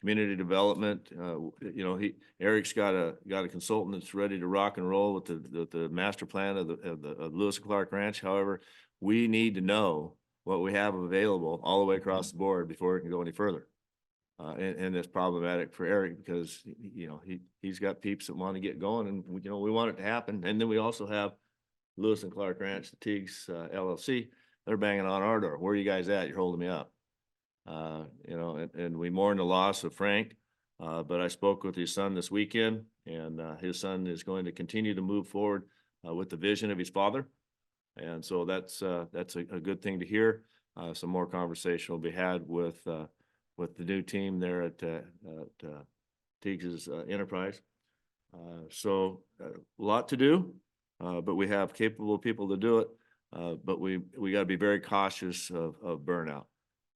Community development, Eric's got a consultant that's ready to rock and roll with the master plan of the Lewis and Clark Ranch. However, we need to know what we have available all the way across the board before it can go any further. And it's problematic for Eric because, he's got peeps that want to get going and, we want it to happen. And then we also have Lewis and Clark Ranch, the Teagues LLC, they're banging on our door. Where are you guys at? You're holding me up. And we mourn the loss of Frank, but I spoke with his son this weekend and his son is going to continue to move forward with the vision of his father. And so that's a good thing to hear. Some more conversation will be had with the new team there at Teagues Enterprise. So a lot to do, but we have capable people to do it. But we got to be very cautious of burnout.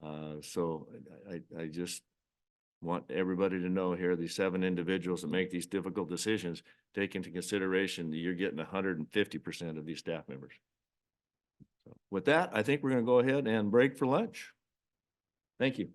So I just want everybody to know here, these 7 individuals that make these difficult decisions, take into consideration that you're getting 150% of these staff members. So with that, I think we're going to go ahead and break for lunch. Thank you.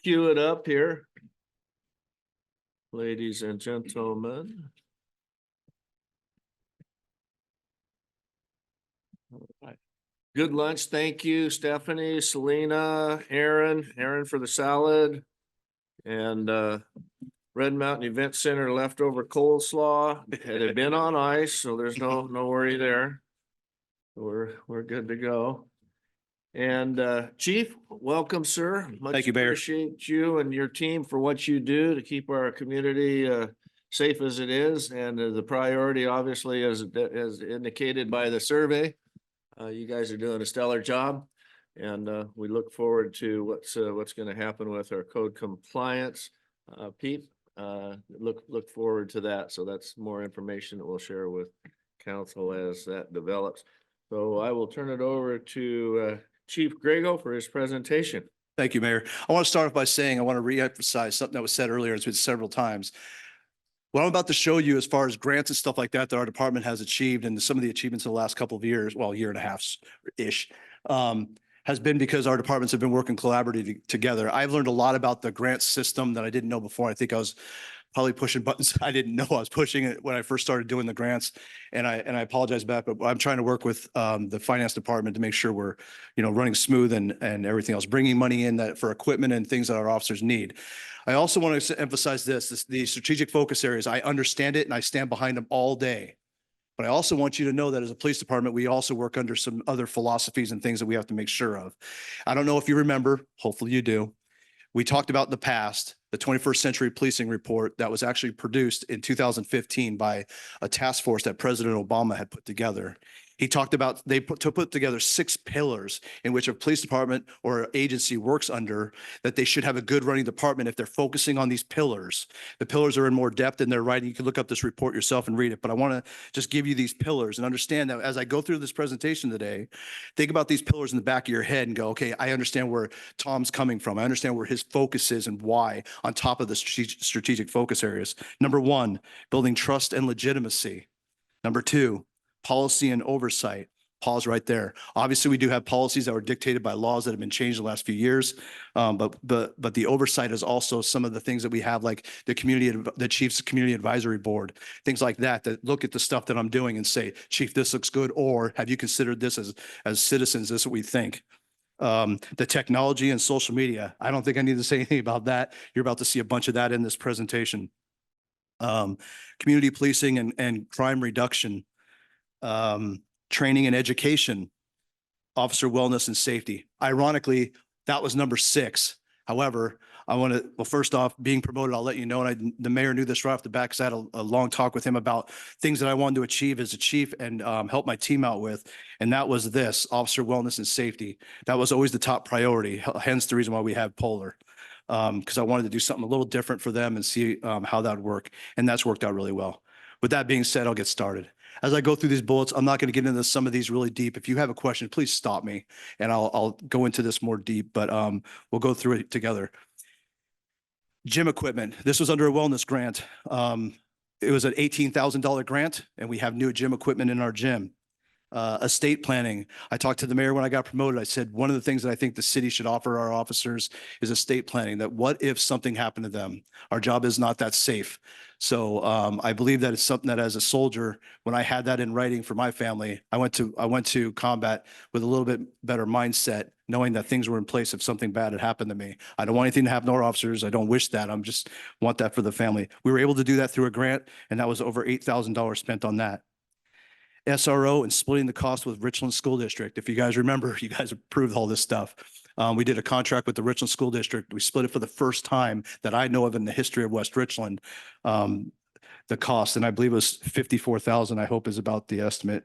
Cue it up here. Ladies and gentlemen. All right. Good lunch. Thank you, Stephanie, Selena, Aaron for the salad. And Red Mountain Event Center leftover coleslaw. It had been on ice, so there's no worry there. We're good to go. And Chief, welcome, sir. Thank you, Mayor. Appreciate you and your team for what you do to keep our community safe as it is, and the priority, obviously, as indicated by the survey. You guys are doing a stellar job, and we look forward to what's going to happen with our code compliance. Pete, look forward to that. So that's more information that we'll share with council as that develops. So I will turn it over to Chief Grego for his presentation. Thank you, Mayor. I want to start off by saying I want to reemphasize something that was said earlier. It's been several times. What I'm about to show you as far as grants and stuff like that our department has achieved, and some of the achievements in the last couple of years, well, year and a half-ish, has been because our departments have been working collaboratively together. I've learned a lot about the grant system that I didn't know before. I think I was probably pushing buttons I didn't know I was pushing it when I first started doing the grants. And I apologize back, but I'm trying to work with the finance department to make sure we're, running smooth and everything else, bringing money in that for equipment and things that our officers need. I also want to emphasize the strategic focus areas. I understand it and I stand behind them all day. But I also want you to know that as a police department, we also work under some other philosophies and things that we have to make sure of. I don't know if you remember, hopefully you do. We talked about in the past, the 21st Century Policing Report that was actually produced in 2015 by a task force that President Obama had put together. He talked about they put together 6 pillars in which a police department or agency works under, that they should have a good running department if they're focusing on these pillars. The pillars are in more depth in their writing. You can look up this report yourself and read it, but I want to just give you these pillars and understand that as I go through this presentation today, think about these pillars in the back of your head and go, okay, I understand where Tom's coming from. I understand where his focus is and why on top of the strategic focus areas. Number 1, building trust and legitimacy. Number 2, policy and oversight. Pause right there. Obviously, we do have policies that were dictated by laws that have been changed in the last few years, but the oversight is also some of the things that we have, like the Chief's Community Advisory Board, things like that look at the stuff that I'm doing and say, Chief, this looks good, or have you considered this as citizens? This is what we think. The technology and social media. I don't think I need to say anything about that. You're about to see a bunch of that in this presentation. Community policing and crime reduction. Training and education, officer wellness and safety. Ironically, that was number 6. However, well, first off, being promoted, I'll let you know, and the mayor knew this right off the bat because I had a long talk with him about things that I wanted to achieve as a chief and help my team out with. And that was this, officer wellness and safety. That was always the top priority, hence the reason why we have Polar. Because I wanted to do something a little different for them and see how that would work. And that's worked out really well. With that being said, I'll get started. As I go through these bullets, I'm not going to get into some of these really deep. If you have a question, please stop me and I'll go into this more deep, but we'll go through it together. Gym equipment. This was under a wellness grant. It was an $18,000 grant and we have new gym equipment in our gym. Estate planning. I talked to the mayor when I got promoted. I said, one of the things that I think the city should offer our officers is estate planning, that what if something happened to them? Our job is not that safe. So I believe that it's something that as a soldier, when I had that in writing for my family, I went to combat with a little bit better mindset, knowing that things were in place if something bad had happened to me. I don't want anything to happen to our officers. I don't wish that. I'm just want that for the family. We were able to do that through a grant, and that was over $8,000 spent on that. SRO and splitting the cost with Richland School District. If you guys remember, you guys approved all this stuff. We did a contract with the Richland School District. We split it for the first time that I know of in the history of West Richland. the cost, and I believe it was 54,000, I hope is about the estimate,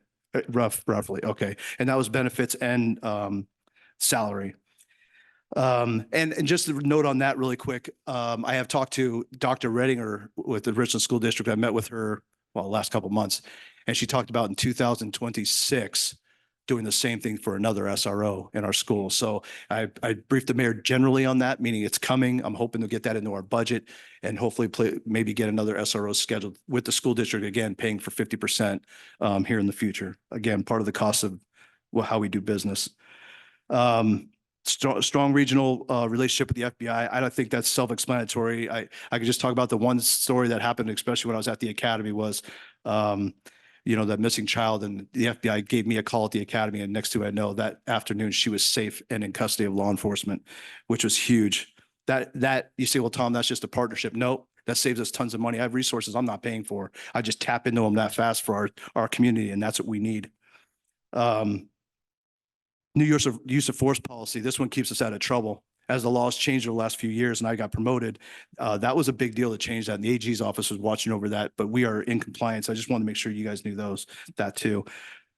roughly. Okay. And that was benefits and salary. And just a note on that really quick. I have talked to Dr. Redinger with the Richland School District. I met with her, well, the last couple of months, and she talked about in 2026 doing the same thing for another SRO in our school. So I briefed the mayor generally on that, meaning it's coming. I'm hoping to get that into our budget and hopefully maybe get another SRO scheduled with the school district, again, paying for 50% here in the future. Again, part of the cost of how we do business. Strong regional relationship with the FBI. I don't think that's self-explanatory. I could just talk about the one story that happened, especially when I was at the academy, was that missing child, and the FBI gave me a call at the academy, and next to it, I know that afternoon she was safe and in custody of law enforcement, which was huge. That you say, well, Tom, that's just a partnership. No, that saves us tons of money. I have resources I'm not paying for. I just tap into them that fast for our community, and that's what we need. New use of force policy. This one keeps us out of trouble. As the laws changed over the last few years and I got promoted, that was a big deal to change that. And the AG's office was watching over that, but we are in compliance. I just wanted to make sure you guys knew that too.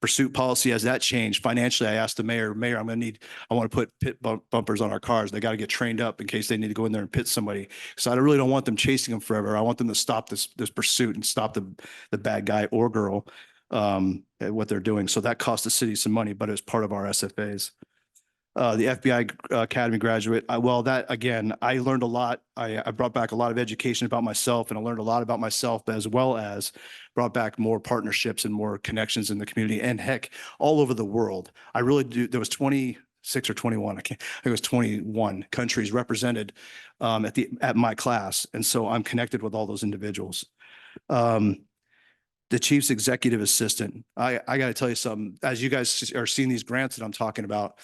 Pursuit policy, as that changed financially, I asked the mayor, I want to put pit bumpers on our cars. They got to get trained up in case they need to go in there and pit somebody. So I really don't want them chasing them forever. I want them to stop this pursuit and stop the bad guy or girl at what they're doing. So that cost the city some money, but it was part of our SFAs. The FBI Academy graduate. That again, I learned a lot. I brought back a lot of education about myself, and I learned a lot about myself, as well as brought back more partnerships and more connections in the community, and heck, all over the world. I really do. There was 26 or 21. I think it was 21 countries represented at my class, and so I'm connected with all those individuals. The chief's executive assistant. I got to tell you something. As you guys are seeing these grants that I'm talking about,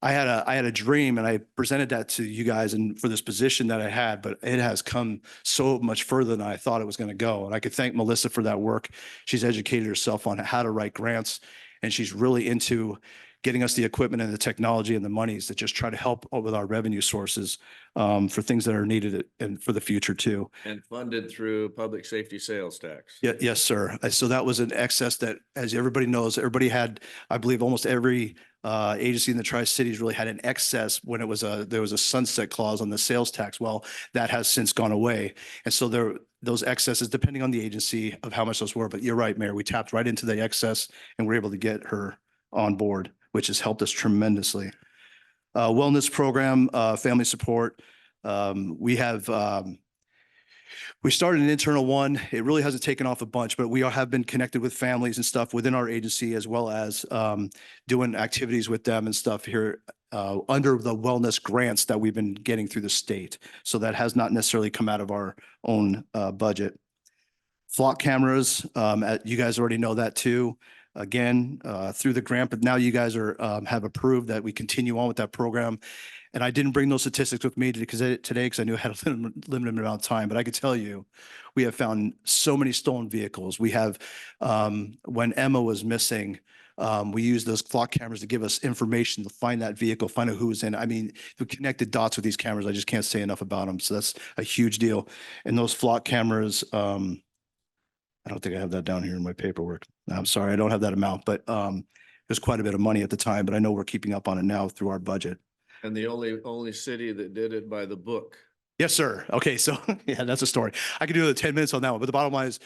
I had a dream, and I presented that to you guys and for this position that I had, but it has come so much further than I thought it was going to go. And I could thank Melissa for that work. She's educated herself on how to write grants, and she's really into getting us the equipment and the technology and the monies that just try to help with our revenue sources for things that are needed and for the future too. And funded through public safety sales tax. Yeah, yes, sir. So that was an excess that, as everybody knows, everybody had, I believe almost every agency in the Tri-Cities really had an excess when there was a sunset clause on the sales tax. Well, that has since gone away. And so those excesses, depending on the agency of how much those were, but you're right, Mayor, we tapped right into the excess and we're able to get her on board, which has helped us tremendously. Wellness program, family support. We started an internal one. It really hasn't taken off a bunch, but we have been connected with families and stuff within our agency, as well as doing activities with them and stuff here under the wellness grants that we've been getting through the state. So that has not necessarily come out of our own budget. Flock cameras, you guys already know that too. Again, through the grant, but now you guys have approved that we continue on with that program. And I didn't bring those statistics with me today because I knew I had a limited amount of time, but I could tell you, we have found so many stolen vehicles. We have, when Emma was missing, we used those flock cameras to give us information to find that vehicle, find out who was in. I mean, we connected dots with these cameras. I just can't say enough about them. So that's a huge deal. And those flock cameras, I don't think I have that down here in my paperwork. I'm sorry, I don't have that amount, but it was quite a bit of money at the time, but I know we're keeping up on it now through our budget. And the only city that did it by the book. Yes, sir. Okay, so yeah, that's a story. I could do the 10 minutes on that one, but the bottom line is,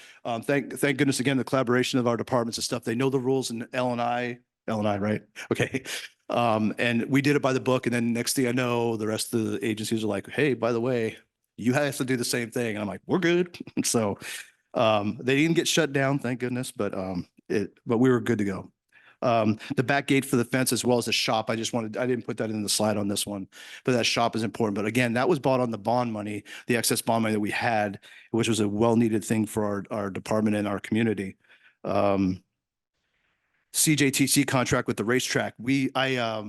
thank goodness again, the collaboration of our departments and stuff. They know the rules in L&I, right? Okay. And we did it by the book. And then next thing I know, the rest of the agencies are like, hey, by the way, you have to do the same thing. And I'm like, we're good. So they didn't get shut down, thank goodness, but we were good to go. The back gate for the fence, as well as the shop. I didn't put that in the slide on this one, but that shop is important. But again, that was bought on the bond money, the excess bond money that we had, which was a well-needed thing for our department and our community. CJTC contract with the racetrack. I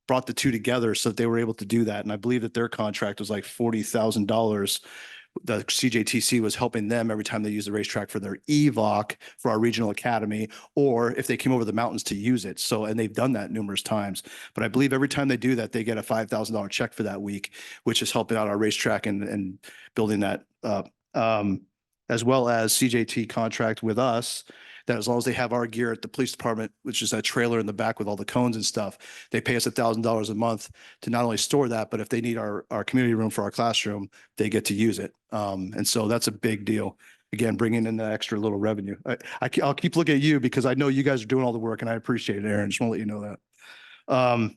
brought the two together so that they were able to do that. And I believe that their contract was like $40,000. The CJTC was helping them every time they use the racetrack for their EVOC for our regional academy, or if they came over the mountains to use it. So, and they've done that numerous times, but I believe every time they do that, they get a $5,000 check for that week, which is helping out our racetrack and building that up. as well as CJT contract with us, that as long as they have our gear at the police department, which is that trailer in the back with all the cones and stuff, they pay us $1,000 a month to not only store that, but if they need our community room for our classroom, they get to use it. And so that's a big deal. Again, bringing in the extra little revenue. I'll keep looking at you because I know you guys are doing all the work and I appreciate it, Aaron. Just want to let you know that.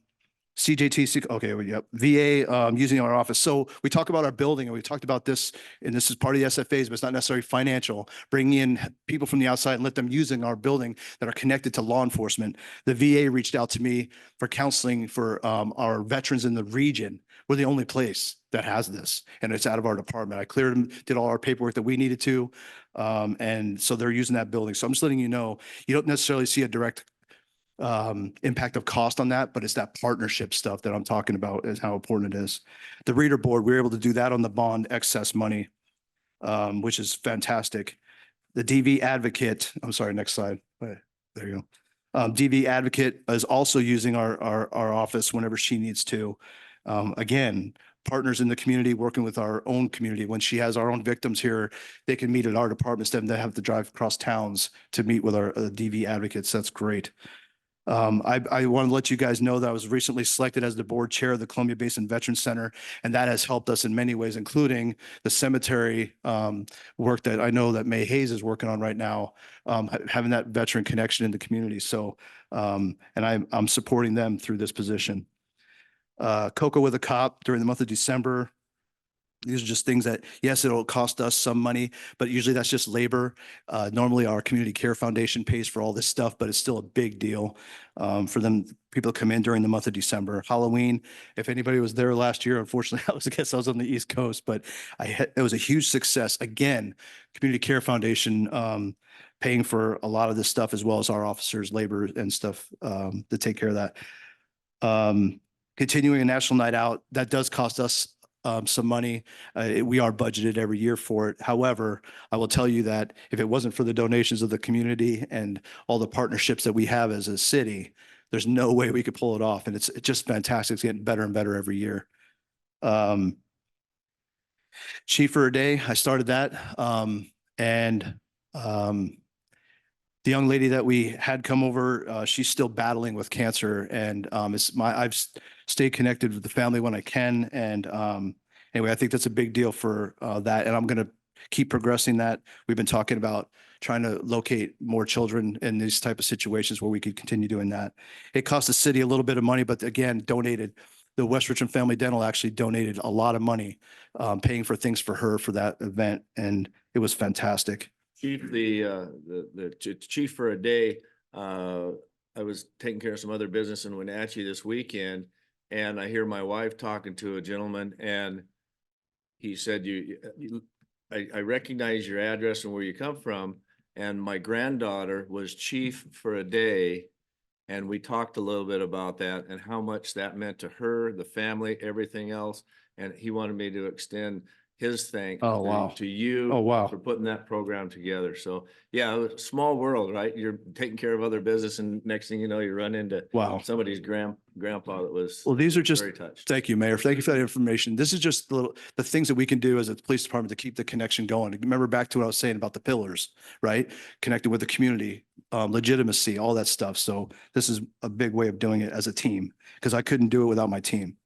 CJT, okay, well, yep, VA, using our office. So we talk about our building and we talked about this, and this is part of the SFAs, but it's not necessarily financial, bringing in people from the outside and let them using our building that are connected to law enforcement. The VA reached out to me for counseling for our veterans in the region. We're the only place that has this, and it's out of our department. I cleared them, did all our paperwork that we needed to. And so they're using that building. So I'm just letting you know, you don't necessarily see a direct impact of cost on that, but it's that partnership stuff that I'm talking about is how important it is. The reader board, we were able to do that on the bond excess money, which is fantastic. The DV advocate, I'm sorry, next slide. There you go. DV advocate is also using our office whenever she needs to. Again, partners in the community, working with our own community. When she has our own victims here, they can meet at our department instead of they have to drive across towns to meet with our DV advocates. That's great. I want to let you guys know that I was recently selected as the board chair of the Columbia Basin Veterans Center, and that has helped us in many ways, including the cemetery work that I know that May Hayes is working on right now, having that veteran connection in the community. So, and I'm supporting them through this position. Cocoa with a Cop during the month of December. These are just things that, yes, it'll cost us some money, but usually that's just labor. Normally our Community Care Foundation pays for all this stuff, but it's still a big deal for them, people to come in during the month of December. Halloween, if anybody was there last year, unfortunately, I guess I was on the East Coast, but it was a huge success. Again, Community Care Foundation paying for a lot of this stuff as well as our officers' labor and stuff to take care of that. Continuing a national night out, that does cost us some money. We are budgeted every year for it. However, I will tell you that if it wasn't for the donations of the community and all the partnerships that we have as a city, there's no way we could pull it off. And it's just fantastic. It's getting better and better every year. Chief for a Day, I started that. The young lady that we had come over, she's still battling with cancer, and I've stayed connected with the family when I can. And anyway, I think that's a big deal for that, and I'm going to keep progressing that. We've been talking about trying to locate more children in these type of situations where we could continue doing that. It cost the city a little bit of money, but again, donated. The West Richmond Family Dental actually donated a lot of money, paying for things for her for that event, and it was fantastic. Chief, the chief for a day, I was taking care of some other business in Wenatchee this weekend, and I hear my wife talking to a gentleman, and he said, I recognize your address and where you come from, and my granddaughter was chief for a day, and we talked a little bit about that and how much that meant to her, the family, everything else, and he wanted me to extend his thanks to you for putting that program together. So yeah, small world, right? You're taking care of other business, and next thing you know, you run into somebody's grandpa that was these are just very touched. Thank you, Mayor. Thank you for that information. This is just the things that we can do as a police department to keep the connection going. Remember back to what I was saying about the pillars, right? Connected with the community, legitimacy, all that stuff. So this is a big way of doing it as a team, because I couldn't do it without my team.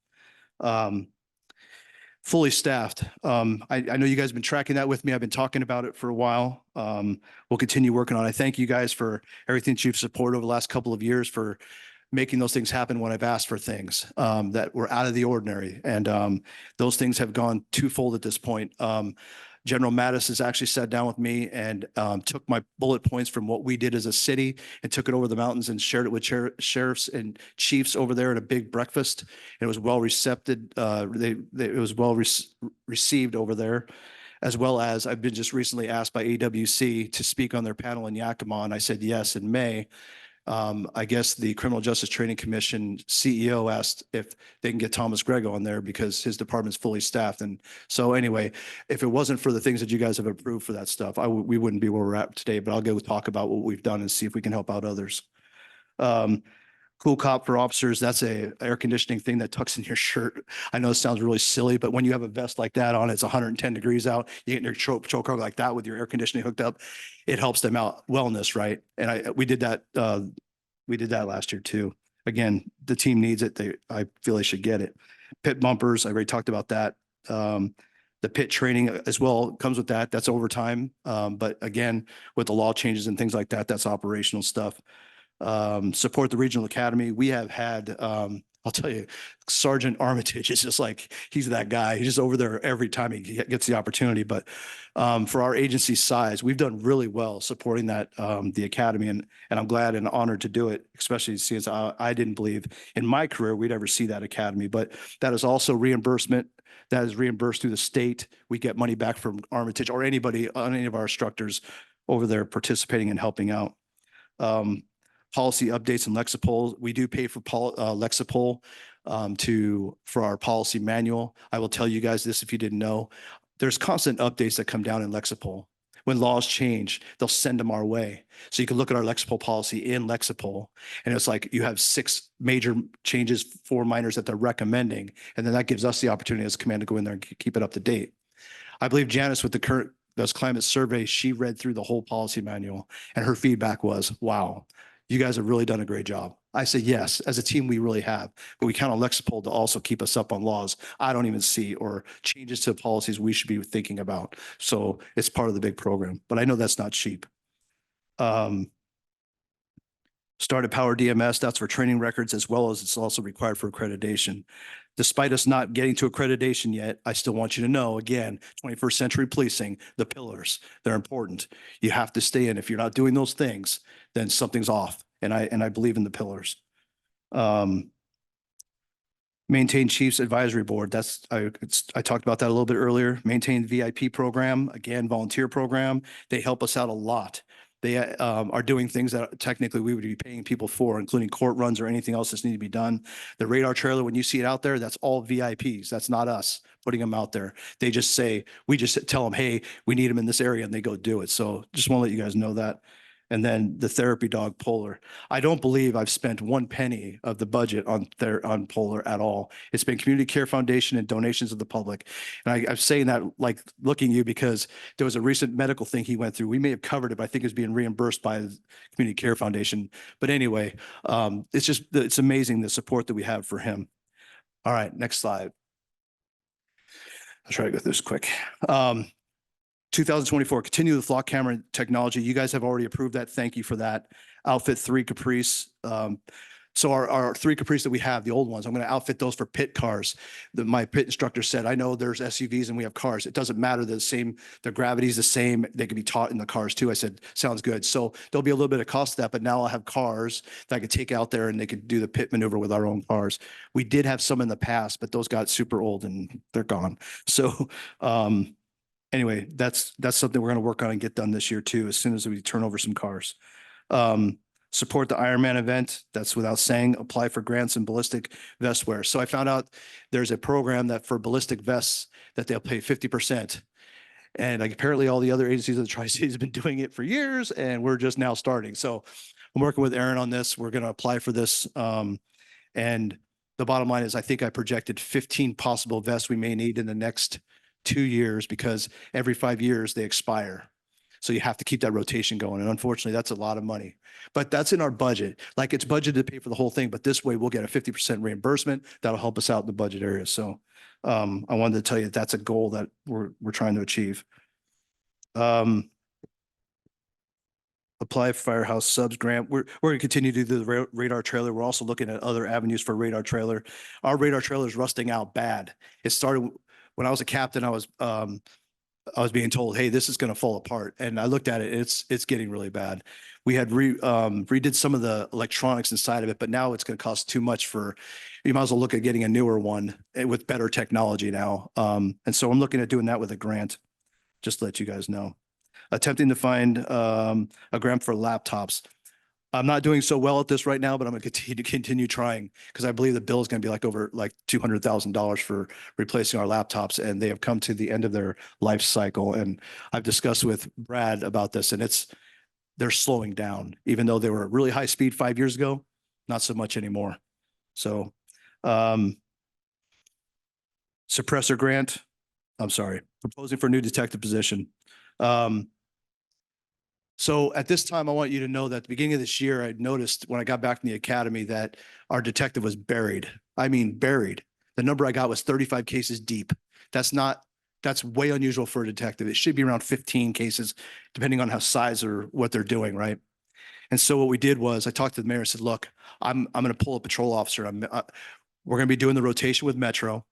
Fully staffed. I know you guys have been tracking that with me. I've been talking about it for a while. We'll continue working on it. I thank you guys for everything that you've supported over the last couple of years, for making those things happen when I've asked for things that were out of the ordinary. And those things have gone twofold at this point. General Mattis has actually sat down with me and took my bullet points from what we did as a city and took it over the mountains and shared it with sheriffs and chiefs over there at a big breakfast. And it was well received. It was well received over there, as well as I've been just recently asked by AWC to speak on their panel in Yakima, and I said yes in May. I guess the Criminal Justice Training Commission CEO asked if they can get Thomas Grego on there because his department's fully staffed. And so anyway, if it wasn't for the things that you guys have approved for that stuff, we wouldn't be where we're at today, but I'll go talk about what we've done and see if we can help out others. Cool cop for officers, that's a air conditioning thing that tucks in your shirt. I know it sounds really silly, but when you have a vest like that on, it's 110 degrees out, you get in your choker like that with your air conditioning hooked up, it helps them out. Wellness, right? And we did that last year too. Again, the team needs it. I feel they should get it. Pit bumpers, I already talked about that. The pit training as well comes with that. That's overtime. But again, with the law changes and things like that, that's operational stuff. Support the regional academy. We have had, I'll tell you, Sergeant Armitage is just like, he's that guy. He's just over there every time he gets the opportunity. But for our agency size, we've done really well supporting that, the academy. And I'm glad and honored to do it, especially since I didn't believe in my career we'd ever see that academy. But that is also reimbursement. That is reimbursed through the state. We get money back from Armitage or anybody, any of our instructors over there participating and helping out. Policy updates in Lexipol. We do pay for Lexipol for our policy manual. I will tell you guys this if you didn't know. There's constant updates that come down in Lexipol. When laws change, they'll send them our way. So you can look at our Lexipol policy in Lexipol, and it's like you have 6 major changes, 4 minors that they're recommending, and then that gives us the opportunity as a command to go in there and keep it up to date. I believe Janice, with the current those climate surveys, she read through the whole policy manual, and her feedback was, wow, you guys have really done a great job. I say, yes, as a team, we really have, but we count on Lexipol to also keep us up on laws I don't even see or changes to policies we should be thinking about. So it's part of the big program, but I know that's not cheap. Started Power DMS, that's for training records, as well as it's also required for accreditation. Despite us not getting to accreditation yet, I still want you to know, again, 21st century policing, the pillars, they're important. You have to stay in. If you're not doing those things, then something's off. And I believe in the pillars. Maintain Chiefs Advisory Board. I talked about that a little bit earlier. Maintain VIP program, again, volunteer program. They help us out a lot. They are doing things that technically we would be paying people for, including court runs or anything else that's need to be done. The radar trailer, when you see it out there, that's all VIPs. That's not us putting them out there. They just say, we just tell them, hey, we need them in this area, and they go do it. So just want to let you guys know that. And then the therapy dog Polar. I don't believe I've spent 1 penny of the budget on Polar at all. It's been Community Care Foundation and donations of the public. And I'm saying that like looking at you because there was a recent medical thing he went through. We may have covered it, but I think it's being reimbursed by the Community Care Foundation. But anyway, it's amazing the support that we have for him. All right, next slide. I'll try to go through this quick. 2024, continue the flock camera technology. You guys have already approved that. Thank you for that. Outfit 3 Caprice. So our 3 Caprice that we have, the old ones, I'm going to outfit those for pit cars. My pit instructor said, I know there's SUVs and we have cars. It doesn't matter. The gravity is the same. They can be taught in the cars too. I said, sounds good. So there'll be a little bit of cost to that, but now I'll have cars that I could take out there and they could do the pit maneuver with our own cars. We did have some in the past, but those got super old and they're gone. So, anyway, that's something we're going to work on and get done this year too, as soon as we turn over some cars. Support the Ironman event. That's without saying. Apply for grants and ballistic vest wear. So I found out there's a program that for ballistic vests that they'll pay 50%. And apparently all the other agencies of the Tri-Cities have been doing it for years, and we're just now starting. So I'm working with Aaron on this. We're going to apply for this. And the bottom line is I think I projected 15 possible vests we may need in the next 2 years, because every 5 years they expire. So you have to keep that rotation going. And unfortunately, that's a lot of money, but that's in our budget. Like it's budgeted to pay for the whole thing, but this way we'll get a 50% reimbursement. That'll help us out in the budget area. So I wanted to tell you that's a goal that we're trying to achieve. Apply Firehouse Subs grant. We're going to continue to do the radar trailer. We're also looking at other avenues for radar trailer. Our radar trailer is rusting out bad. It started when I was a captain. I was being told, hey, this is going to fall apart. And I looked at it, it's getting really bad. We had redid some of the electronics inside of it, but now it's going to cost too much you might as well look at getting a newer one with better technology now. And so I'm looking at doing that with a grant, just to let you guys know. Attempting to find a grant for laptops. I'm not doing so well at this right now, but I'm going to continue trying, because I believe the bill is going to be over $200,000 for replacing our laptops, and they have come to the end of their life cycle. And I've discussed with Brad about this, and they're slowing down, even though they were really high speed 5 years ago. not so much anymore. So, suppressor grant, I'm sorry, proposing for a new detective position. So at this time, I want you to know that at the beginning of this year, I noticed when I got back from the academy that our detective was buried. I mean, buried. The number I got was 35 cases deep. That's way unusual for a detective. It should be around 15 cases, depending on how size or what they're doing, right? And so what we did was I talked to the mayor and said, look, I'm going to pull a patrol officer. We're going to be doing the rotation with Metro.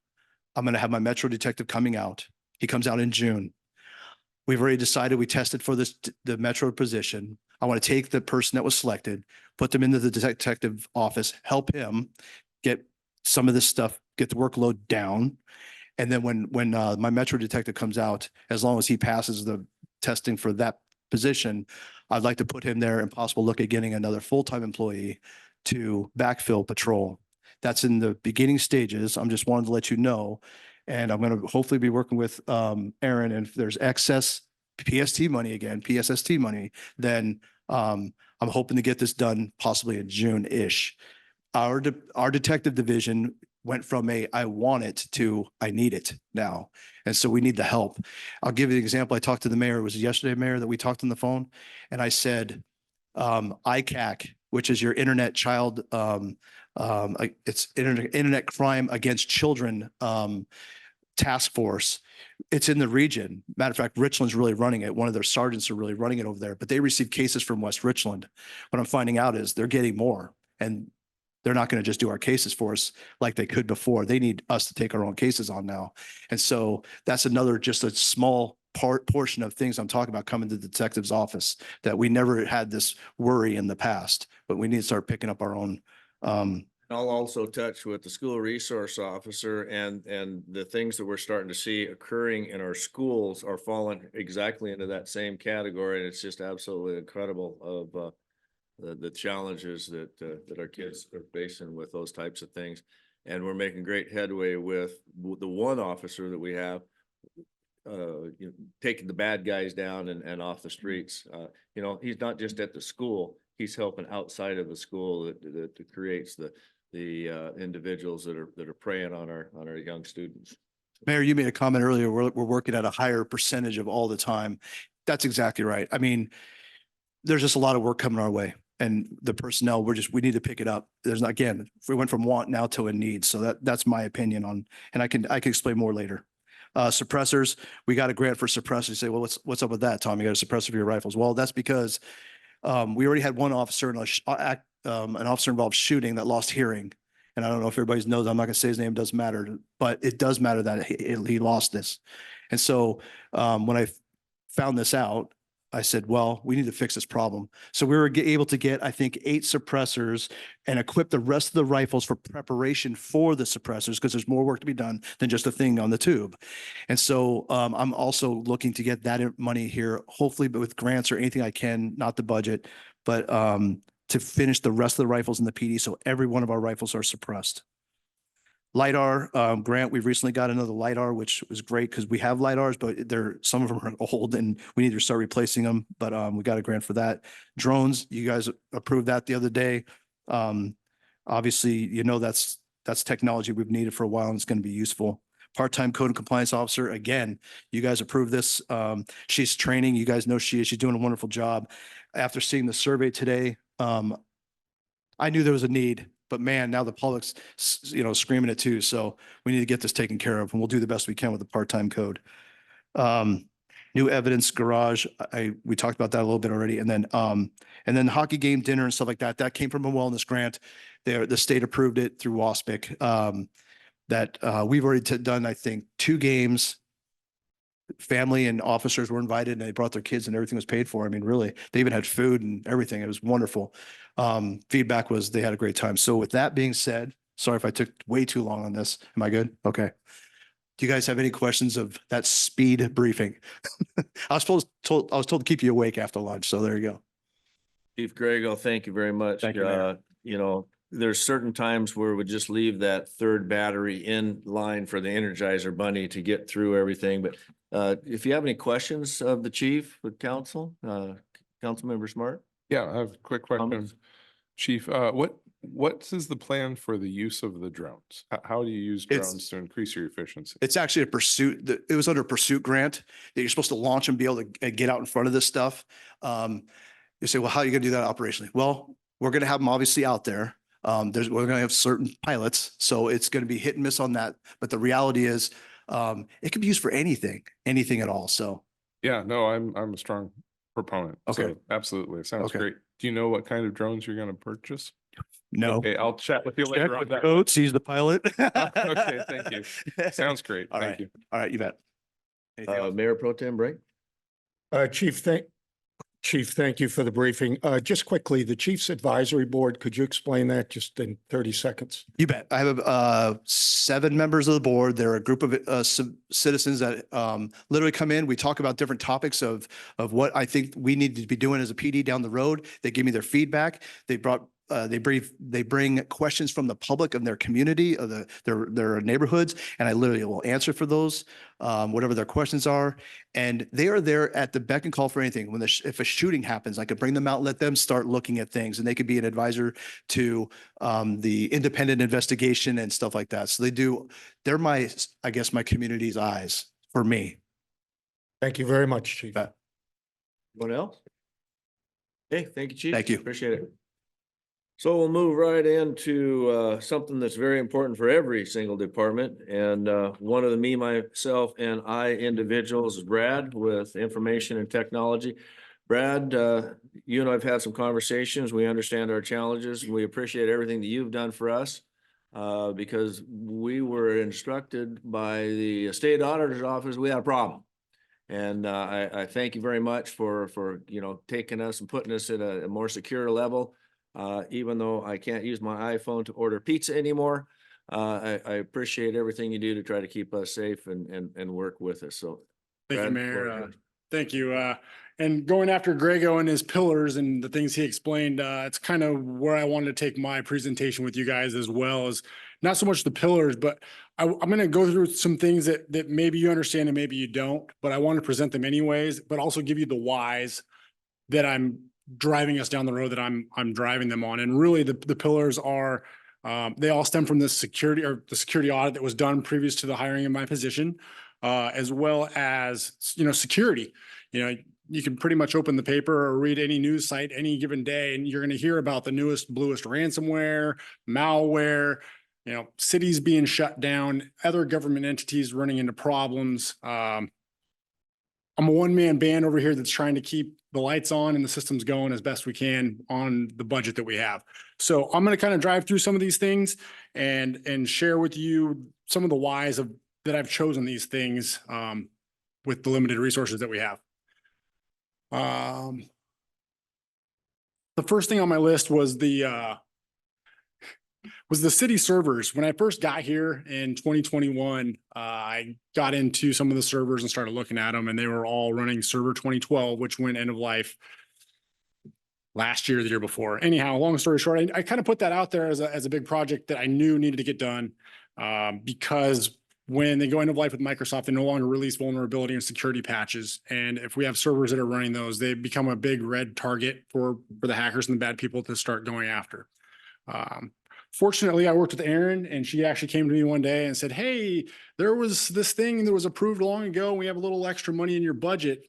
I'm going to have my Metro detective coming out. He comes out in June. We've already decided we tested for the Metro position. I want to take the person that was selected, put them into the detective office, help him get some of this stuff, get the workload down. And then when my Metro detective comes out, as long as he passes the testing for that position, I'd like to put him there and possible look at getting another full-time employee to backfill patrol. That's in the beginning stages. I'm just wanting to let you know. And I'm going to hopefully be working with Aaron. And if there's excess PST money, then I'm hoping to get this done possibly in June-ish. Our detective division went from I want it to I need it now. And so we need the help. I'll give you an example. I talked to the mayor. It was yesterday, mayor, that we talked on the phone. And I said, ICAC, which is your internet child, it's internet crime against children task force. It's in the region. Matter of fact, Richland's really running it. One of their sergeants are really running it over there, but they receive cases from West Richland. What I'm finding out is they're getting more, and they're not going to just do our cases for us like they could before. They need us to take our own cases on now. And so that's just a small portion of things I'm talking about coming to the detective's office, that we never had this worry in the past, but we need to start picking up our own. I'll also touch with the school resource officer, and the things that we're starting to see occurring in our schools are falling exactly into that same category. And it's just absolutely incredible of the challenges that our kids are facing with those types of things. And we're making great headway with the one officer that we have, taking the bad guys down and off the streets. He's not just at the school, he's helping outside of the school that creates the individuals that are preying on our young students. Mayor, you made a comment earlier, we're working at a higher percentage of all the time. That's exactly right. I mean, there's just a lot of work coming our way, and the personnel, we need to pick it up. Again, we went from want now to a need. So that's my opinion on, and I can explain more later. Suppressors, we got a grant for suppressors. You say, well, what's up with that, Tom? You got a suppressor for your rifles. Well, that's because we already had one officer in an officer involved shooting that lost hearing. And I don't know if everybody knows, I'm not gonna say his name, doesn't matter, but it does matter that he lost this. And so when I found this out, I said, well, we need to fix this problem. So we were able to get, I think, 8 suppressors and equip the rest of the rifles for preparation for the suppressors, because there's more work to be done than just a thing on the tube. And so I'm also looking to get that money here, hopefully, but with grants or anything I can, not the budget, but to finish the rest of the rifles in the PD. So every one of our rifles are suppressed. LiDAR grant, we've recently got another LiDAR, which was great because we have LiDARs, but some of them are old and we need to start replacing them. But we got a grant for that. Drones, you guys approved that the other day. Obviously, that's technology we've needed for a while and it's going to be useful. Part-time code and compliance officer, again, you guys approved this. She's training. You guys know she's doing a wonderful job. After seeing the survey today, I knew there was a need. But man, now the public's, screaming it too. So we need to get this taken care of, and we'll do the best we can with the part-time code. New evidence garage. We talked about that a little bit already. And then hockey game dinner and stuff like that. That came from a wellness grant. The state approved it through WASPIC. That we've already done, I think, 2 games. Family and officers were invited and they brought their kids and everything was paid for. I mean, really, they even had food and everything. It was wonderful. Feedback was they had a great time. So with that being said, sorry if I took way too long on this. Am I good? Okay. Do you guys have any questions of that speed briefing? I was told to keep you awake after lunch. So there you go. Chief Grego, thank you very much. Thank you, Mayor. There's certain times where we just leave that third battery in line for the Energizer Bunny to get through everything. But if you have any questions of the chief with council, Councilmember Smart? Yeah, I have a quick question. Comments? Chief, what What is the plan for the use of the drones? How do you use It's- drones to increase your efficiency? It's actually a pursuit, it was under a pursuit grant that you're supposed to launch and be able to get out in front of this stuff. You say, well, how are you gonna do that operationally? Well, we're gonna have them obviously out there. We're gonna have certain pilots, so it's gonna be hit and miss on that. But the reality is, it can be used for anything at all. So Yeah, no, I'm a strong proponent. Okay. So absolutely. It sounds Okay. great. Do you know what kind of drones you're going to purchase? no. Okay, I'll chat with you Check later on with that. Coach, he's the pilot. Okay, thank you. Sounds great. All Thank right. you. All right, you bet. Anything else? Mayor Pro Tem Brink? Chief, thank you for the briefing. Just quickly, the Chiefs Advisory Board, could you explain that just in 30 seconds? You bet. I have 7 members of the board. They're a group of citizens that literally come in. We talk about different topics of what I think we need to be doing as a PD down the road. They give me their feedback. They bring questions from the public of their community, of their neighborhoods, and I literally will answer for those, whatever their questions are. And they are there at the beck and call for anything. If a shooting happens, I could bring them out, let them start looking at things, and they could be an advisor to the independent investigation and stuff like that. So they're my community's eyes for me. Thank you very much, Chief. Bet. Anyone else? Okay, thank you, Chief. Thank you. Appreciate it. So we'll move right into something that's very important for every single department. And one of the me, myself, and I individuals is Brad with Information and Technology. Brad, you and I have had some conversations. We understand our challenges and we appreciate everything that you've done for us. Because we were instructed by the state auditor's office, we had a problem. And I thank you very much for taking us and putting us at a more secure level. Even though I can't use my iPhone to order pizza anymore, I appreciate everything you do to try to keep us safe and work with us. So. Thank you, Brad, Mayor. go ahead. Thank you. And going after Grego and his pillars and the things he explained, it's kind of where I wanted to take my presentation with you guys, as well as not so much the pillars, but I'm going to go through some things that maybe you understand and maybe you don't, but I want to present them anyways, but also give you the whys that I'm driving us down the road that I'm driving them on. And really the pillars are, they all stem from the security audit that was done previous to the hiring of my position, as well as, security. You can pretty much open the paper or read any news site any given day, and you're going to hear about the newest, bluest ransomware, malware, cities being shut down, other government entities running into problems. I'm a one-man band over here that's trying to keep the lights on and the systems going as best we can on the budget that we have. So I'm going to kind of drive through some of these things and share with you some of the whys that I've chosen these things with the limited resources that we have. The first thing on my list was the city servers. When I first got here in 2021, I got into some of the servers and started looking at them, and they were all running server 2012, which went end of life last year, the year before. Anyhow, long story short, I kind of put that out there as a big project that I knew needed to get done, because when they go end of life with Microsoft, they no longer release vulnerability and security patches. And if we have servers that are running those, they become a big red target for the hackers and the bad people to start going after. Fortunately, I worked with Erin, and she actually came to me one day and said, "Hey, there was this thing that was approved long ago. We have a little extra money in your budget.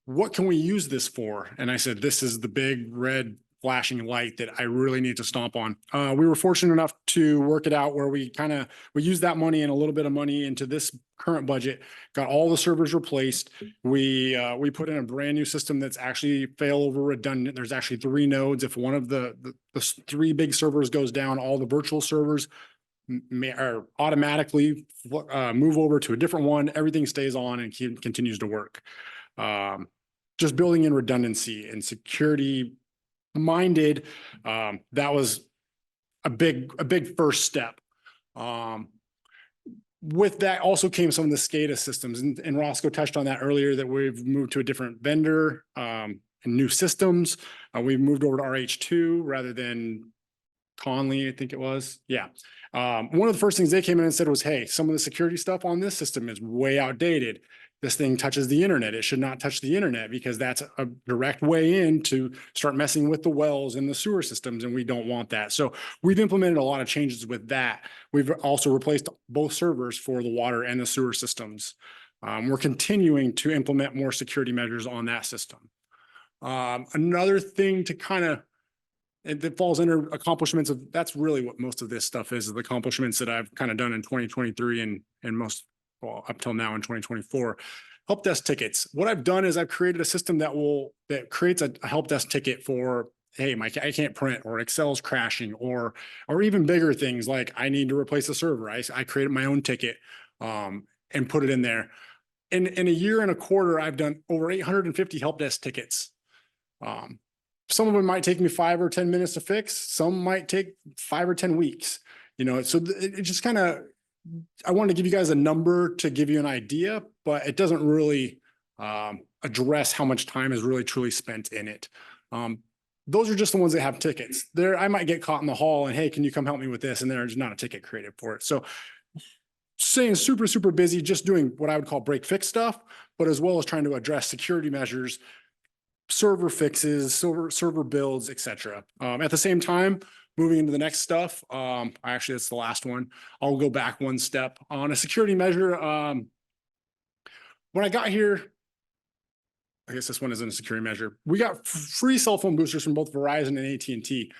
What can we use this for?" And I said, "This is the big red flashing light that I really need to stomp on." We were fortunate enough to work it out where we used that money and a little bit of money into this current budget, got all the servers replaced. We put in a brand new system that's actually failover redundant. There's actually 3 nodes. If one of the 3 big servers goes down, all the virtual servers automatically move over to a different one. Everything stays on and continues to work. Just building in redundancy and security minded, that was a big first step. With that also came some of the SCADA systems, and Roscoe touched on that earlier, that we've moved to a different vendor and new systems. We've moved over to RH2 rather than Conley, I think it was. Yeah. One of the first things they came in and said was, "Hey, some of the security stuff on this system is way outdated. this thing touches the internet. It should not touch the internet because that's a direct way in to start messing with the wells and the sewer systems, and we don't want that. So we've implemented a lot of changes with that. We've also replaced both servers for the water and the sewer systems. We're continuing to implement more security measures on that system. Another thing to kind of, that falls under accomplishments of, that's really what most of this stuff is the accomplishments that I've kind of done in 2023 and most, well, up till now in 2024. Help desk tickets. What I've done is I've created a system that creates a help desk ticket for, hey, I can't print, or Excel's crashing, or even bigger things like I need to replace a server. I created my own ticket and put it in there. In a year and a quarter, I've done over 850 help desk tickets. Some of them might take me 5 or 10 minutes to fix. Some might take 5 or 10 weeks, so it just kind of, I wanted to give you guys a number to give you an idea, but it doesn't really address how much time is really truly spent in it. Those are just the ones that have tickets. I might get caught in the hall and, hey, can you come help me with this? And there's not a ticket created for it. So staying super, super busy, just doing what I would call break fix stuff, but as well as trying to address security measures, server fixes, server builds, etc. At the same time, moving into the next stuff, actually, that's the last one. I'll go back one step on a security measure. When I got here, I guess this one isn't a security measure. We got free cell phone boosters from both Verizon and AT&T.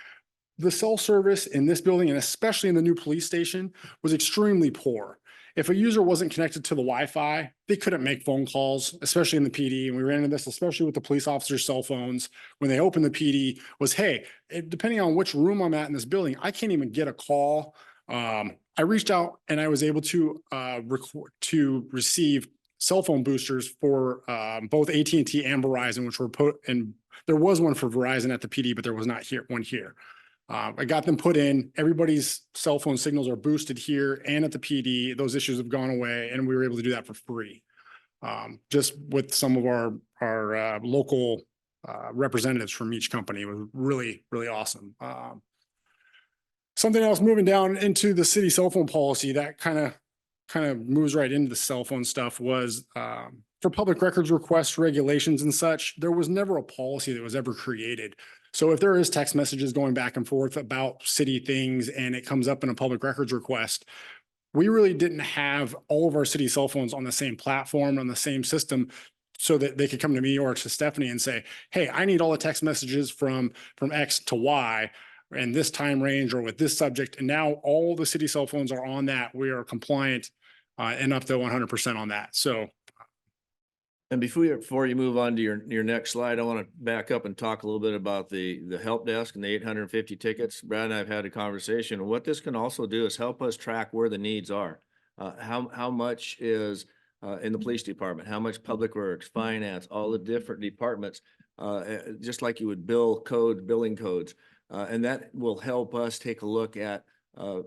The cell service in this building, and especially in the new police station, was extremely poor. If a user wasn't connected to the Wi-Fi, they couldn't make phone calls, especially in the PD. And we ran into this, especially with the police officers' cell phones. When they opened the PD, was, hey, depending on which room I'm at in this building, I can't even get a call. I reached out and I was able to receive cell phone boosters for both AT&T and Verizon, which were put in. There was one for Verizon at the PD, but there was not one here. I got them put in. Everybody's cell phone signals are boosted here and at the PD. Those issues have gone away, and we were able to do that for free. Just with some of our local representatives from each company. It was really, really awesome. Something else, moving down into the city cell phone policy that kind of moves right into the cell phone stuff, was for public records requests, regulations and such. There was never a policy that was ever created. So if there is text messages going back and forth about city things and it comes up in a public records request, we really didn't have all of our city cell phones on the same platform, on the same system, so that they could come to me or to Stephanie and say, hey, I need all the text messages from X to Y in this time range or with this subject. And now all the city cell phones are on that. We are compliant and up to 100% on that. So. And before you move on to your next slide, I want to back up and talk a little bit about the help desk and the 850 tickets. Brad and I have had a conversation. What this can also do is help us track where the needs are. How much is in the police department, how much public works, finance, all the different departments, just like you would billing codes. And that will help us take a look at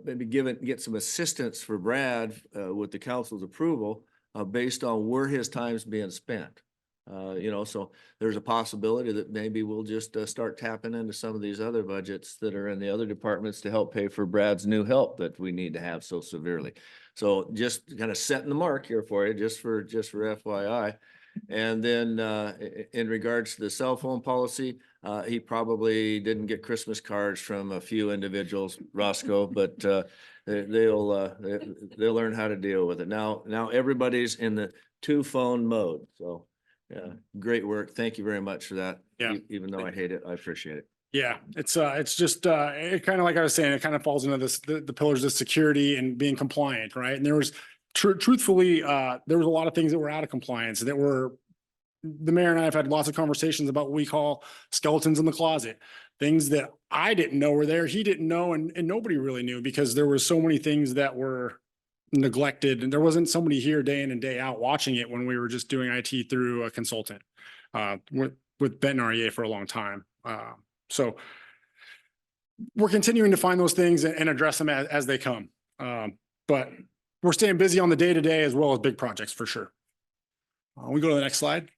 maybe get some assistance for Brad with the council's approval based on where his time's being spent. So there's a possibility that maybe we'll just start tapping into some of these other budgets that are in the other departments to help pay for Brad's new help that we need to have so severely. So just kind of setting the mark here for you, just for FYI. And then in regards to the cell phone policy, he probably didn't get Christmas cards from a few individuals, Roscoe, but they'll learn how to deal with it. Now everybody's in the 2-phone mode. So yeah, great work. Thank you very much for that. Yeah. Even though I hate it, I appreciate it. Yeah, it's just it kind of, like I was saying, it kind of falls into the pillars of security and being compliant, right? And there was truthfully there was a lot of things that were out of compliance that were. The mayor and I have had lots of conversations about what we call skeletons in the closet, things that I didn't know were there, he didn't know, and nobody really knew, because there were so many things that were neglected, and there wasn't somebody here day in and day out watching it when we were just doing IT through a consultant with Benton REA for a long time. So we're continuing to find those things and address them as they come. But we're staying busy on the day-to-day as well as big projects for sure. We go to the next slide.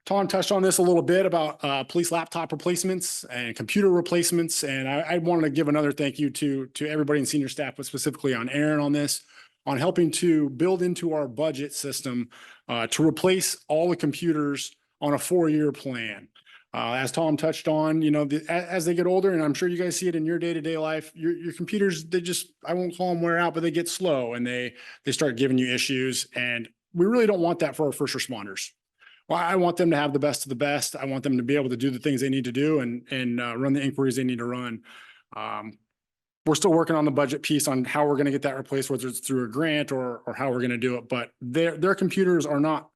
Tom touched on this a little bit about police laptop replacements and computer replacements. And I wanted to give another thank you to everybody in senior staff, but specifically on Aaron on this. on helping to build into our budget system to replace all the computers on a 4-year plan. As Tom touched on, you know, as they get older, and I'm sure you guys see it in your day-to-day life, your computers, they just, I won't call them wear out, but they get slow and they start giving you issues. And we really don't want that for our first responders. Well, I want them to have the best of the best. I want them to be able to do the things they need to do and run the inquiries they need to run. We're still working on the budget piece on how we're going to get that replaced, whether it's through a grant or how we're going to do it. But their computers are not,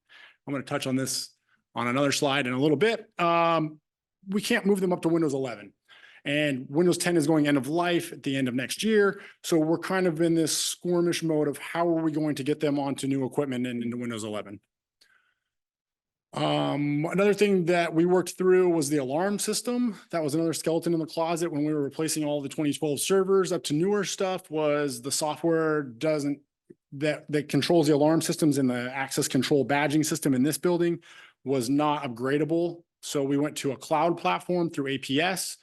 I'm going to touch on this on another slide in a little bit. We can't move them up to Windows 11. And Windows 10 is going end of life at the end of next year. So we're kind of in this squirmish mode of how are we going to get them onto new equipment and into Windows 11. Another thing that we worked through was the alarm system. That was another skeleton in the closet when we were replacing all the 2012 servers up to newer stuff. Was the software that controls the alarm systems and the access control badging system in this building was not upgradable. So we went to a cloud platform through APS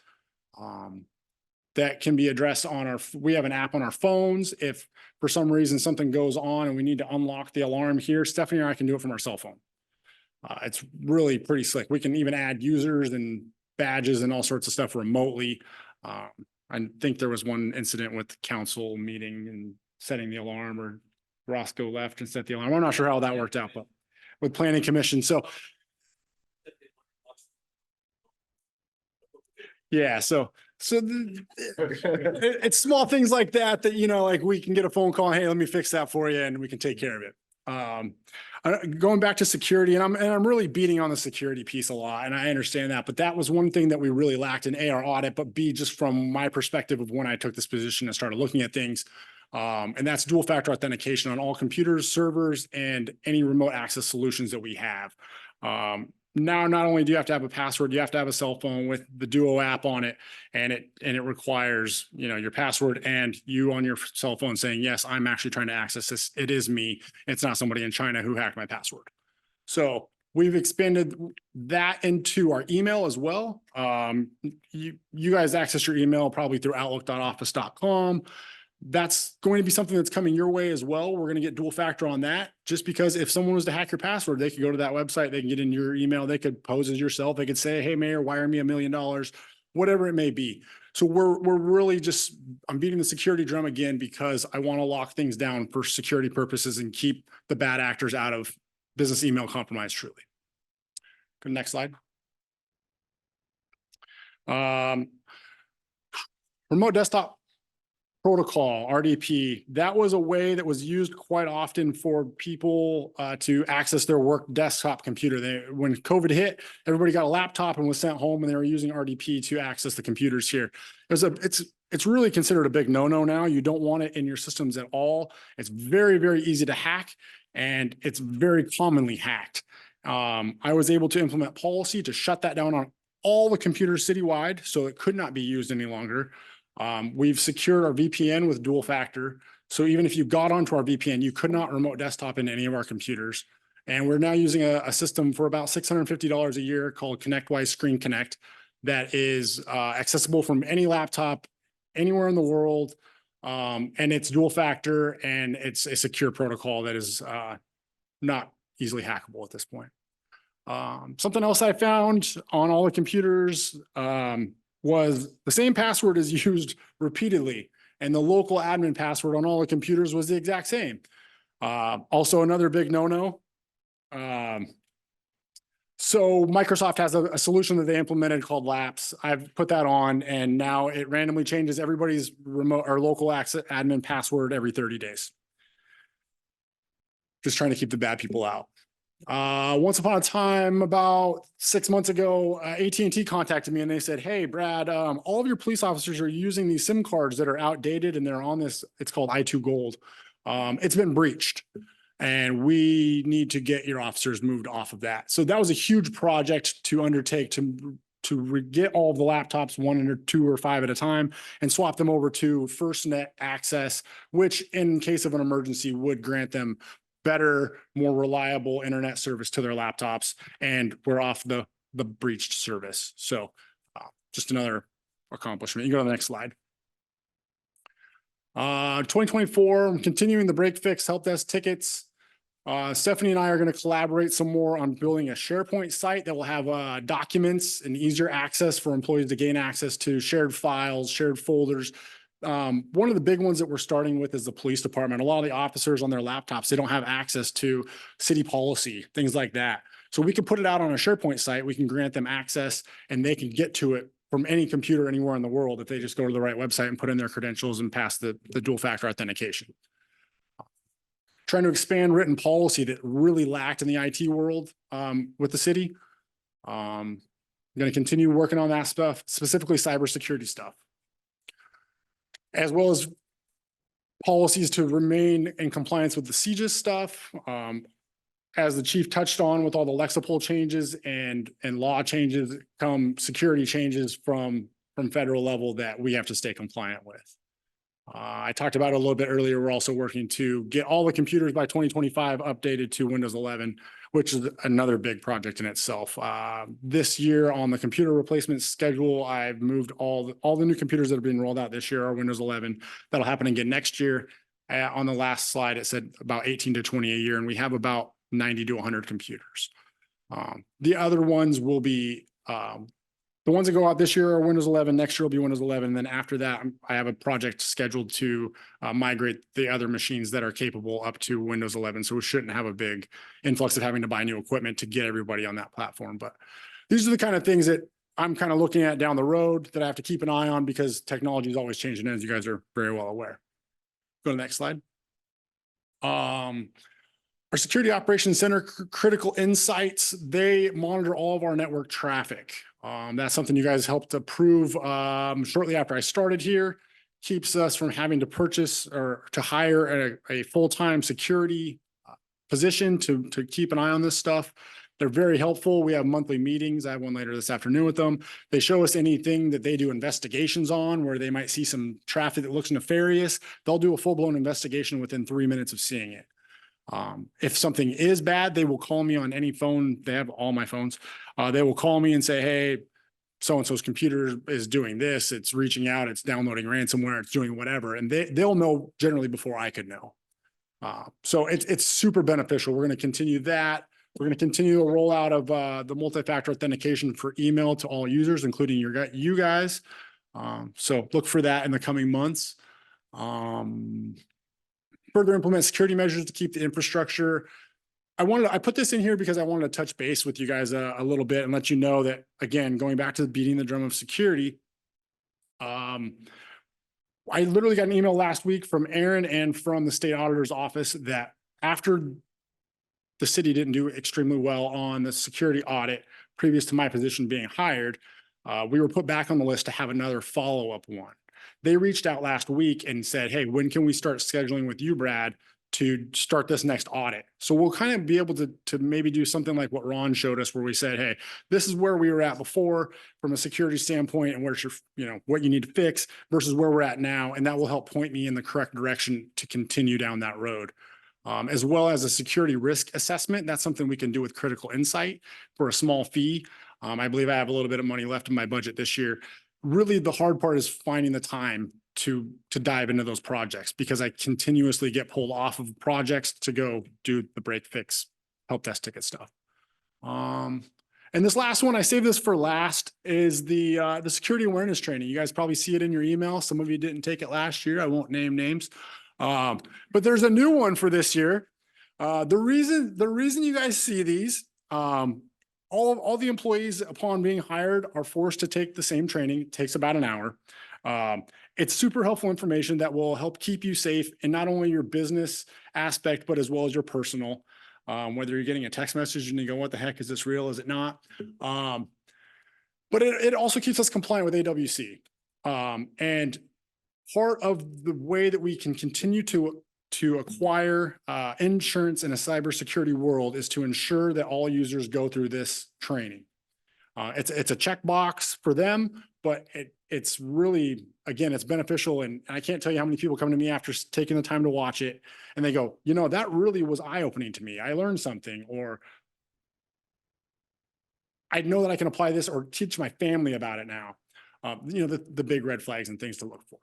that can be addressed on we have an app on our phones. If for some reason something goes on and we need to unlock the alarm here, Stephanie and I can do it from our cell phone. It's really pretty slick. We can even add users and badges and all sorts of stuff remotely. I think there was one incident with council meeting and setting the alarm, or Roscoe left and set the alarm. I'm not sure how that worked out, but with planning commission. So yeah, it's small things like that, you know, like we can get a phone call, hey, let me fix that for you, and we can take care of it. Going back to security, and I'm really beating on the security piece a lot, and I understand that, but that was one thing that we really lacked in AR audit, but B, just from my perspective of when I took this position and started looking at things, and that's dual factor authentication on all computers, servers, and any remote access solutions that we have. Now, not only do you have to have a password, you have to have a cell phone with the Duo app on it, and it requires, you know, your password and you on your cell phone saying, yes, I'm actually trying to access this. It is me. It's not somebody in China who hacked my password. So we've expanded that into our email as well. You guys access your email probably through outlook.office.com. That's going to be something that's coming your way as well. We're going to get dual factor on that, just because if someone was to hack your password, they could go to that website, they can get in your email, they could pose as yourself, they could say, hey, Mayor, wire me $1 million, whatever it may be. So we're really just, I'm beating the security drum again, because I want to lock things down for security purposes and keep the bad actors out of business email compromise truly. Go to the next slide. Remote desktop protocol, RDP, that was a way that was used quite often for people to access their work desktop computer. When COVID hit, everybody got a laptop and was sent home, and they were using RDP to access the computers here. It's really considered a big no-no now. You don't want it in your systems at all. It's very, very easy to hack, and it's very commonly hacked. I was able to implement policy to shut that down on all the computers citywide, so it could not be used any longer. We've secured our VPN with dual factor. So even if you got onto our VPN, you could not remote desktop into any of our computers. And we're now using a system for about $650 a year called ConnectWise Screen Connect that is accessible from any laptop anywhere in the world. And it's dual factor, and it's a secure protocol that is not easily hackable at this point. Something else I found on all the computers was the same password is used repeatedly, and the local admin password on all the computers was the exact same. Also another big no-no. So Microsoft has a solution that they implemented called Lapse. I've put that on, and now it randomly changes everybody's remote or local access admin password every 30 days. Just trying to keep the bad people out. Once upon a time, about 6 months ago, AT&T contacted me and they said, hey, Brad, all of your police officers are using these SIM cards that are outdated, and they're on this, it's called I2 Gold. It's been breached, and we need to get your officers moved off of that. So that was a huge project to undertake to get all of the laptops, 1 or 2 or 5 at a time, and swap them over to FirstNet access, which in case of an emergency would grant them better, more reliable internet service to their laptops, and we're off the breached service. So just another accomplishment. You go to the next slide. 2024, I'm continuing the break fix help desk tickets. Stephanie and I are going to collaborate some more on building a SharePoint site that will have documents and easier access for employees to gain access to shared files, shared folders. One of the big ones that we're starting with is the police department. A lot of the officers on their laptops, they don't have access to city policy, things like that. So we can put it out on a SharePoint site. We can grant them access and they can get to it from any computer anywhere in the world if they just go to the right website and put in their credentials and pass the dual factor authentication. Trying to expand written policy that really lacked in the IT world with the city. I'm going to continue working on that stuff, specifically cybersecurity stuff, as well as policies to remain in compliance with the CJIS stuff. As the chief touched on with all the Lexipol changes and law changes come security changes from federal level that we have to stay compliant with. I talked about it a little bit earlier. We're also working to get all the computers by 2025 updated to Windows 11, which is another big project in itself. This year on the computer replacement schedule, I've moved all the new computers that have been rolled out this year are Windows 11. That'll happen again next year. On the last slide, it said about 18 to 20 a year, and we have about 90 to 100 computers. The other ones will be, the ones that go out this year are Windows 11, next year will be Windows 11. And then after that, I have a project scheduled to migrate the other machines that are capable up to Windows 11. So we shouldn't have a big influx of having to buy new equipment to get everybody on that platform. But these are the kind of things that I'm kind of looking at down the road that I have to keep an eye on because technology is always changing, as you guys are very well aware. Go to the next slide. Our Security Operations Center, Critical Insights, they monitor all of our network traffic. That's something you guys helped approve shortly after I started here. Keeps us from having to purchase or to hire a full-time security position to keep an eye on this stuff. They're very helpful. We have monthly meetings. I have one later this afternoon with them. They show us anything that they do investigations on where they might see some traffic that looks nefarious. They'll do a full-blown investigation within 3 minutes of seeing it. If something is bad, they will call me on any phone. They have all my phones. They will call me and say, hey, so-and-so's computer is doing this. It's reaching out. It's downloading ransomware. It's doing whatever. And they'll know generally before I could know. So it's super beneficial. We're going to continue that. We're going to continue a rollout of the multi-factor authentication for email to all users, including you guys. So look for that in the coming months. Further implement security measures to keep the infrastructure. I put this in here because I wanted to touch base with you guys a little bit and let you know that, again, going back to beating the drum of security, I literally got an email last week from Aaron and from the state auditor's office that after the city didn't do extremely well on the security audit previous to my position being hired, we were put back on the list to have another follow-up one. They reached out last week and said, hey, when can we start scheduling with you, Brad, to start this next audit? So we'll kind of be able to maybe do something like what Ron showed us, where we said, hey, this is where we were at before from a security standpoint and where's your, what you need to fix versus where we're at now. And that will help point me in the correct direction to continue down that road. As well as a security risk assessment. That's something we can do with Critical Insight for a small fee. I believe I have a little bit of money left in my budget this year. Really, the hard part is finding the time to dive into those projects because I continuously get pulled off of projects to go do the break fix, help desk ticket stuff. And this last one, I saved this for last, is the security awareness training. You guys probably see it in your email. Some of you didn't take it last year. I won't name names. But there's a new one for this year. The reason you guys see these, all the employees upon being hired are forced to take the same training. It takes about an hour. It's super helpful information that will help keep you safe in not only your business aspect, but as well as your personal. Whether you're getting a text message and you go, what the heck, is this real? Is it not? But it also keeps us compliant with AWC. And part of the way that we can continue to acquire insurance in a cybersecurity world is to ensure that all users go through this training. It's a checkbox for them, but it's really, again, it's beneficial. And I can't tell you how many people come to me after taking the time to watch it and they go, that really was eye-opening to me. I learned something, or I know that I can apply this or teach my family about it now. The big red flags and things to look for.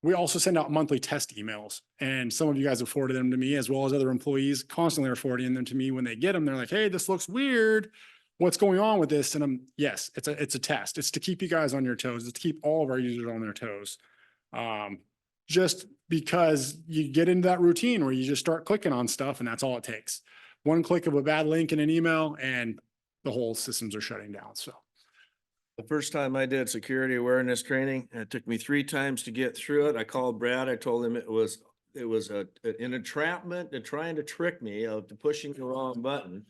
We also send out monthly test emails, and some of you guys have forwarded them to me, as well as other employees constantly are forwarding them to me. When they get them, they're like, hey, this looks weird. What's going on with this? And yes, it's a test. It's to keep you guys on your toes. It's to keep all of our users on their toes. Just because you get into that routine where you just start clicking on stuff and that's all it takes. One click of a bad link in an email and the whole systems are shutting down. So. The first time I did security awareness training, it took me 3 times to get through it. I called Brad. I told him it was an entrapment and trying to trick me of pushing the wrong button.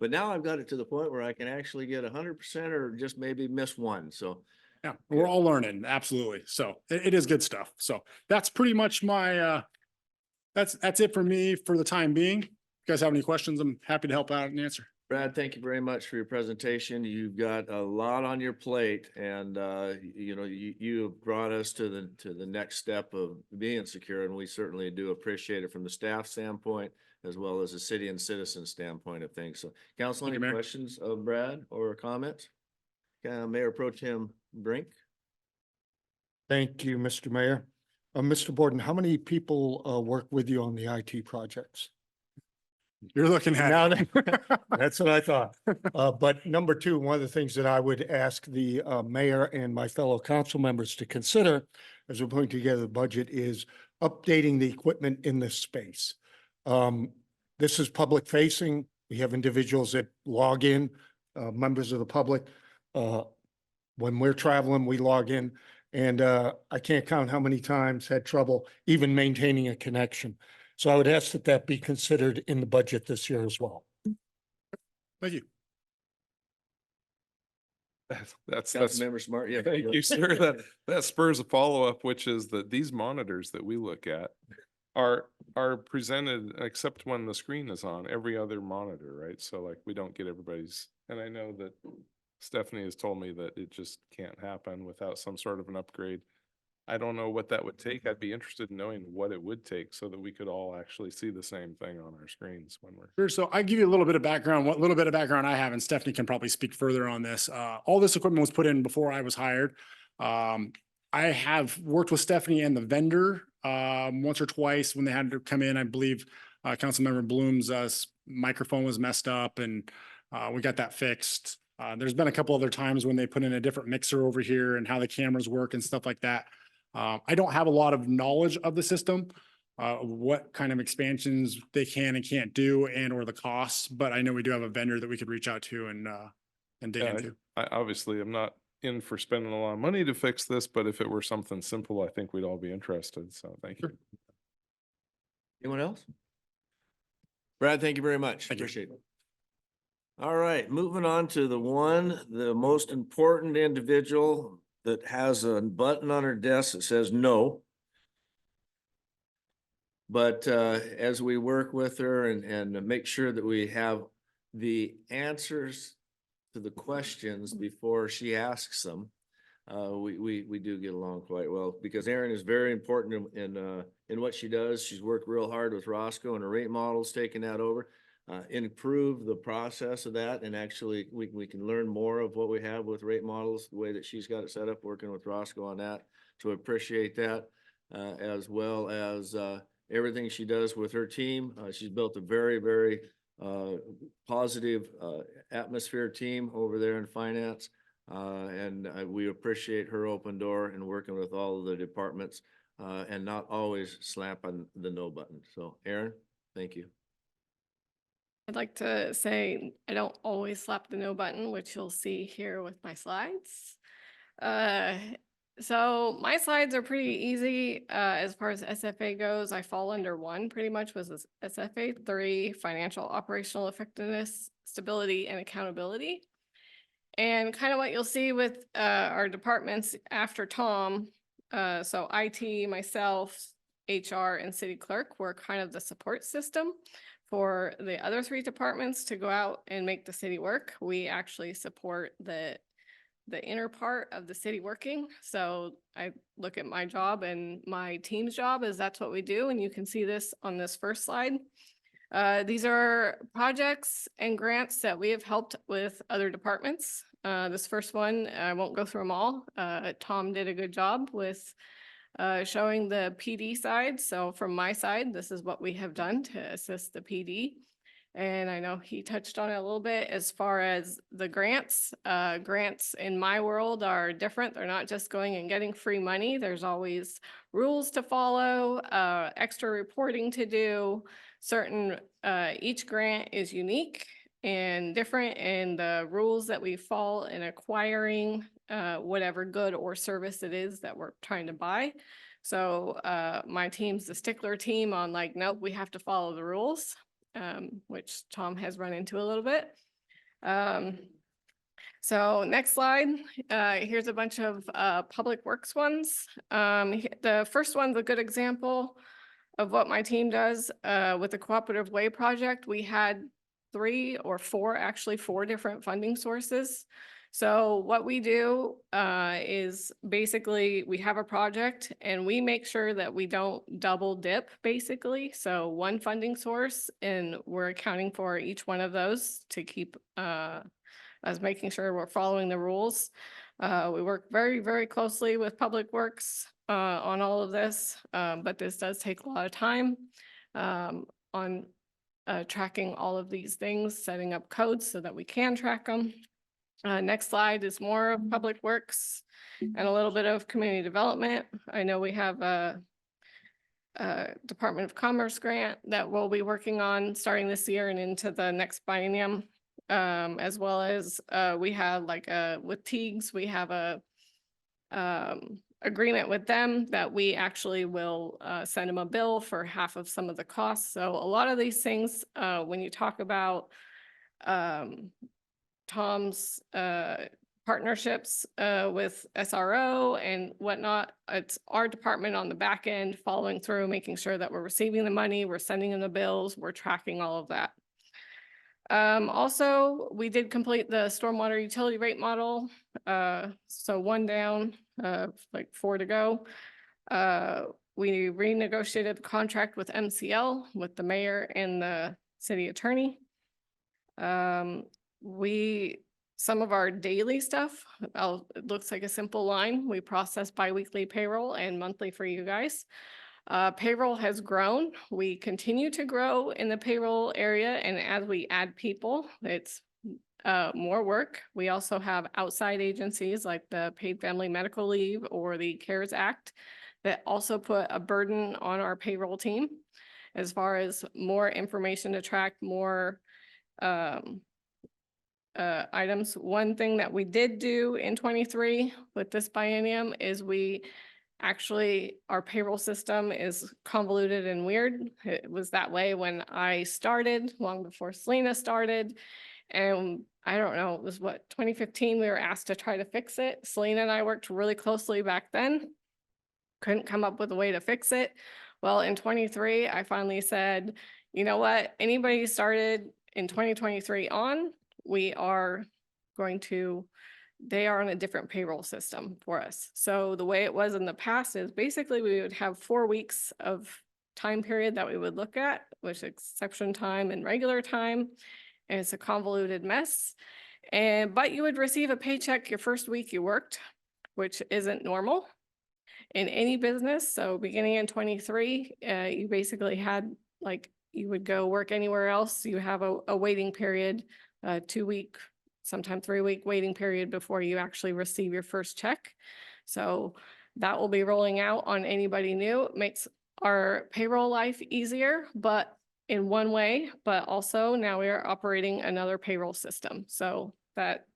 But now I've got it to the point where I can actually get 100% or just maybe miss one. So Yeah, we're all learning. Absolutely. So it is good stuff. So that's pretty much my, that's it for me for the time being. If you guys have any questions, I'm happy to help out and answer. Brad, thank you very much for your presentation. You've got a lot on your plate and, you have brought us to the next step of being secure, and we certainly do appreciate it from the staff standpoint as well as the city and citizen standpoint of things. So council, Thank any you, Mayor. questions of Brad or comments? Mayor Pro Tem Brink? Thank you, Mr. Mayor. Mr. Borden, how many people work with you on the IT projects? You're looking Now at. That's what I thought. But number 2, one of the things that I would ask the mayor and my fellow council members to consider as we're putting together the budget is updating the equipment in this space. This is public facing. We have individuals that log in, members of the public. When we're traveling, we log in, and I can't count how many times had trouble even maintaining a connection. So I would ask that that be considered in the budget this year as well. Thank you. That's Councilmember Smart, yeah. thank you, sir. That spurs a follow-up, which is that these monitors that we look at are presented, except when the screen is on, every other monitor, right? So like we don't get everybody's, and I know that Stephanie has told me that it just can't happen without some sort of an upgrade. I don't know what that would take. I'd be interested in knowing what it would take so that we could all actually see the same thing on our screens when we're. Sure. So I give you a little bit of background, what little bit of background I have, and Stephanie can probably speak further on this. All this equipment was put in before I was hired. I have worked with Stephanie and the vendor once or twice when they had to come in. I believe Councilmember Bloom's microphone was messed up and we got that fixed. There's been a couple other times when they put in a different mixer over here and how the cameras work and stuff like that. I don't have a lot of knowledge of the system, what kind of expansions they can and can't do and or the costs, but I know we do have a vendor that we could reach out to and dig into. I obviously am not in for spending a lot of money to fix this, but if it were something simple, I think we'd all be interested. So thank you. Anyone else? Brad, thank you very much. Thank you. Appreciate it. All right, moving on to the most important individual that has a button on her desk that says no. But as we work with her and make sure that we have the answers to the questions before she asks them, we do get along quite well because Erin is very important in what she does. She's worked real hard with Roscoe and her rate models, taking that over. Improve the process of that, and actually we can learn more of what we have with rate models, the way that she's got it set up, working with Roscoe on that. So appreciate that, as well as everything she does with her team. She's built a very, very positive atmosphere team over there in finance, and we appreciate her open door and working with all of the departments and not always slapping the no button. So Erin, thank you. I'd like to say I don't always slap the no button, which you'll see here with my slides. So my slides are pretty easy as far as SFA goes. I fall under 1 pretty much, was this SFA 3, financial operational effectiveness, stability, and accountability. And kind of what you'll see with our departments after Tom, so IT, myself, HR, and city clerk were kind of the support system for the other 3 departments to go out and make the city work. We actually support the inner part of the city working. So I look at my job and my team's job is that's what we do. And you can see this on this first slide. These are projects and grants that we have helped with other departments. This first one, I won't go through them all. Tom did a good job with showing the PD side. So from my side, this is what we have done to assist the PD. And I know he touched on it a little bit as far as the grants. Grants in my world are different. They're not just going and getting free money. There's always rules to follow, extra reporting to do. Each grant is unique and different, and the rules that we follow in acquiring whatever good or service it is that we're trying to buy. So my team's the stickler team on like, nope, we have to follow the rules. Which Tom has run into a little bit. So next slide, here's a bunch of public works ones. The first one's a good example of what my team does with the Cooperative Way project. We had 3 or 4, actually 4 different funding sources. So what we do is basically we have a project and we make sure that we don't double dip basically. So one funding source, and we're accounting for each one of those to keep us making sure we're following the rules. We work very, very closely with Public Works on all of this, but this does take a lot of time on tracking all of these things, setting up codes so that we can track them. Next slide is more of Public Works and a little bit of community development. I know we have a Department of Commerce grant that we'll be working on starting this year and into the next biennium, as well as we have like with Teagues, we have a agreement with them that we actually will send them a bill for half of some of the costs. So a lot of these things, when you talk about Tom's partnerships with SRO and whatnot, it's our department on the back end following through, making sure that we're receiving the money, we're sending them the bills, we're tracking all of that. Also, we did complete the stormwater utility rate model. So 1 down, like 4 to go. We renegotiated the contract with MCL, with the mayor and the city attorney. Some of our daily stuff, it looks like a simple line. We process biweekly payroll and monthly for you guys. Payroll has grown. We continue to grow in the payroll area, and as we add people, it's more work. We also have outside agencies like the Paid Family Medical Leave or the CARES Act that also put a burden on our payroll team as far as more information to track, more items. One thing that we did do in 23 with this biennium is our payroll system is convoluted and weird. It was that way when I started, long before Selena started. And I don't know, it was 2015, we were asked to try to fix it. Selena and I worked really closely back then. Couldn't come up with a way to fix it. Well, in 23, I finally said, you know what, anybody who started in 2023 on, they are on a different payroll system for us. So the way it was in the past is basically we would have 4 weeks of time period that we would look at, which is exception time and regular time. And it's a convoluted mess. But you would receive a paycheck your first week you worked, which isn't normal in any business. So beginning in 23, you basically had you would go work anywhere else. You have a waiting period, 2-week, sometimes 3-week waiting period before you actually receive your first check. So that will be rolling out on anybody new. It makes our payroll life easier, but in one way, but also now we are operating another payroll system. So that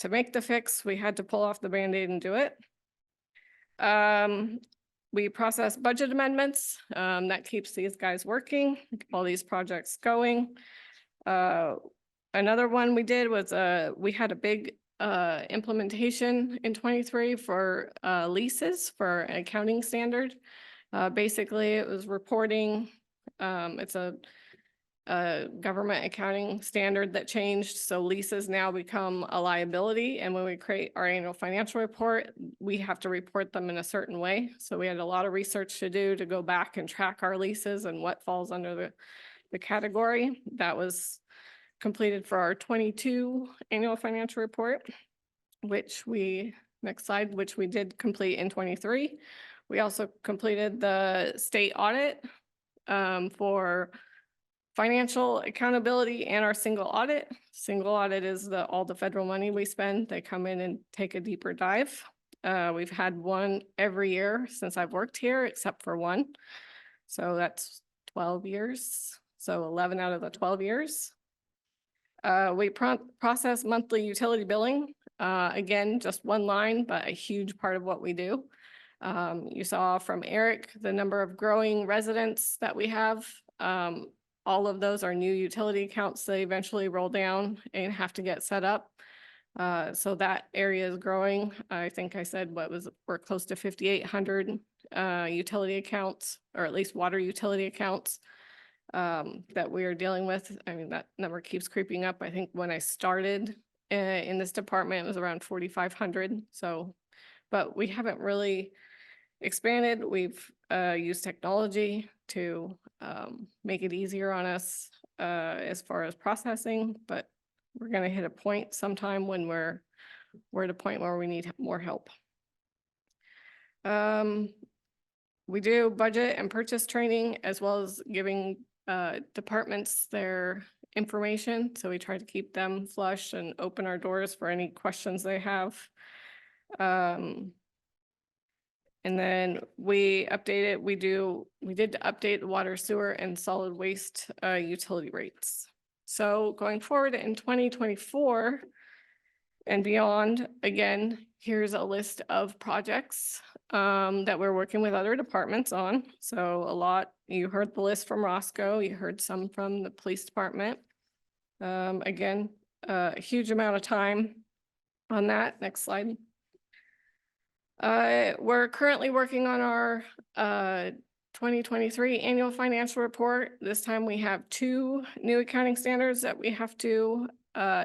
to make the fix, we had to pull off the Band-Aid and do it. We process budget amendments. That keeps these guys working, all these projects going. Another one we did was we had a big implementation in 23 for leases for an accounting standard. Basically, it was reporting. It's a government accounting standard that changed. So leases now become a liability. And when we create our annual financial report, we have to report them in a certain way. So we had a lot of research to do to go back and track our leases and what falls under the category. That was completed for our 22 annual financial report, which we did complete in 23. We also completed the state audit for financial accountability and our single audit. Single audit is all the federal money we spend. They come in and take a deeper dive. We've had one every year since I've worked here, except for one. So that's 12 years. So 11 out of the 12 years. We process monthly utility billing. Again, just one line, but a huge part of what we do. You saw from Eric, the number of growing residents that we have. All of those are new utility accounts that eventually roll down and have to get set up. So that area is growing. I think I said we're close to 5,800 utility accounts, or at least water utility accounts that we are dealing with. I mean, that number keeps creeping up. I think when I started in this department, it was around 4,500. So, but we haven't really expanded. We've used technology to make it easier on us as far as processing, but we're going to hit a point sometime when we're at a point where we need more help. We do budget and purchase training, as well as giving departments their information. So we try to keep them flush and open our doors for any questions they have. And then we updated, we did update the water, sewer, and solid waste utility rates. So going forward in 2024 and beyond, again, here's a list of projects that we're working with other departments on. So a lot, you heard the list from Roscoe, you heard some from the police department. Again, a huge amount of time on that. Next slide. We're currently working on our 2023 annual financial report. This time we have 2 new accounting standards that we have to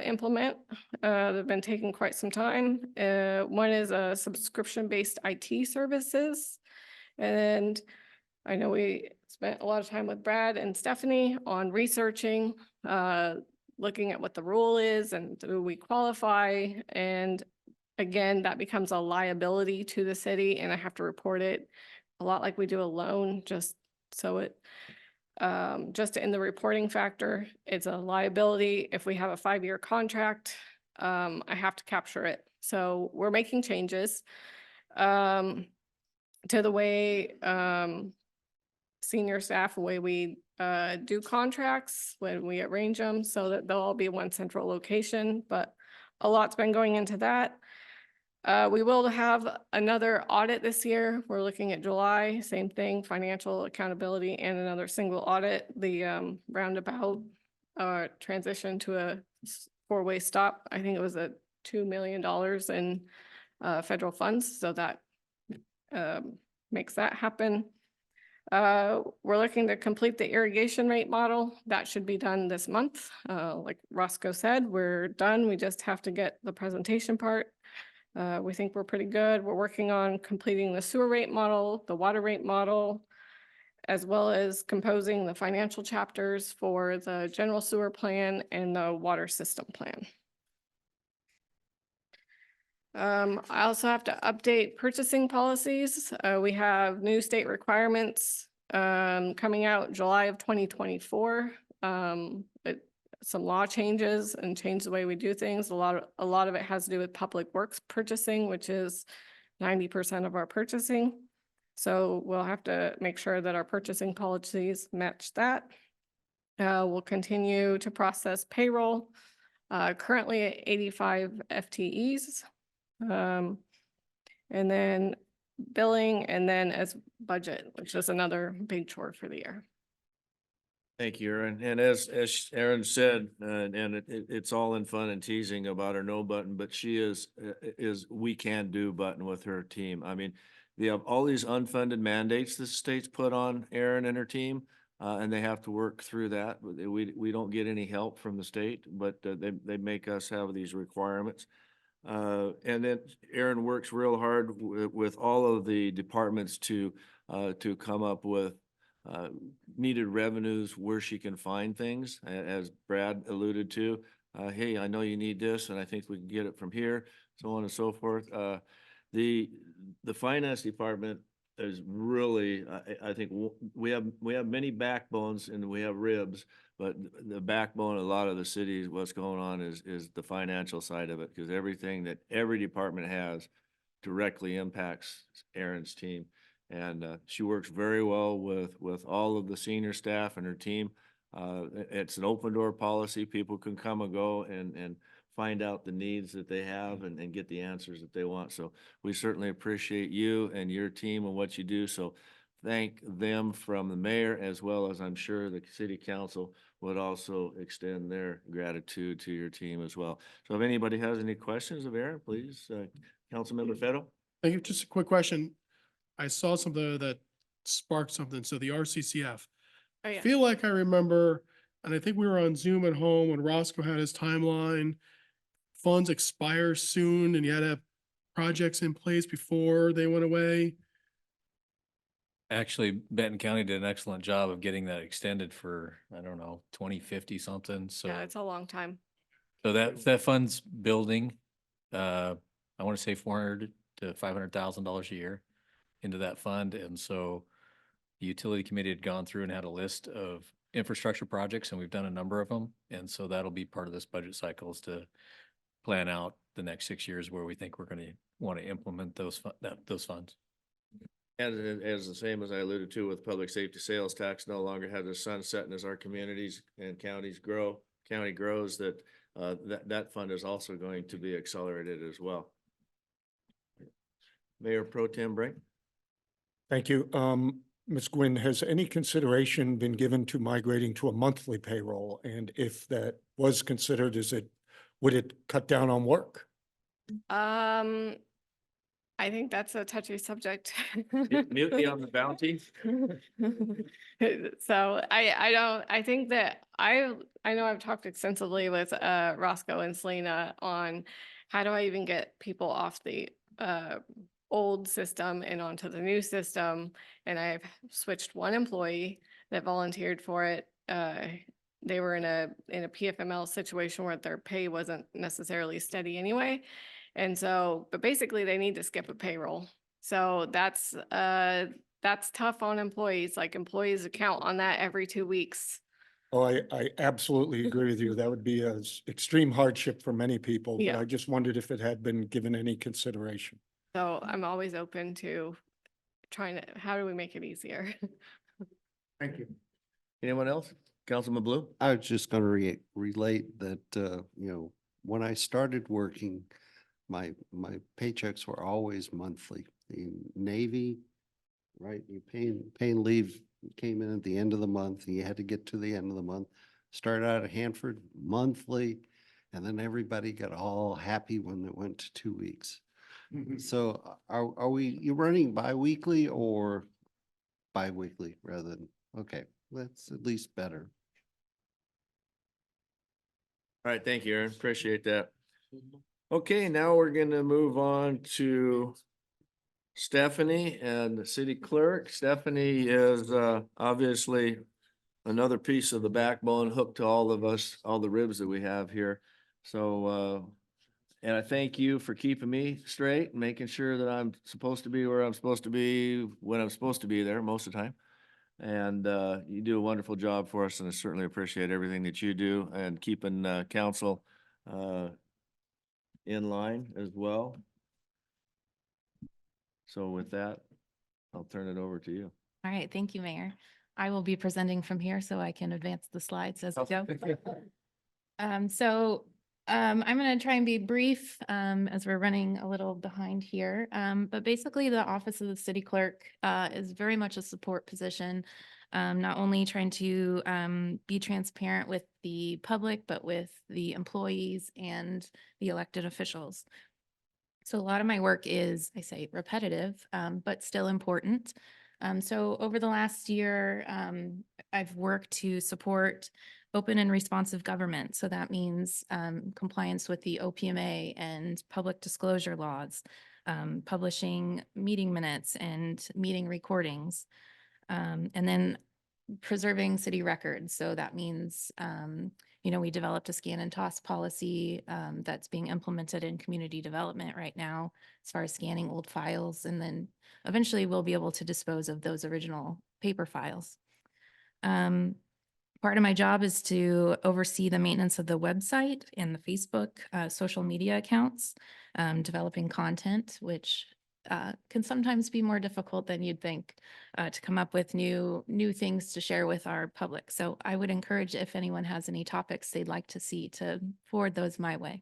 implement. They've been taking quite some time. One is a subscription-based IT services. And I know we spent a lot of time with Brad and Stephanie on researching, looking at what the rule is and do we qualify. And again, that becomes a liability to the city, and I have to report it a lot like we do a loan, just so it, just in the reporting factor, it's a liability. If we have a 5-year contract, I have to capture it. So we're making changes to the way senior staff, the way we do contracts when we arrange them, so that they'll all be one central location, but a lot's been going into that. We will have another audit this year. We're looking at July, same thing, financial accountability and another single audit. The roundabout transition to a 4-way stop. I think it was a $2 million in federal funds. So that makes that happen. We're looking to complete the irrigation rate model. That should be done this month. Like Roscoe said, we're done. We just have to get the presentation part. We think we're pretty good. We're working on completing the sewer rate model, the water rate model, as well as composing the financial chapters for the general sewer plan and the water system plan. I also have to update purchasing policies. We have new state requirements coming out July of 2024. Some law changes and change the way we do things. A lot of it has to do with public works purchasing, which is 90% of our purchasing. So we'll have to make sure that our purchasing policies match that. We'll continue to process payroll, currently at 85 FTEs. And then billing, and then as budget, which is another big chore for the year. Thank you, Erin. And as Erin said, and it's all in fun and teasing about her no button, but she is we can do button with her team. I mean, we have all these unfunded mandates the state's put on Erin and her team, and they have to work through that. We don't get any help from the state, but they make us have these requirements. And then Erin works real hard with all of the departments to come up with needed revenues where she can find things, as Brad alluded to. Hey, I know you need this, and I think we can get it from here, so on and so forth. The finance department is really, I think we have many backbones and we have ribs, but the backbone of a lot of the cities, what's going on is the financial side of it, because everything that every department has directly impacts Erin's team. And she works very well with all of the senior staff and her team. It's an open door policy. People can come and go and find out the needs that they have and get the answers that they want. So we certainly appreciate you and your team and what you do. So thank them from the mayor, as well as I'm sure the city council would also extend their gratitude to your team as well. So if anybody has any questions of Erin, please, Councilmember Fettle. Thank you. Just a quick question. I saw something that sparked something. So the RCCF. Oh, yeah. Feel like I remember, and I think we were on Zoom at home when Roscoe had his timeline. Funds expire soon and you had to have projects in place before they went away. Actually, Benton County did an excellent job of getting that extended for, I don't know, 2050 something. So, Yeah, it's a long time. so that fund's building, I want to say $400,000 to $500,000 a year into that fund. And so the utility committee had gone through and had a list of infrastructure projects, and we've done a number of them. And so that'll be part of this budget cycle, is to plan out the next 6 years where we think we're going to want to implement those funds. And as the same as I alluded to with public safety sales tax, no longer has a sunset, and as our communities and county grows, that fund is also going to be accelerated as well. Mayor Pro Tem Brink. Thank you. Ms. Gwynn, has any consideration been given to migrating to a monthly payroll? And if that was considered, would it cut down on work? I think that's a touchy subject. Mutiny on the bounty. So I think that I know I've talked extensively with Roscoe and Selena on how do I even get people off the old system and onto the new system. And I've switched one employee that volunteered for it. They were in a PFML situation where their pay wasn't necessarily steady anyway. And so, but basically they need to skip a payroll. So that's tough on employees. Like, employees account on that every 2 weeks. Oh, I absolutely agree with you. That would be an extreme hardship for many people. But Yeah. I just wondered if it had been given any consideration. So I'm always open to how do we make it easier? Thank you. Anyone else? Councilman Blue? I was just going to relate that, when I started working, my paychecks were always monthly. The Navy, right, you paying leave came in at the end of the month, and you had to get to the end of the month. Started out at Hanford monthly, and then everybody got all happy when it went to 2 weeks. So you running bi-weekly or bi-weekly rather than, okay, that's at least better. All right, thank you, Aaron. Appreciate that. Okay, now we're gonna move on to Stephanie and the city clerk. Stephanie is obviously another piece of the backbone hooked to all of us, all the ribs that we have here. So and I thank you for keeping me straight and making sure that I'm supposed to be where I'm supposed to be when I'm supposed to be there most of the time. And you do a wonderful job for us, and I certainly appreciate everything that you do and keeping council in line as well. So with that, I'll turn it over to you. All right, thank you, Mayor. I will be presenting from here so I can advance the slides as we go. I'm going to try and be brief as we're running a little behind here. But basically, the Office of the City Clerk is very much a support position, not only trying to be transparent with the public, but with the employees and the elected officials. So a lot of my work is, I say, repetitive, but still important. So over the last year, I've worked to support open and responsive government. So that means compliance with the OPMA and public disclosure laws, publishing meeting minutes and meeting recordings, and then preserving city records. So that means we developed a scan and toss policy that's being implemented in community development right now as far as scanning old files. And then eventually we'll be able to dispose of those original paper files. Part of my job is to oversee the maintenance of the website and the Facebook social media accounts, developing content, which can sometimes be more difficult than you'd think to come up with new things to share with our public. So I would encourage, if anyone has any topics they'd like to see, to forward those my way.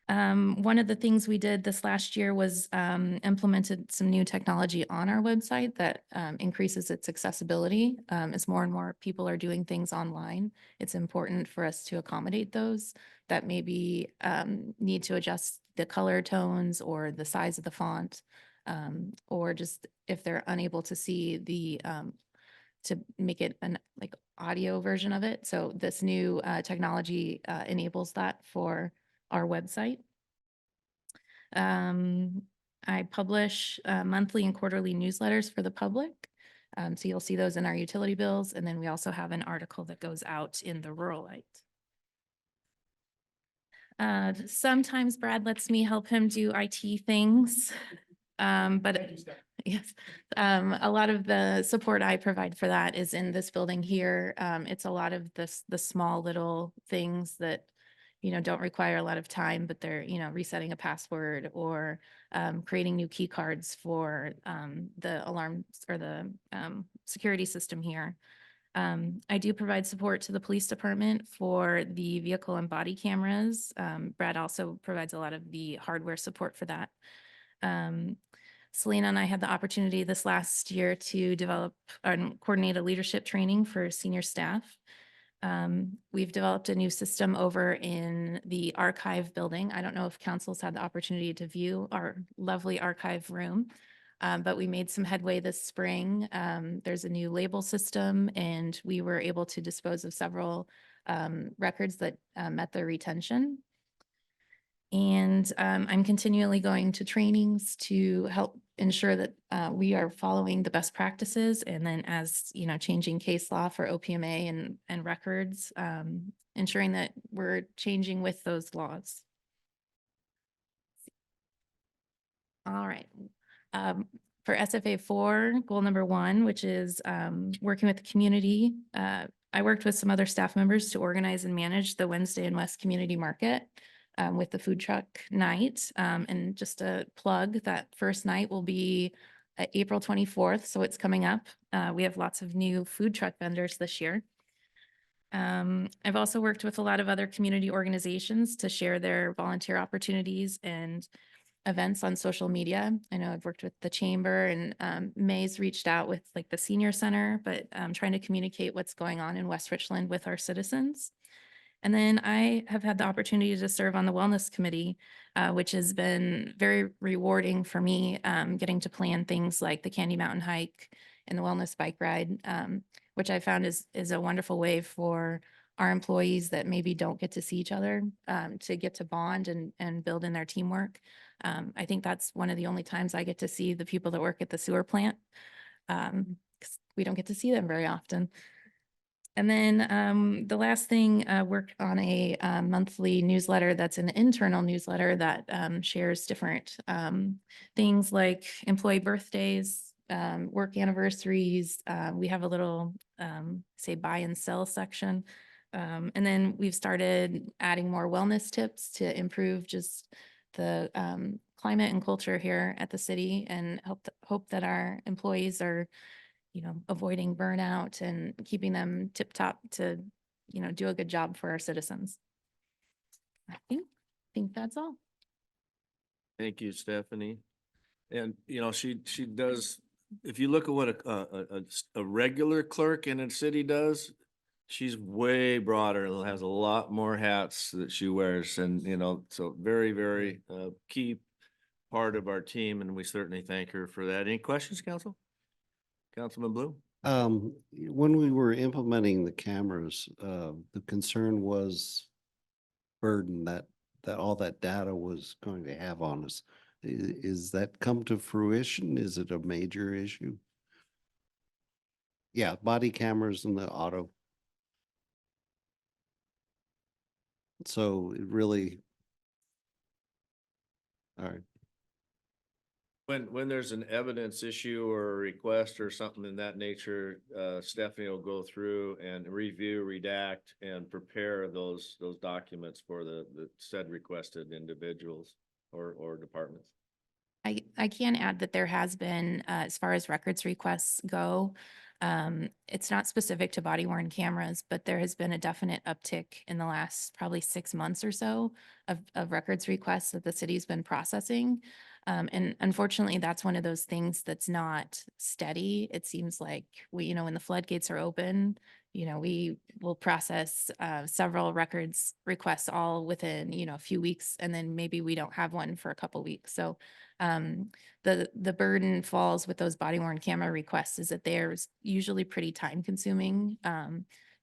One of the things we did this last year was implemented some new technology on our website that increases its accessibility. As more and more people are doing things online, it's important for us to accommodate those that maybe need to adjust the color tones or the size of the font, or just if they're unable to see the to make it an like audio version of it. So this new technology enables that for our website. I publish monthly and quarterly newsletters for the public. So you'll see those in our utility bills. And then we also have an article that goes out in the Ruralite. Sometimes Brad lets me help him do IT things. But yes, a lot of the support I provide for that is in this building here. It's a lot of the small little things that don't require a lot of time, but they're, resetting a password or creating new key cards for the alarms or the security system here. I do provide support to the police department for the vehicle and body cameras. Brad also provides a lot of the hardware support for that. Selena and I had the opportunity this last year to develop and coordinate a leadership training for senior staff. We've developed a new system over in the archive building. I don't know if council's had the opportunity to view our lovely archive room, but we made some headway this spring. There's a new label system, and we were able to dispose of several records that met their retention. And I'm continually going to trainings to help ensure that we are following the best practices. And then as changing case law for OPMA and records, ensuring that we're changing with those laws. All right. For SFA 4, goal number 1, which is working with the community. I worked with some other staff members to organize and manage the Wednesday and West Community Market. With the food truck night. And just a plug, that first night will be April 24th. So it's coming up. We have lots of new food truck vendors this year. I've also worked with a lot of other community organizations to share their volunteer opportunities and events on social media. I know I've worked with the chamber, and May's reached out with like the senior center, but trying to communicate what's going on in West Richland with our citizens. And then I have had the opportunity to serve on the wellness committee, which has been very rewarding for me, getting to plan things like the Candy Mountain hike and the wellness bike ride, which I found is a wonderful way for our employees that maybe don't get to see each other to get to bond and build in their teamwork. I think that's one of the only times I get to see the people that work at the sewer plant, because we don't get to see them very often. And then the last thing, work on a monthly newsletter that's an internal newsletter that shares different things like employee birthdays, work anniversaries. We have a little, say, buy and sell section. And then we've started adding more wellness tips to improve just the climate and culture here at the city, and hope that our employees are avoiding burnout and keeping them tip top to, do a good job for our citizens. I think that's all. Thank you, Stephanie. And, she does, if you look at what a regular clerk in a city does, she's way broader and has a lot more hats that she wears. And, so very, very key part of our team. And we certainly thank her for that. Any questions, Council? Councilman Bloom? When we were implementing the cameras, the concern was burden that all that data was going to have on us. Is that come to fruition? Is it a major issue? Yeah, body cameras and the auto. So it really. All right. When there's an evidence issue or a request or something in that nature, Stephanie will go through and review, redact, and prepare those documents for the said requested individuals or departments. I can add that there has been, as far as records requests go, it's not specific to body worn cameras, but there has been a definite uptick in the last probably 6 months or so of records requests that the city's been processing. And unfortunately, that's one of those things that's not steady. It seems like when the floodgates are open, we will process several records requests all within, a few weeks, and then maybe we don't have one for a couple weeks. So the burden falls with those body worn camera requests is that they're usually pretty time consuming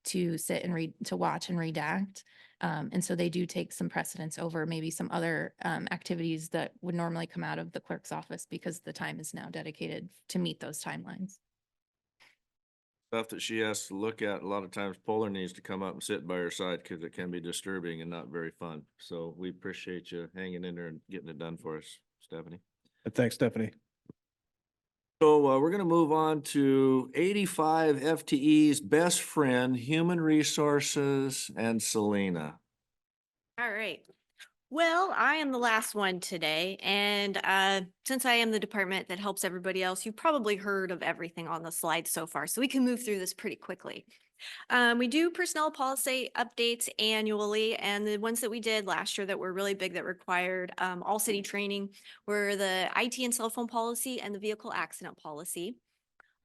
to sit and to watch and redact. And so they do take some precedence over maybe some other activities that would normally come out of the clerk's office because the time is now dedicated to meet those timelines. Stuff that she has to look at, a lot of times Polar needs to come up and sit by her side because it can be disturbing and not very fun. So we appreciate you hanging in there and getting it done for us, Stephanie. Thanks, Stephanie. So we're going to move on to 85 FTE's best friend, human resources, and Selena. All right. Well, I am the last one today, and since I am the department that helps everybody else, you've probably heard of everything on the slide so far, so we can move through this pretty quickly. We do personnel policy updates annually, and the ones that we did last year that were really big that required all city training were the IT and cell phone policy and the vehicle accident policy.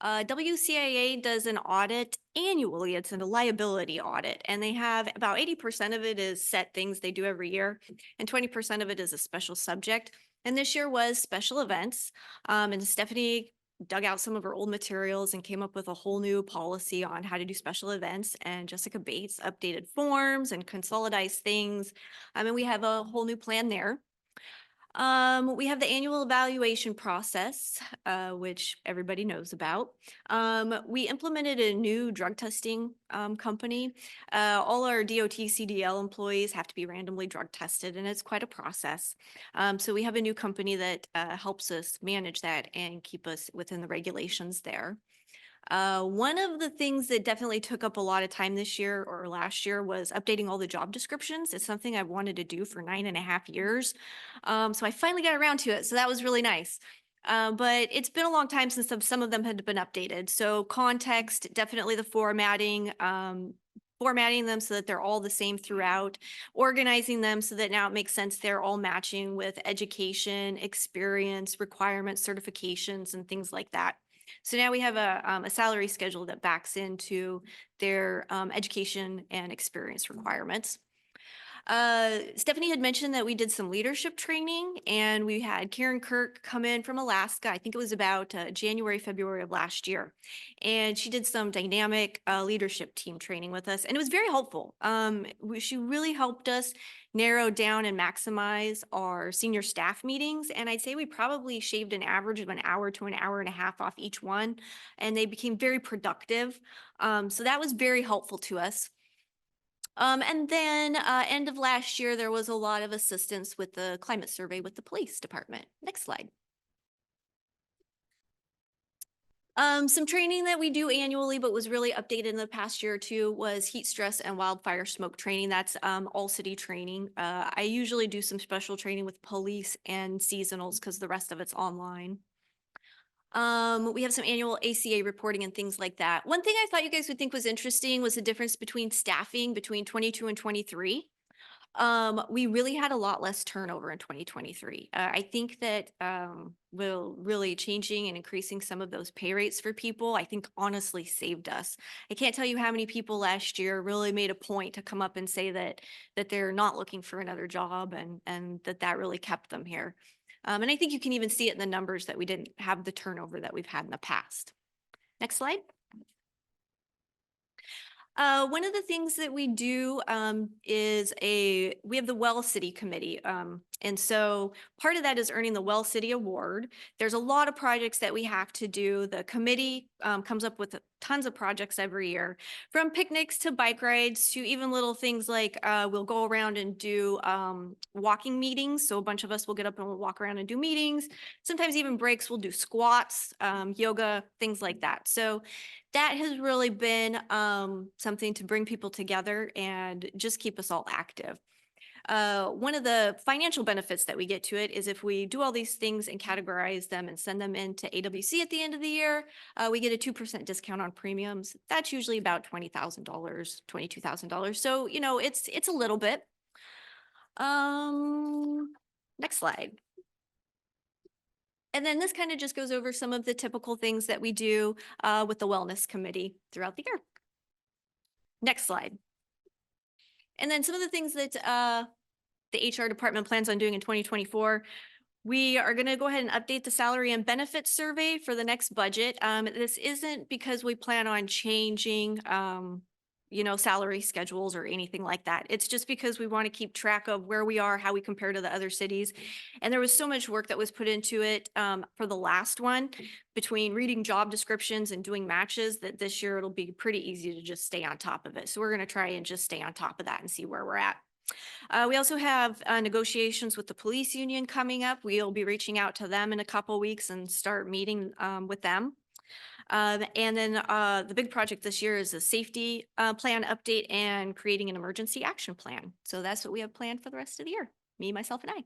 WCIA does an audit annually. It's a liability audit, and they have about 80% of it is set things they do every year, and 20% of it is a special subject. And this year was special events. And Stephanie dug out some of her old materials and came up with a whole new policy on how to do special events. And Jessica Bates updated forms and consolidized things. And we have a whole new plan there. We have the annual evaluation process, which everybody knows about. We implemented a new drug testing company. All our DOT CDL employees have to be randomly drug tested, and it's quite a process. So we have a new company that helps us manage that and keep us within the regulations there. One of the things that definitely took up a lot of time this year or last year was updating all the job descriptions. It's something I've wanted to do for 9.5 years. So I finally got around to it. So that was really nice. But it's been a long time since some of them had been updated. So context, definitely the formatting, formatting them so that they're all the same throughout, organizing them so that now it makes sense they're all matching with education, experience, requirements, certifications, and things like that. So now we have a salary schedule that backs into their education and experience requirements. Stephanie had mentioned that we did some leadership training, and we had Karen Kirk come in from Alaska. I think it was about January, February of last year. And she did some dynamic leadership team training with us, and it was very helpful. She really helped us narrow down and maximize our senior staff meetings. And I'd say we probably shaved an average of an hour to an hour and a half off each one, and they became very productive. So that was very helpful to us. And then end of last year, there was a lot of assistance with the climate survey with the police department. Next slide. Some training that we do annually, but was really updated in the past year or two, was heat stress and wildfire smoke training. That's all city training. I usually do some special training with police and seasonals because the rest of it's online. We have some annual ACA reporting and things like that. One thing I thought you guys would think was interesting was the difference between staffing between 22 and 23. We really had a lot less turnover in 2023. I think that will really changing and increasing some of those pay rates for people, I think honestly saved us. I can't tell you how many people last year really made a point to come up and say that they're not looking for another job, and that really kept them here. And I think you can even see it in the numbers that we didn't have the turnover that we've had in the past. Next slide. One of the things that we do is we have the Well City Committee. And so part of that is earning the Well City Award. There's a lot of projects that we have to do. The committee comes up with tons of projects every year, from picnics to bike rides to even little things like we'll go around and do walking meetings. So a bunch of us will get up and we'll walk around and do meetings. Sometimes even breaks, we'll do squats, yoga, things like that. So that has really been something to bring people together and just keep us all active. One of the financial benefits that we get to it is if we do all these things and categorize them and send them into AWC at the end of the year, we get a 2% discount on premiums. That's usually about $20,000, $22,000. So, you know, it's a little bit. Next slide. And then this kind of just goes over some of the typical things that we do with the Wellness Committee throughout the year. Next slide. And then some of the things that the HR department plans on doing in 2024. We are going to go ahead and update the salary and benefits survey for the next budget. This isn't because we plan on changing, you know, salary schedules or anything like that. It's just because we want to keep track of where we are, how we compare to the other cities. And there was so much work that was put into it for the last one, between reading job descriptions and doing matches, that this year it'll be pretty easy to just stay on top of it. So we're going to try and just stay on top of that and see where we're at. We also have negotiations with the police union coming up. We'll be reaching out to them in a couple weeks and start meeting with them. And then the big project this year is a safety plan update and creating an emergency action plan. So that's what we have planned for the rest of the year, me, myself, and I.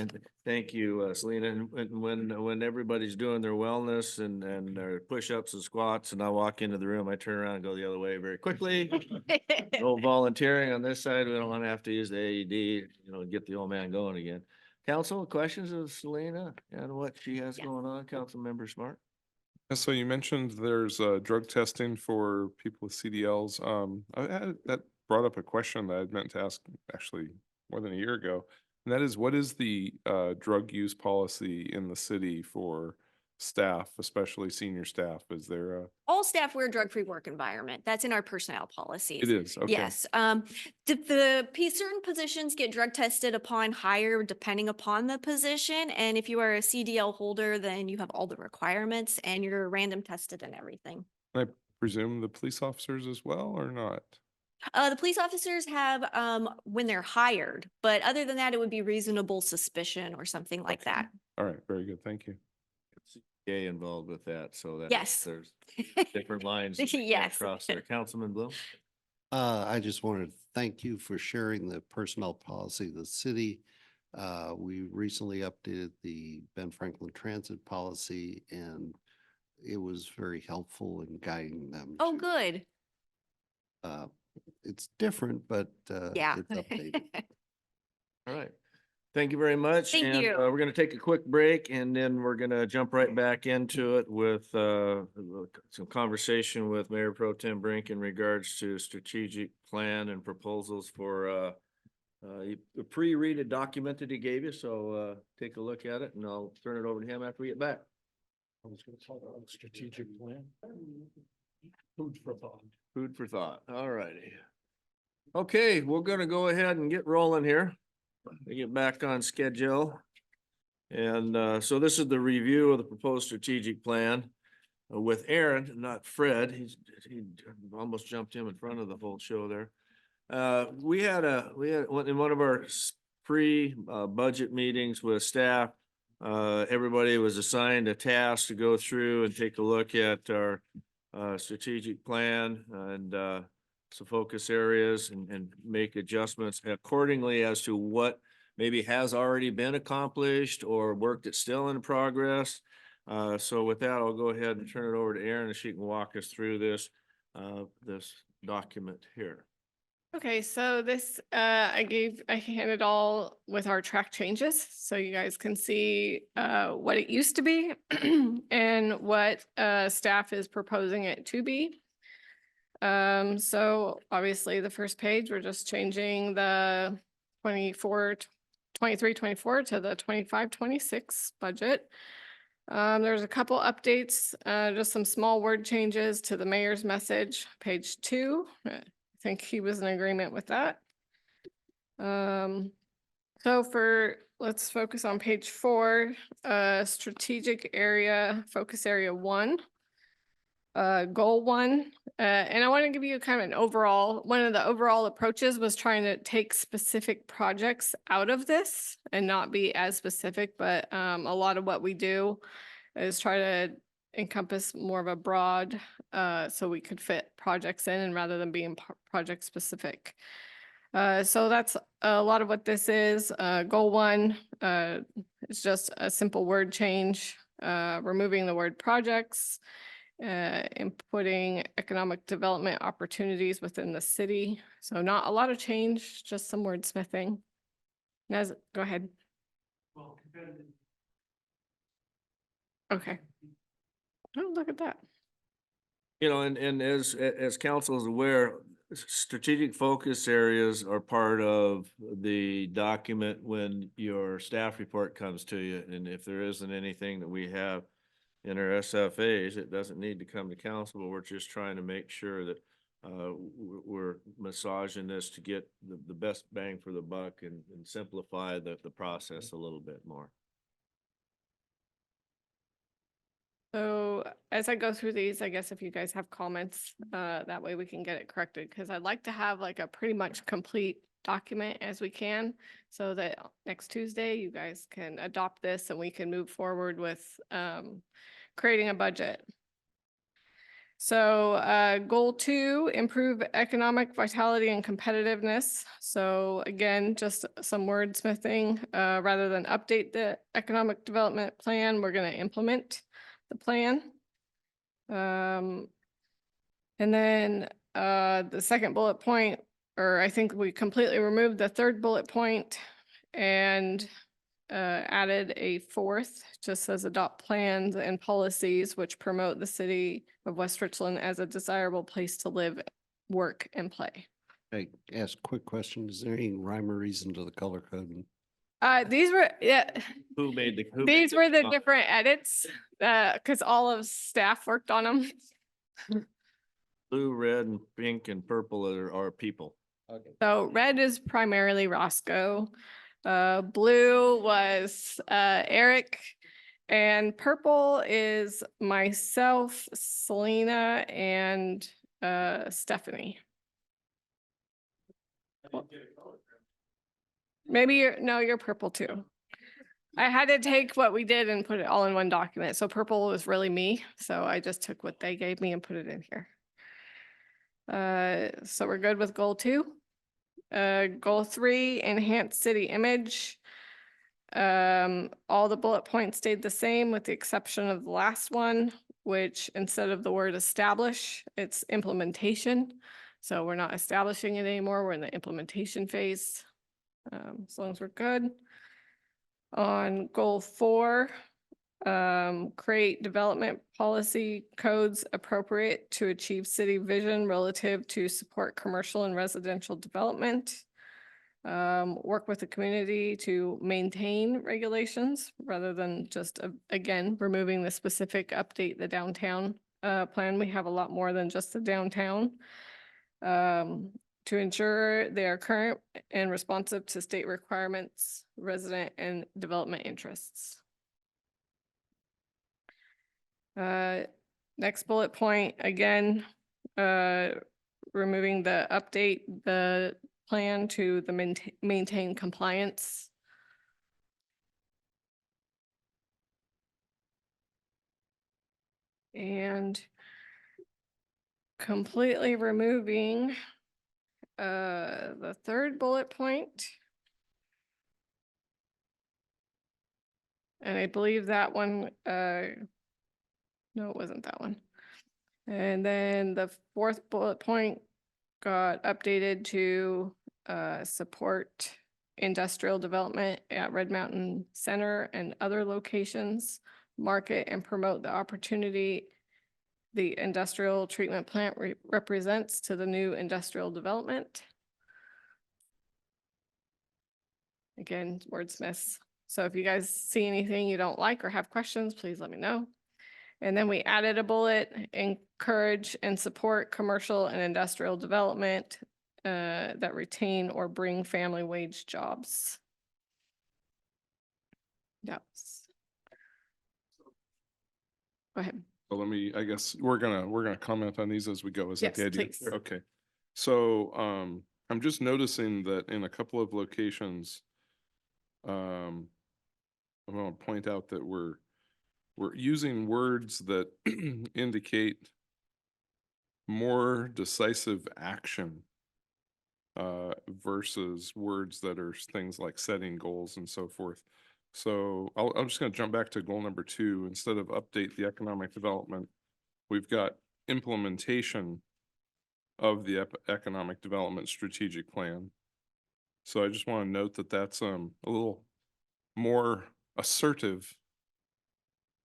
And thank you, Selena. And when everybody's doing their wellness and their push-ups and squats, and I walk into the room, I turn around and go the other way very quickly. No volunteering on this side. We don't want to have to use the AED, you know, get the old man going again. Council, questions of Selena and what she has going on? Councilmember Smart? So you mentioned there's drug testing for people with CDLs. That brought up a question that I'd meant to ask actually more than a year ago. And that is, what is the drug use policy in the city for staff, especially senior staff? Is there a? All staff wear drug-free work environment. That's in our personnel policies. It is, okay. Yes. Certain positions get drug tested upon hire depending upon the position. And if you are a CDL holder, then you have all the requirements and you're random tested and everything. I presume the police officers as well or not? The police officers have when they're hired, but other than that, it would be reasonable suspicion or something like that. All right, very good. Thank you. CPA involved with that, so that Yes. there's different lines Yes. across there. Councilman Bloom? I just wanted to thank you for sharing the personnel policy of the city. We recently updated the Ben Franklin Transit policy, and it was very helpful in guiding them. Oh, good. It's different, but Yeah. it's updated. All right. Thank you very much. Thank And, you. we're going to take a quick break and then we're going to jump right back into it with some conversation with Mayor Pro Tem Brink in regards to strategic plan and proposals for a pre-read document that he gave you. So take a look at it and I'll turn it over to him after we get back. I was going to talk about strategic plan. Food for thought. Food for thought. All righty. Okay, we're gonna go ahead and get rolling here. We get back on schedule. And so this is the review of the proposed strategic plan with Aaron, not Fred. He almost jumped him in front of the whole show there. We had in one of our pre-budget meetings with staff, everybody was assigned a task to go through and take a look at our strategic plan and some focus areas and make adjustments accordingly as to what maybe has already been accomplished or work that's still in progress. So with that, I'll go ahead and turn it over to Erin and she can walk us through this document here. Okay, so this, I handed all with our track changes, so you guys can see what it used to be and what staff is proposing it to be. So obviously the first page, we're just changing the 23-24 to the 25-26 budget. There's a couple updates, just some small word changes to the mayor's message, page 2. I think he was in agreement with that. Let's focus on page 4, strategic area, focus area 1. Goal 1, and I want to give you kind of an overall, one of the overall approaches was trying to take specific projects out of this and not be as specific, but a lot of what we do is try to encompass more of a broad, so we could fit projects in and rather than being project specific. So that's a lot of what this is. Goal 1 is just a simple word change, removing the word projects, and putting economic development opportunities within the city. So not a lot of change, just some wordsmithing. Naz, go ahead. Okay. Oh, look at that. You know, and as council is aware, strategic focus areas are part of the document when your staff report comes to you. And if there isn't anything that we have in our SFAs, it doesn't need to come to council, but we're just trying to make sure that we're massaging this to get the best bang for the buck and simplify the process a little bit more. So as I go through these, I guess if you guys have comments, that way we can get it corrected, because I'd like to have like a pretty much complete document as we can, so that next Tuesday you guys can adopt this and we can move forward with creating a budget. So goal 2, improve economic vitality and competitiveness. So again, just some wordsmithing, rather than update the economic development plan, we're going to implement the plan. And then the second bullet point, or I think we completely removed the third bullet point and added a 4th, just says adopt plans and policies which promote the city of West Richland as a desirable place to live, work, and play. Hey, ask a quick question. Is there any rhyme or reason to the color coding? These were, yeah, Who made the? these were the different edits, because all of staff worked on them. Blue, red, and pink and purple are people. Okay. So red is primarily Roscoe. Blue was Eric, and purple is myself, Selena, and Stephanie. Maybe you're purple too. I had to take what we did and put it all in one document. So purple was really me. So I just took what they gave me and put it in here. So we're good with goal 2. Goal 3, enhance city image. All the bullet points stayed the same with the exception of the last one, which instead of the word establish, it's implementation. So we're not establishing it anymore. We're in the implementation phase. As long as we're good. On goal 4, create development policy codes appropriate to achieve city vision relative to support commercial and residential development. Work with the community to maintain regulations rather than just, again, removing the specific update the downtown plan. We have a lot more than just the downtown. To ensure they are current and responsive to state requirements, resident and development interests. Next bullet point, again, removing the update the plan to the maintain compliance. And completely removing the third bullet point. And I believe that one, no, it wasn't that one. And then the 4th bullet point got updated to support industrial development at Red Mountain Center and other locations, market and promote the opportunity the industrial treatment plant represents to the new industrial development. Again, wordsmiths. So if you guys see anything you don't like or have questions, please let me know. And then we added a bullet, encourage and support commercial and industrial development that retain or bring family wage jobs. Yes. Go ahead. So let me, I guess, we're gonna comment on these as we go. Is that Yes, the idea? please. Okay. So, I'm just noticing that in a couple of locations, I'm gonna point out that we're using words that indicate more decisive action versus words that are things like setting goals and so forth. So I'm just gonna jump back to goal number 2. Instead of update the economic development, we've got implementation of the economic development strategic plan. So I just want to note that that's a little more assertive.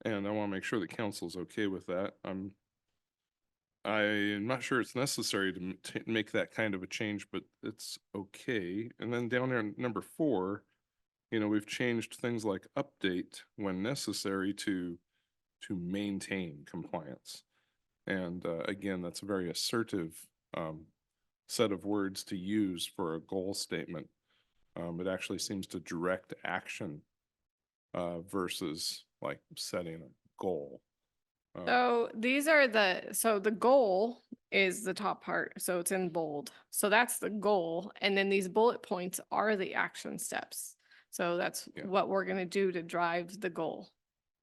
And I want to make sure that council's okay with that. I'm not sure it's necessary to make that kind of a change, but it's okay. And then down there in number 4, we've changed things like update when necessary to maintain compliance. And again, that's a very assertive set of words to use for a goal statement. It actually seems to direct action versus like setting a goal. So these are so the goal is the top part. So it's in bold. So that's the goal. And then these bullet points are the action steps. So that's Yeah. what we're going to do to drive the goal.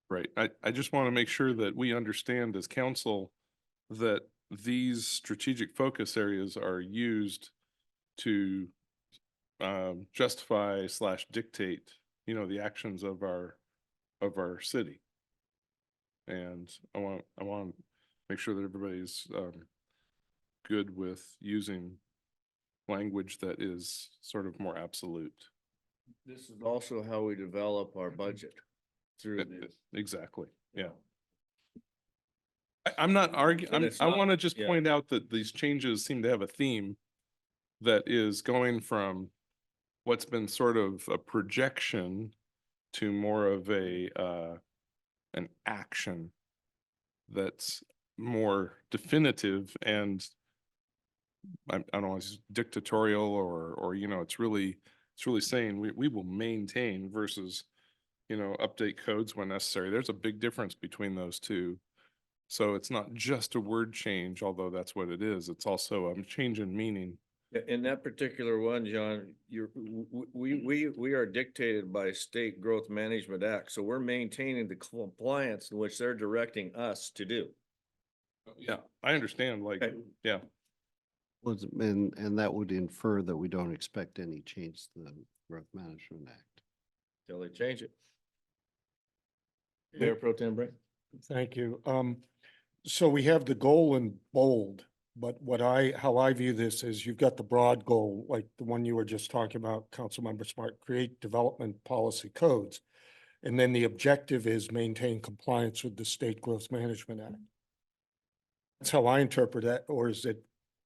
Right. I just want to make sure that we understand as council that these strategic focus areas are used to justify / dictate, the actions of our city. And I want to make sure that everybody's good with using language that is sort of more absolute. This is also how we develop our budget through this. Exactly. Yeah. I'm not arguing. And it's I not- want to just yeah. point out that these changes seem to have a theme that is going from what's been sort of a projection to more of an action that's more definitive and I don't know, it's dictatorial or it's really saying we will maintain versus update codes when necessary. There's a big difference between those two. So it's not just a word change, although that's what it is. It's also a change in meaning. In that particular one, John, we are dictated by State Growth Management Act, so we're maintaining the compliance in which they're directing us to do. Yeah, I understand, like, Okay. yeah. And that would infer that we don't expect any change to the Growth Management Act. Till they change it. Mayor Pro Tem Brink? Thank you. So we have the goal in bold, but how I view this is you've got the broad goal, like the one you were just talking about, Councilmember Smart, create development policy codes. And then the objective is maintain compliance with the State Growth Management Act. That's how I interpret it, or am That's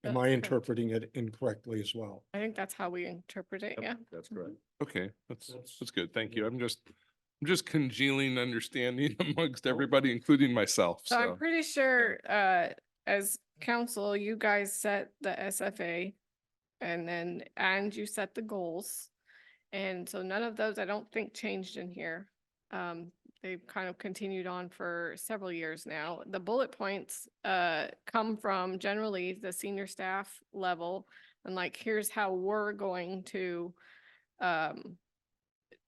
I correct. interpreting it incorrectly as well? I think that's how we interpret it. Yeah. That's correct. Okay, that's good. Thank you. I'm just congealing understanding amongst everybody, including myself. So I'm So pretty sure, as council, you guys set the SFA and you set the goals. And so none of those I don't think changed in here. They've kind of continued on for several years now. The bullet points, come from generally the senior staff level. And like, here's how we're going to,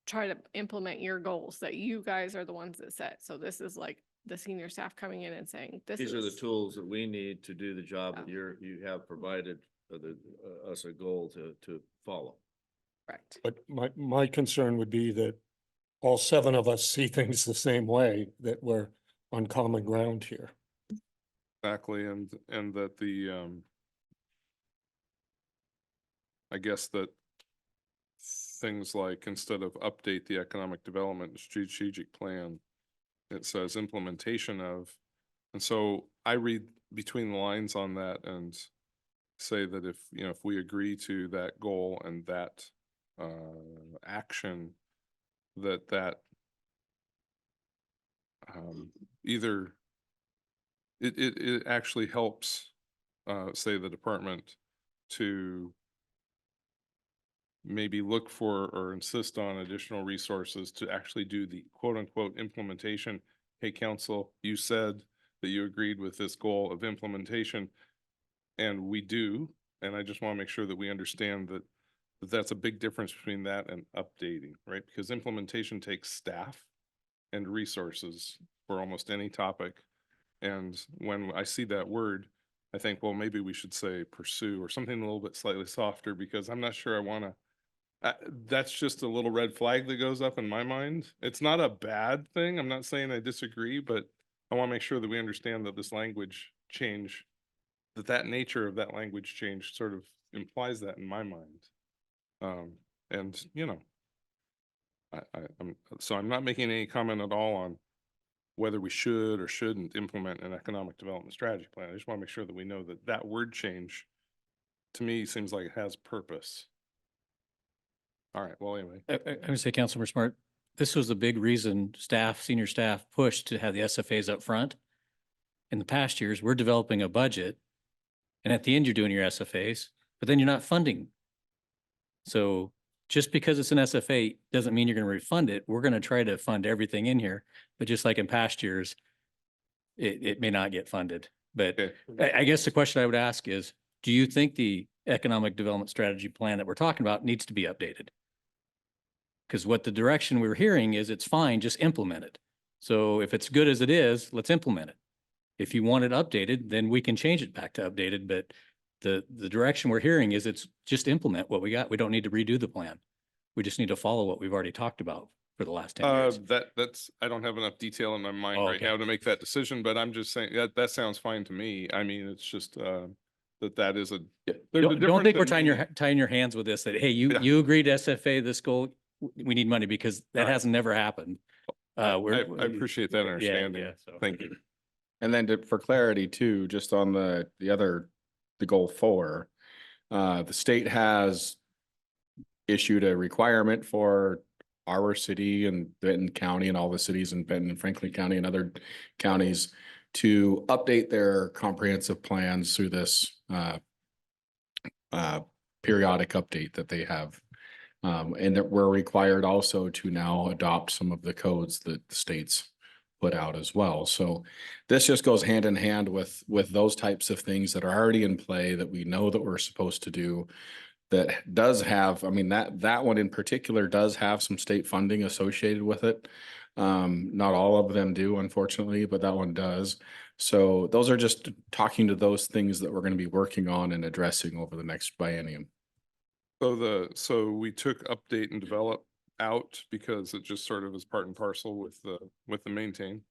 try to implement your goals that you guys are the ones that set. So this is like the senior staff coming in and saying, this These are the is. tools that we need to do the job that Yeah. you have provided us a goal to follow. Correct. But my concern would be that all 7 of us see things the same way, that we're on common ground here. exactly, and that I guess that things like instead of update the economic development strategic plan, it says implementation of. And so I read between the lines on that and say that if we agree to that goal and that action, that either it actually helps say the department to maybe look for or insist on additional resources to actually do the quote unquote implementation. Hey, council, you said that you agreed with this goal of implementation. And we do, and I just want to make sure that we understand that that's a big difference between that and updating, right? Because implementation takes staff and resources for almost any topic. And when I see that word, I think, well, maybe we should say pursue or something a little bit slightly softer, because I'm not sure I want to. That's just a little red flag that goes up in my mind. It's not a bad thing. I'm not saying I disagree, but I want to make sure that we understand that this language change, that nature of that language change sort of implies that in my mind. And you know, I'm not making any comment at all on whether we should or shouldn't implement an economic development strategy plan. I just want to make sure that we know that that word change, to me, seems like it has purpose. All right, well, anyway. I would say, Councilmember Smart, this was the big reason staff, senior staff pushed to have the SFAs up front. In the past years, we're developing a budget, and at the end, you're doing your SFAs, but then you're not funding. So just because it's an SFA doesn't mean you're going to refund it. We're going to try to fund everything in here, but just like in past years, it may not get funded. But Okay. I guess the question I would ask is, do you think the economic development strategy plan that we're talking about needs to be updated? Because what the direction we're hearing is it's fine, just implement it. So if it's good as it is, let's implement it. If you want it updated, then we can change it back to updated, but the direction we're hearing is it's just implement what we got. We don't need to redo the plan. We just need to follow what we've already talked about for the last 10 years. That's, I don't have enough detail in my mind Oh, right okay. now to make that decision, but I'm just saying that sounds fine to me. I mean, it's just, that is a. there's a Don't difference think we're in tying your hands with this, that, hey, Yeah. you agreed to SFA this goal, we need money, because that Right. hasn't never happened. I appreciate that understanding. yeah, so. Thank you. And then for clarity too, just on the goal 4, the state has issued a requirement for our city and Benton County and all the cities in Benton and Franklin County and other counties to update their comprehensive plans through this periodic update that they have. And that we're required also to now adopt some of the codes that the states put out as well. So this just goes hand in hand with those types of things that are already in play that we know that we're supposed to do. That does have, I mean, that one in particular does have some state funding associated with it. Not all of them do, unfortunately, but that one does. So those are just talking to those things that we're going to be working on and addressing over the next biennium. So we took update and develop out because it just sort of is part and parcel with the maintain.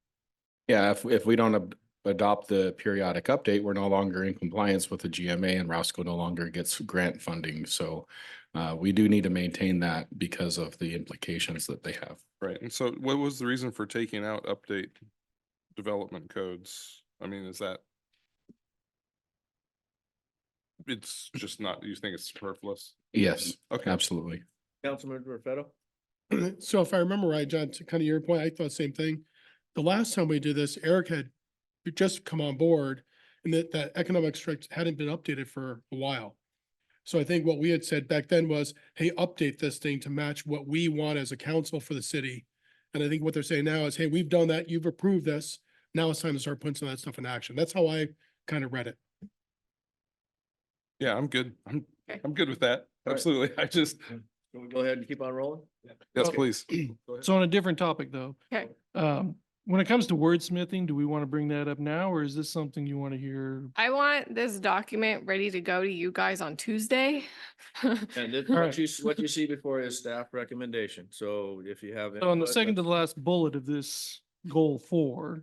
Yeah, if we don't adopt the periodic update, we're no longer in compliance with the GMA, and Roscoe no longer gets grant funding. So we do need to maintain that because of the implications that they have. Right. And so what was the reason for taking out update development codes? I mean, is that it's just not, you think it's superfluous? Yes, Okay. absolutely. Councilman Raffetto? So if I remember right, John, to kind of your point, I thought the same thing. The last time we did this, Eric had just come on board and that economic strict hadn't been updated for a while. So I think what we had said back then was, hey, update this thing to match what we want as a council for the city. And I think what they're saying now is, hey, we've done that. You've approved this. Now it's time to start putting some of that stuff in action. That's how I kind of read it. Yeah, I'm good. Okay. I'm good with that. All right. Absolutely. I just, Can we go ahead and keep on rolling? yes, Okay. please. So on a different topic though. Okay. When it comes to wordsmithing, do we want to bring that up now, or is this something you want to hear? I want this document ready to go to you guys on Tuesday. And this, All what right. what you see before is staff recommendation. So if you have. So on the input, second to the last bullet of this goal 4,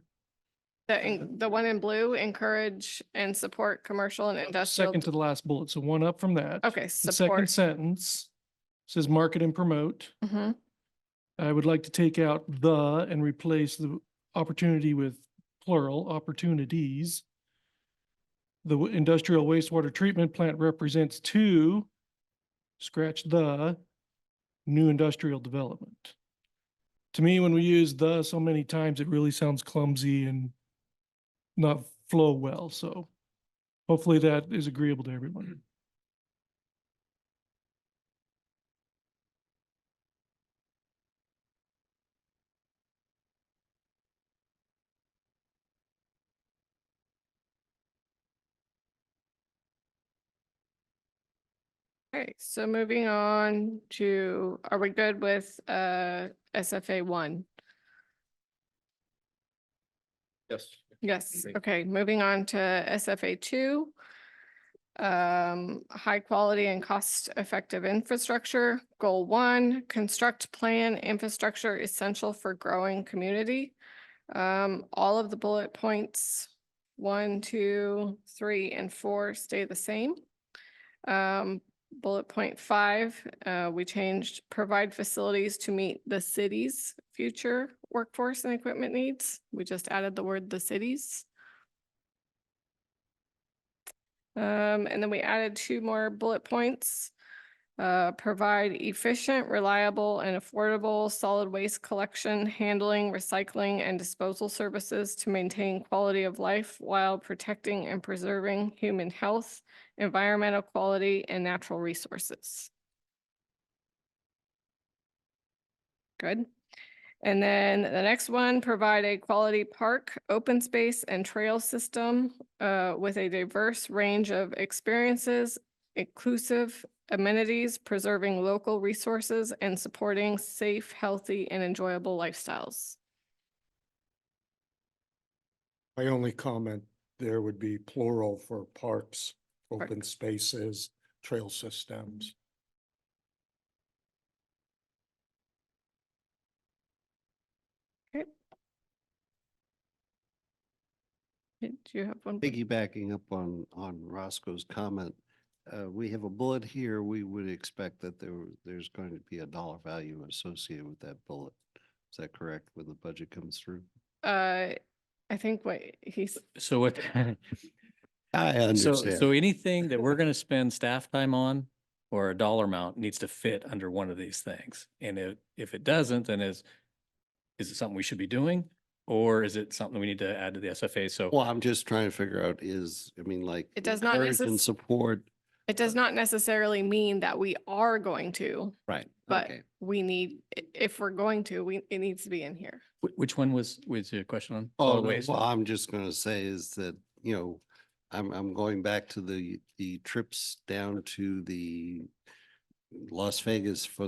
The one in blue, encourage and support commercial and industrial. second to the last bullet, so one up from that. Okay, The support. second sentence says market and promote. Mhm. I would like to take out the and replace the opportunity with plural opportunities. The industrial wastewater treatment plant represents 2, scratch the, new industrial development. To me, when we use the so many times, it really sounds clumsy and not flow well. So hopefully that is agreeable to everyone. Okay, so moving on to, are we good with SFA 1? Yes. Yes, Great. okay, moving on to SFA 2. High quality and cost effective infrastructure. Goal 1, construct plan infrastructure essential for growing community. All of the bullet points, 1, 2, 3, and 4 stay the same. Bullet point 5, we changed provide facilities to meet the city's future workforce and equipment needs. We just added the word the cities. And then we added 2 more bullet points. Provide efficient, reliable, and affordable solid waste collection, handling, recycling, and disposal services to maintain quality of life while protecting and preserving human health, environmental quality, and natural resources. Good. And then the next one, provide a quality park, open space, and trail system with a diverse range of experiences, inclusive amenities, preserving local resources, and supporting safe, healthy, and enjoyable lifestyles. My only comment there would be plural for parks, open spaces, trail systems. Do you have one? Piggybacking up on Roscoe's comment, we have a bullet here. We would expect that there's going to be a dollar value associated with that bullet. Is that correct when the budget comes through? I think what he's, So what? I So understand. anything that we're gonna spend staff time on or a dollar amount needs to fit under one of these things. And if it doesn't, then is it something we should be doing? Or is it something we need to add to the SFA? So Well, I'm just trying to figure out like. It does not encourage and support. it does not necessarily mean that we are going to, Right. but Okay. we need, if we're going to, it needs to be in here. which one was your question on? Oh, Solid no, waste? well, I'm just gonna say is that, I'm going back to the trips down to the Las Vegas for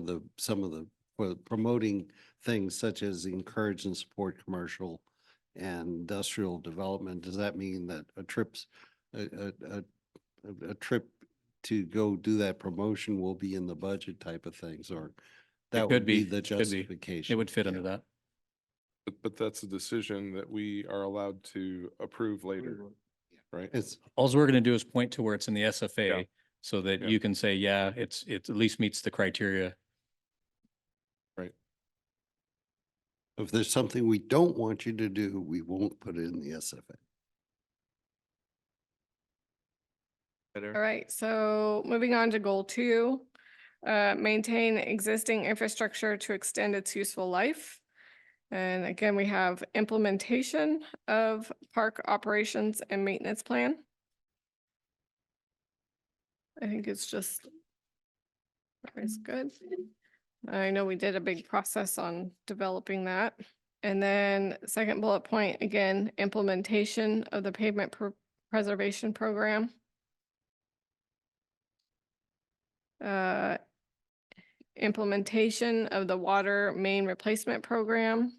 for promoting things such as encourage and support commercial and industrial development. Does that mean that a trip to go do that promotion will be in the budget type of things, or that would be the It justification? would fit under that. But that's a decision that we are allowed to approve later, right? It's, All we're gonna do is point to where it's in the Yeah. SFA so that Yeah. you can say, yeah, it at least meets the criteria. Right. if there's something we don't want you to do, we won't put it in the SFA. All right, so moving on to goal 2, maintain existing infrastructure to extend its useful life. And again, we have implementation of park operations and maintenance plan. I think it's just, it's good. I know we did a big process on developing that. And then second bullet point, again, implementation of the pavement preservation program. Implementation of the water main replacement program.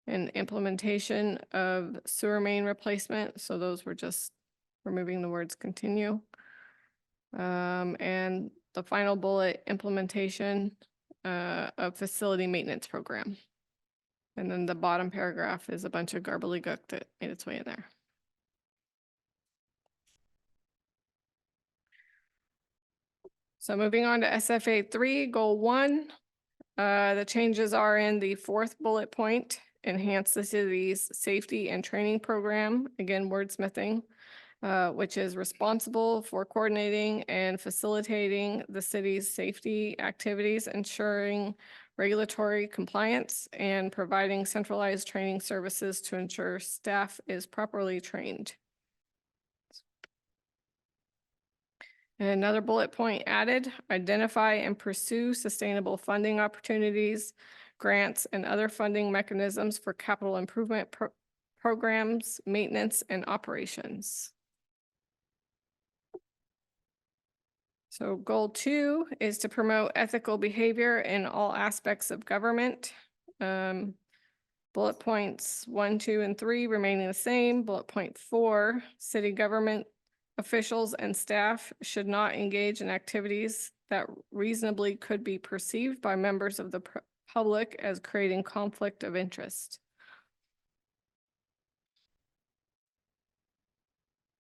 And implementation of sewer main replacement. So those were just removing the words continue. And the final bullet, implementation of facility maintenance program. And then the bottom paragraph is a bunch of gobbledygook that made its way in there. So moving on to SFA 3, goal 1. The changes are in the 4th bullet point, enhance the city's safety and training program, again, wordsmithing, which is responsible for coordinating and facilitating the city's safety activities, ensuring regulatory compliance, and providing centralized training services to ensure staff is properly trained. And another bullet point added, identify and pursue sustainable funding opportunities, grants, and other funding mechanisms for capital improvement programs, maintenance, and operations. So goal 2 is to promote ethical behavior in all aspects of government. Bullet points 1, 2, and 3 remaining the same. Bullet point 4, city government officials and staff should not engage in activities that reasonably could be perceived by members of the public as creating conflict of interest.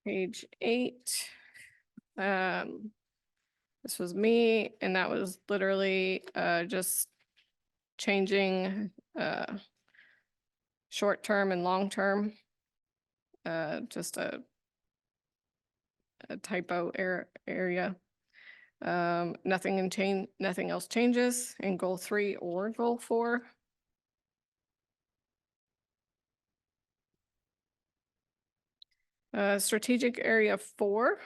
Page 8. This was me, and that was literally just changing short-term and long-term. Just a typo area. Nothing else changes in goal 3 or goal 4. Strategic area 4,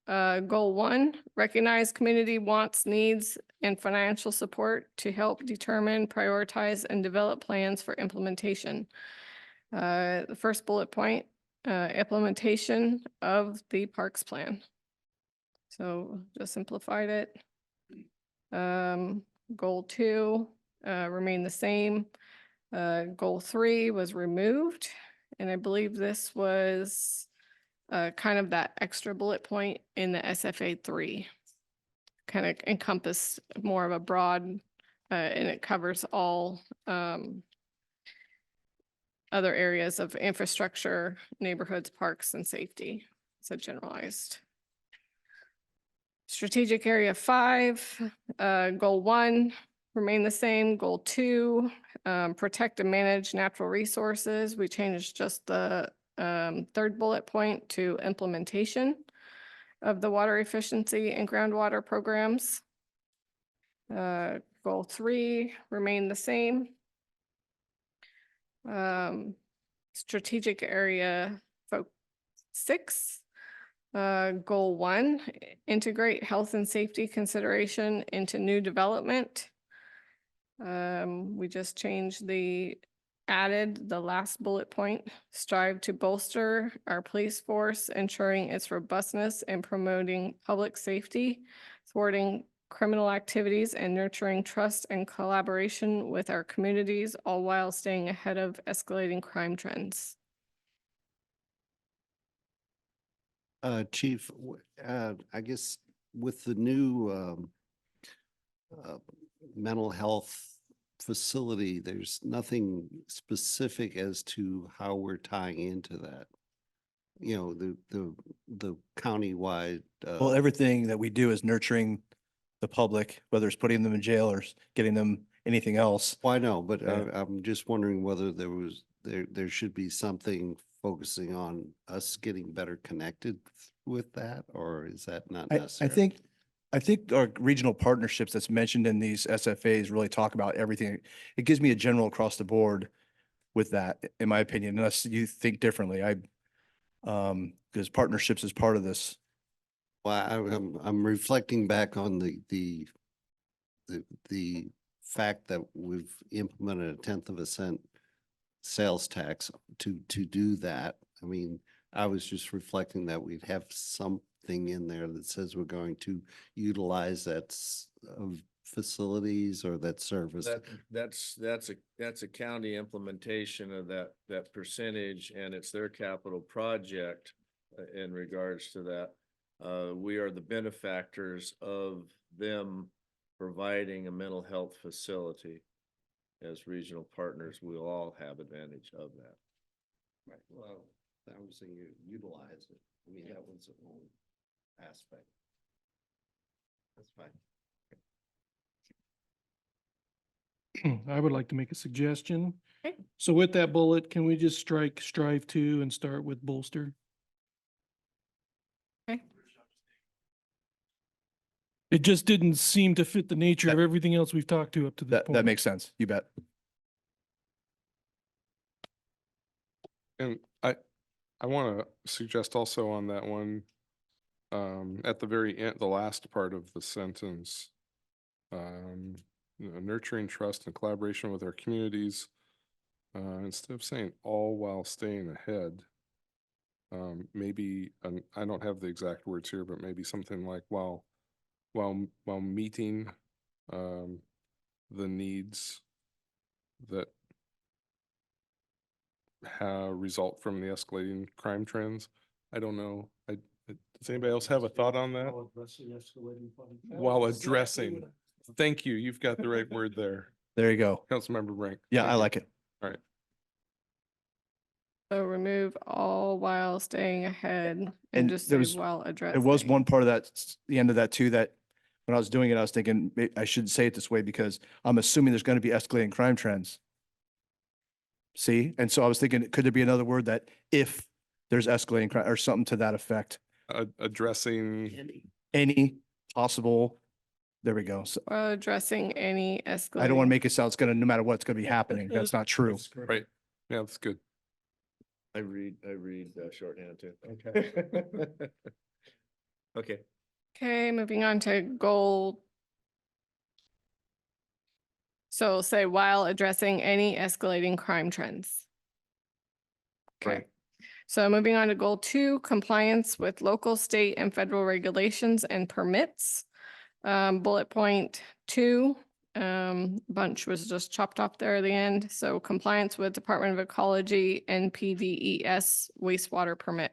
goal 1, recognize community wants, needs, and financial support to help determine, prioritize, and develop plans for implementation. The first bullet point, implementation of the parks plan. So just simplified it. Goal 2 remained the same. Goal 3 was removed, and I believe this was kind of that extra bullet point in the SFA 3. Kind of encompass more of a broad, and it covers all other areas of infrastructure, neighborhoods, parks, and safety. So generalized. Strategic area 5, goal 1 remain the same. Goal 2, protect and manage natural resources. We changed just the third bullet point to implementation of the water efficiency and groundwater programs. Goal 3 remain the same. Strategic area 6, goal 1, integrate health and safety consideration into new development. We just added the last bullet point, strive to bolster our police force, ensuring its robustness and promoting public safety, thwarting criminal activities, and nurturing trust and collaboration with our communities, all while staying ahead of escalating crime trends. Chief, I guess with the new mental health facility, there's nothing specific as to how we're tying into that. You know, the countywide. Well, everything that we do is nurturing the public, whether it's putting them in jail or getting them anything else. Well, I know, but Yeah. I'm just wondering whether there should be something focusing on us getting better connected with that, or is that not I necessary? I think our regional partnerships that's mentioned in these SFAs really talk about everything. It gives me a general across the board with that, in my opinion, unless you think differently. Because partnerships is part of this. Well, I'm reflecting back on the fact that we've implemented a 1/10 of a cent sales tax to do that. I mean, I was just reflecting that we'd have something in there that says we're going to utilize that facilities or that service. That's a county implementation of that percentage, and it's their capital project in regards to that. We are the benefactors of them providing a mental health facility. As regional partners, we'll all have advantage of that. Right, well, that was saying you utilize it. I mean, that was a whole aspect. That's fine. I would like to make a suggestion. Okay. So with that bullet, can we just strike strive to and start with bolster? Okay. It just didn't seem to fit the nature of everything else we've talked to up to this point. That makes sense. You bet. And I want to suggest also on that one, at the very end, the last part of the sentence, nurturing trust and collaboration with our communities, instead of saying all while staying ahead, maybe, I don't have the exact words here, but maybe something like while while meeting, the needs that result from the escalating crime trends. I don't know. Does anybody else have a thought on that? While addressing, thank you. You've got the right word there. There you go. Councilmember Brink. Yeah, Thank I you. like it. All right. So remove all while staying ahead and And just there say was- while There addressing. was one part of that, the end of that too, that when I was doing it, I was thinking, I shouldn't say it this way because I'm assuming there's going to be escalating crime trends. See? And so I was thinking, could there be another word that if there's escalating crime or something to that effect? Addressing, Any possible, there we go. So While addressing any escalating. I don't want to make it sound it's going to, no matter what, it's going to be happening. That's not true. right? Yeah, that's good. I read shorthand too. Okay. Okay. Okay, moving on to goal. So say while addressing any escalating crime trends. Okay. Right. So moving on to goal 2, compliance with local, state, and federal regulations and permits. Bullet point 2, bunch was just chopped off there at the end. So compliance with Department of Ecology, NPDES wastewater permit.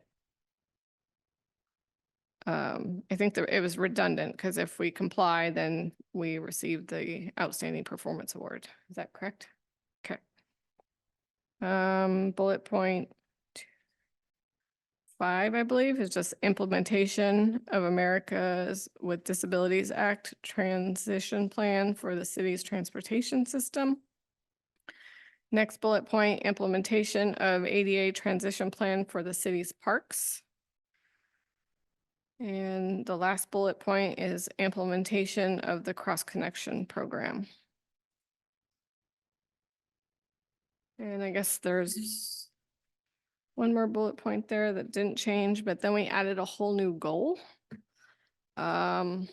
I think that it was redundant because if we comply, then we receive the outstanding performance award. Is that correct? Okay. Bullet point 5, I believe, is just implementation of America's with Disabilities Act transition plan for the city's transportation system. Next bullet point, implementation of ADA transition plan for the city's parks. And the last bullet point is implementation of the cross connection program. And I guess there's one more bullet point there that didn't change, but then we added a whole new goal. And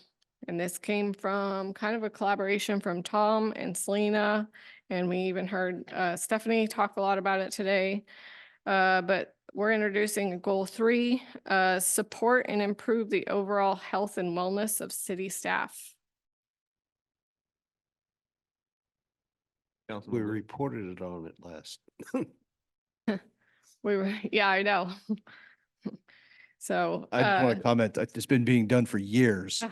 this came from kind of a collaboration from Tom and Selena, and we even heard Stephanie talk a lot about it today. But we're introducing goal 3, support and improve the overall health and wellness of city staff. We reported it on it last. We were, yeah, I know. So. I just want to comment, it's been being done for years.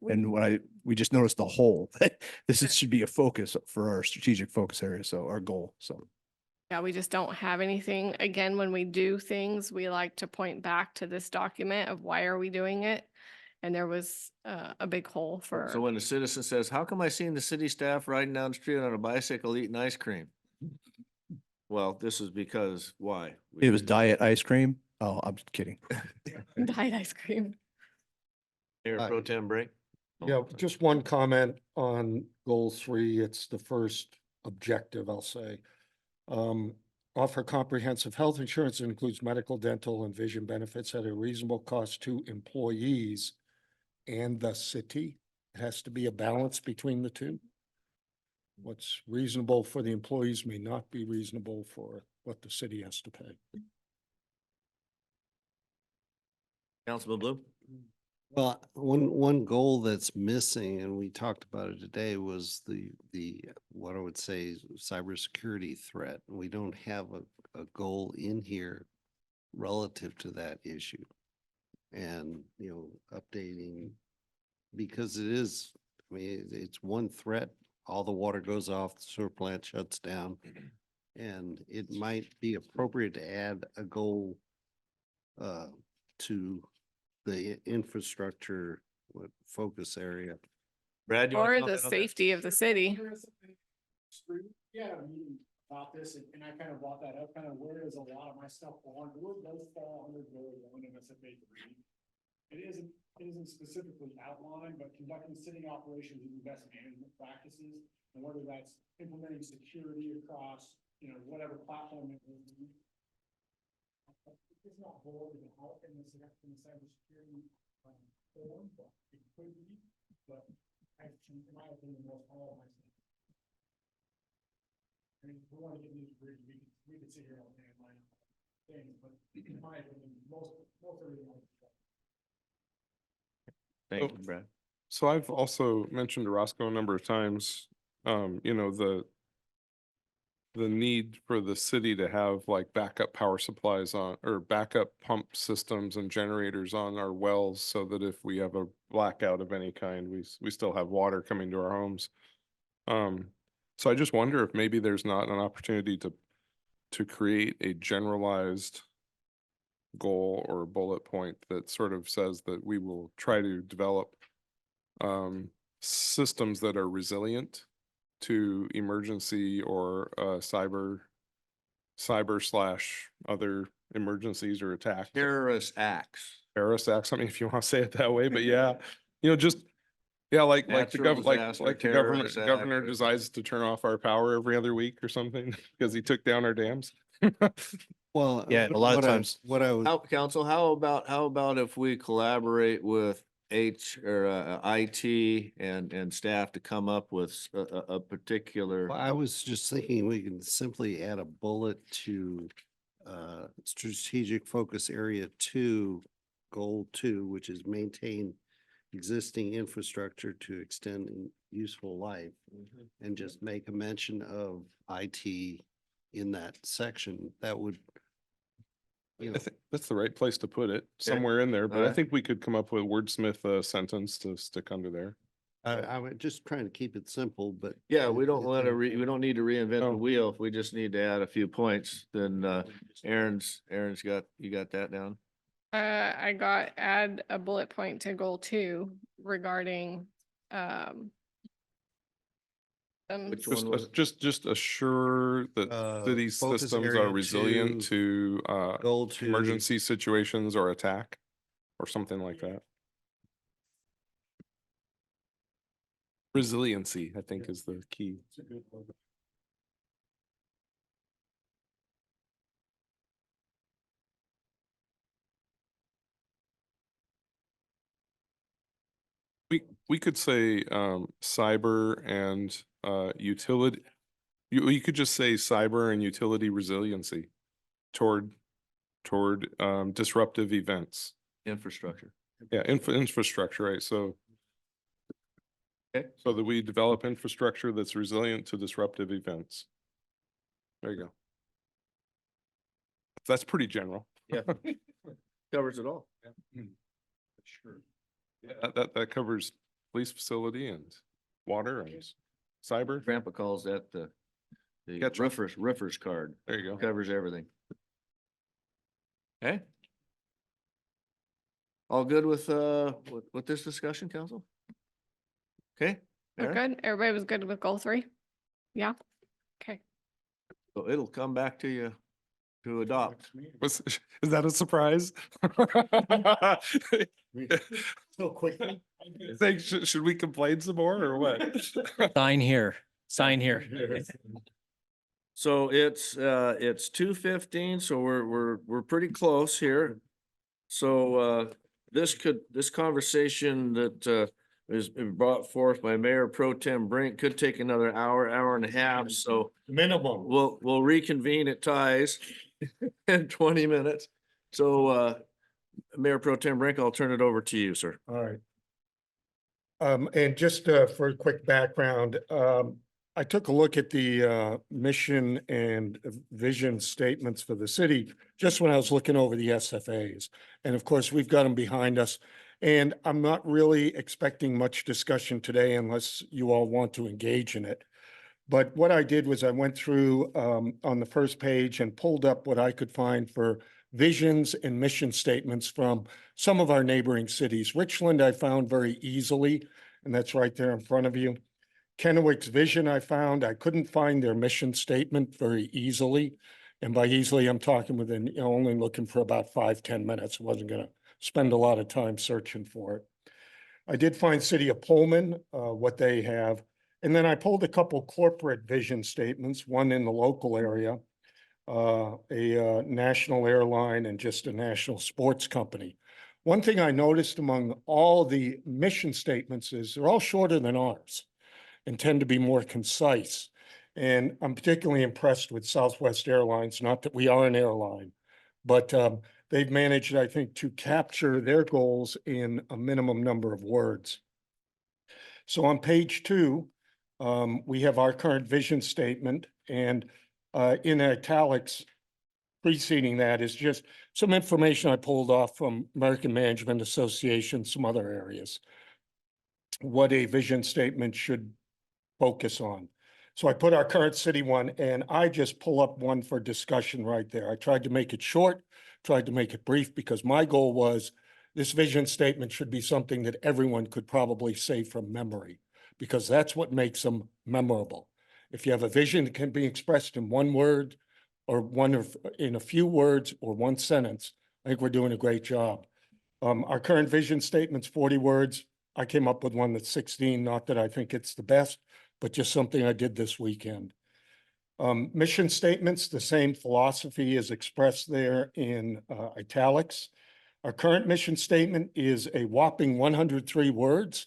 And when we just noticed the whole, should be a focus for our strategic focus area. So our goal, so. Yeah, we just don't have anything. Again, when we do things, we like to point back to this document of why are we doing it? And there was a big hole for. So when the citizen says, how come I seen the city staff riding down the street on a bicycle eating ice cream? Well, this is because why? It was diet ice cream. Oh, I'm just kidding. Diet ice cream. Mayor Pro Tem Brink? Yeah, just one comment on goal 3. It's the first objective, I'll say. Offer comprehensive health insurance that includes medical, dental, and vision benefits at a reasonable cost to employees and the city. It has to be a balance between the two. What's reasonable for the employees may not be reasonable for what the city has to pay. Councilman Blue? Well, one goal that's missing, and we talked about it today, was the what I would say cybersecurity threat. We don't have a goal in here relative to that issue. And, updating, because it is, I mean, it's one threat, all the water goes off, the sewer plant shuts down. And it might be appropriate to add a goal to the infrastructure focus area. Brad, you want Or to the comment on that? safety of the city. Yeah, a meeting about this, and I kind of brought that up, kind of where does a lot of my stuff fall under, where does fall under goal 1 of SFA 3? It isn't specifically outlined, but conducting city operations and best management practices, and whether that's implementing security across, whatever platform it will be. It's not goal to help in the cybersecurity form, but it could be, but in my opinion, most all of my stuff. I mean, we want to get these, we could sit here all day and line up things, but in my opinion, most of it. Thank you, Brad. So I've also mentioned to Roscoe a number of times, you know, the need for the city to have like backup power supplies on, or backup pump systems and generators on our wells, so that if we have a blackout of any kind, we still have water coming to our homes. So I just wonder if maybe there's not an opportunity to create a generalized goal or bullet point that sort of says that we will try to develop systems that are resilient to emergency or cyber slash other emergencies or attacks. Terrorist acts. Terrorist acts, I mean, if you want to say it that way, but yeah, you know, just, yeah, like the Natural disaster, like the governor, terrorist governor act. decides to turn off our power every other week or something because he took down our dams. Well, Yeah, a lot of times- what I was, How, council, how about if we collaborate with IT and staff to come up with a particular, I was just thinking we can simply add a bullet to strategic focus area 2, goal 2, which is maintain existing infrastructure to extend useful life, and just make a mention of IT in that section. That would, you I know, think that's the right place to put it, Okay. somewhere in there, but I Alright. think we could come up with wordsmith a sentence to stick under there. I was just trying to keep it simple, but. yeah, we don't want to we don't need to reinvent the No. wheel. If we just need to add a few points, then Aaron's got, you got that down? I got add a bullet point to goal 2 regarding, Which Just, one was it? just assure that city Focus systems area are resilient to goal 2. emergency situations or attack or something like that. Resiliency, I think, is the key. We could say cyber and utility. You could just say cyber and utility resiliency toward disruptive events. Infrastructure. Yeah, infrastructure, right? So Okay. so that we develop infrastructure that's resilient to disruptive events. There you go. That's pretty general. Yeah. Covers it all. Sure. Yeah, that covers police facility and water and cyber. Grandpa calls that the Gotcha. Riffers card. There you go. Covers everything. Okay. All good with this discussion, council? Okay. we're Aaron? good. Everybody was good with goal 3? Yeah. Okay. So it'll come back to you to adopt. Is that a surprise? So quickly. Think, should we complain some more or what? Sign here, sign here. So it's 2:15, so we're pretty close here. So this conversation that is brought forth by Mayor Pro Tem Brink could take another hour and a half, so Minimum. we'll reconvene at ties in 20 minutes. So Mayor Pro Tem Brink, I'll turn it over to you, sir. All right. And just for a quick background, I took a look at the mission and vision statements for the city just when I was looking over the SFAs. And of course, we've got them behind us. And I'm not really expecting much discussion today unless you all want to engage in it. But what I did was I went through on the first page and pulled up what I could find for visions and mission statements from some of our neighboring cities. Richland, I found very easily, and that's right there in front of you. Kennewick's vision, I couldn't find their mission statement very easily. And by easily, I'm talking within, only looking for about 5-10 minutes. Wasn't gonna spend a lot of time searching for it. I did find City of Pullman, what they have. And then I pulled a couple corporate vision statements, one in the local area, a national airline and just a national sports company. One thing I noticed among all the mission statements is they're all shorter than ours and tend to be more concise. And I'm particularly impressed with Southwest Airlines, not that we are an airline, but they've managed, I think, to capture their goals in a minimum number of words. So on page 2, we have our current vision statement, and in italics preceding that is just some information I pulled off from American Management Association, some other areas. What a vision statement should focus on. So I put our current city one, and I just pull up one for discussion right there. I tried to make it short, tried to make it brief, because my goal was this vision statement should be something that everyone could probably say from memory, because that's what makes them memorable. If you have a vision that can be expressed in one word or in a few words or one sentence, I think we're doing a great job. Our current vision statement's 40 words. I came up with one that's 16, not that I think it's the best, but just something I did this weekend. Mission statements, the same philosophy is expressed there in italics. Our current mission statement is a whopping 103 words,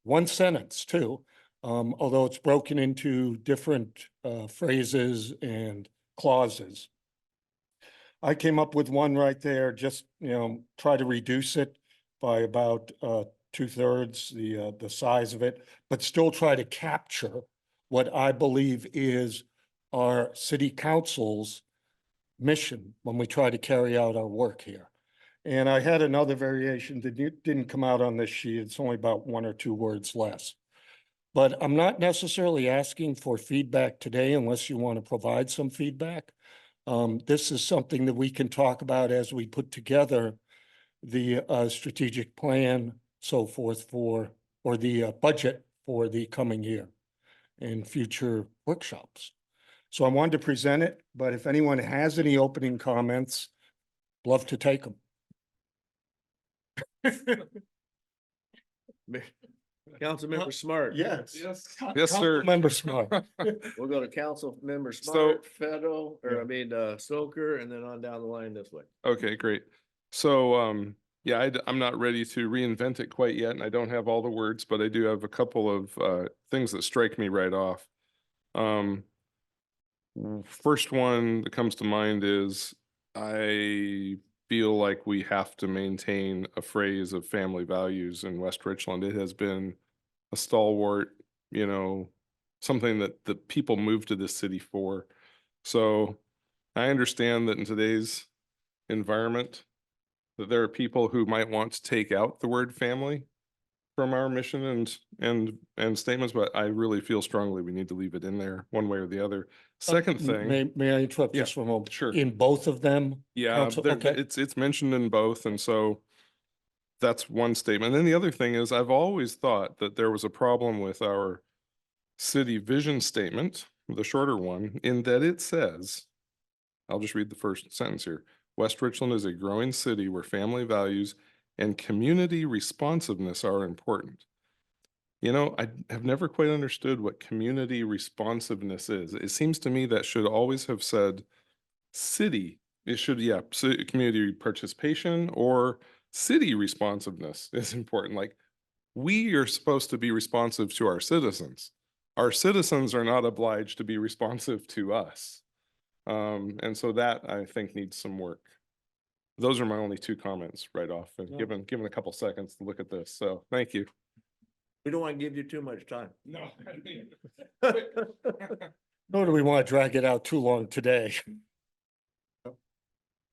one sentence too, although it's broken into different phrases and clauses. I came up with one right there, just, try to reduce it by about 2/3 the size of it, but still try to capture what I believe is our city council's mission when we try to carry out our work here. And I had another variation that didn't come out on this sheet. It's only about 1 or 2 words less. But I'm not necessarily asking for feedback today unless you want to provide some feedback. This is something that we can talk about as we put together the strategic plan, so forth, or the budget for the coming year and future workshops. So I wanted to present it, but if anyone has any opening comments, love to take them. Councilmember Smart. Yes. Yes, sir. Member Smart. We'll go to Councilmember So- Smart, Federal, Stoker, and then on down the line this way. Okay, great. So, yeah, I'm not ready to reinvent it quite yet, and I don't have all the words, but I do have a couple of things that strike me right off. First one that comes to mind is I feel like we have to maintain a phrase of family values in West Richland. It has been a stalwart, something that the people move to this city for. So I understand that in today's environment, that there are people who might want to take out the word family from our mission and statements, but I really feel strongly we need to leave it in there one way or the other. Second thing. May I interrupt Yeah, just for a moment? sure. In both of them? Yeah, Council- okay. it's mentioned in both, and so that's one statement. And then the other thing is, I've always thought that there was a problem with our city vision statement, the shorter one, in that it says, I'll just read the first sentence here. West Richland is a growing city where family values and community responsiveness are important. I have never quite understood what community responsiveness is. It seems to me that should always have said city. It should, community participation or city responsiveness is important. Like, we are supposed to be responsive to our citizens. Our citizens are not obliged to be responsive to us. And so that I think needs some work. Those are my only 2 comments right off, and given a couple seconds to look at this. So thank you. We don't want to give you too much time. No. Nor do we want to drag it out too long today.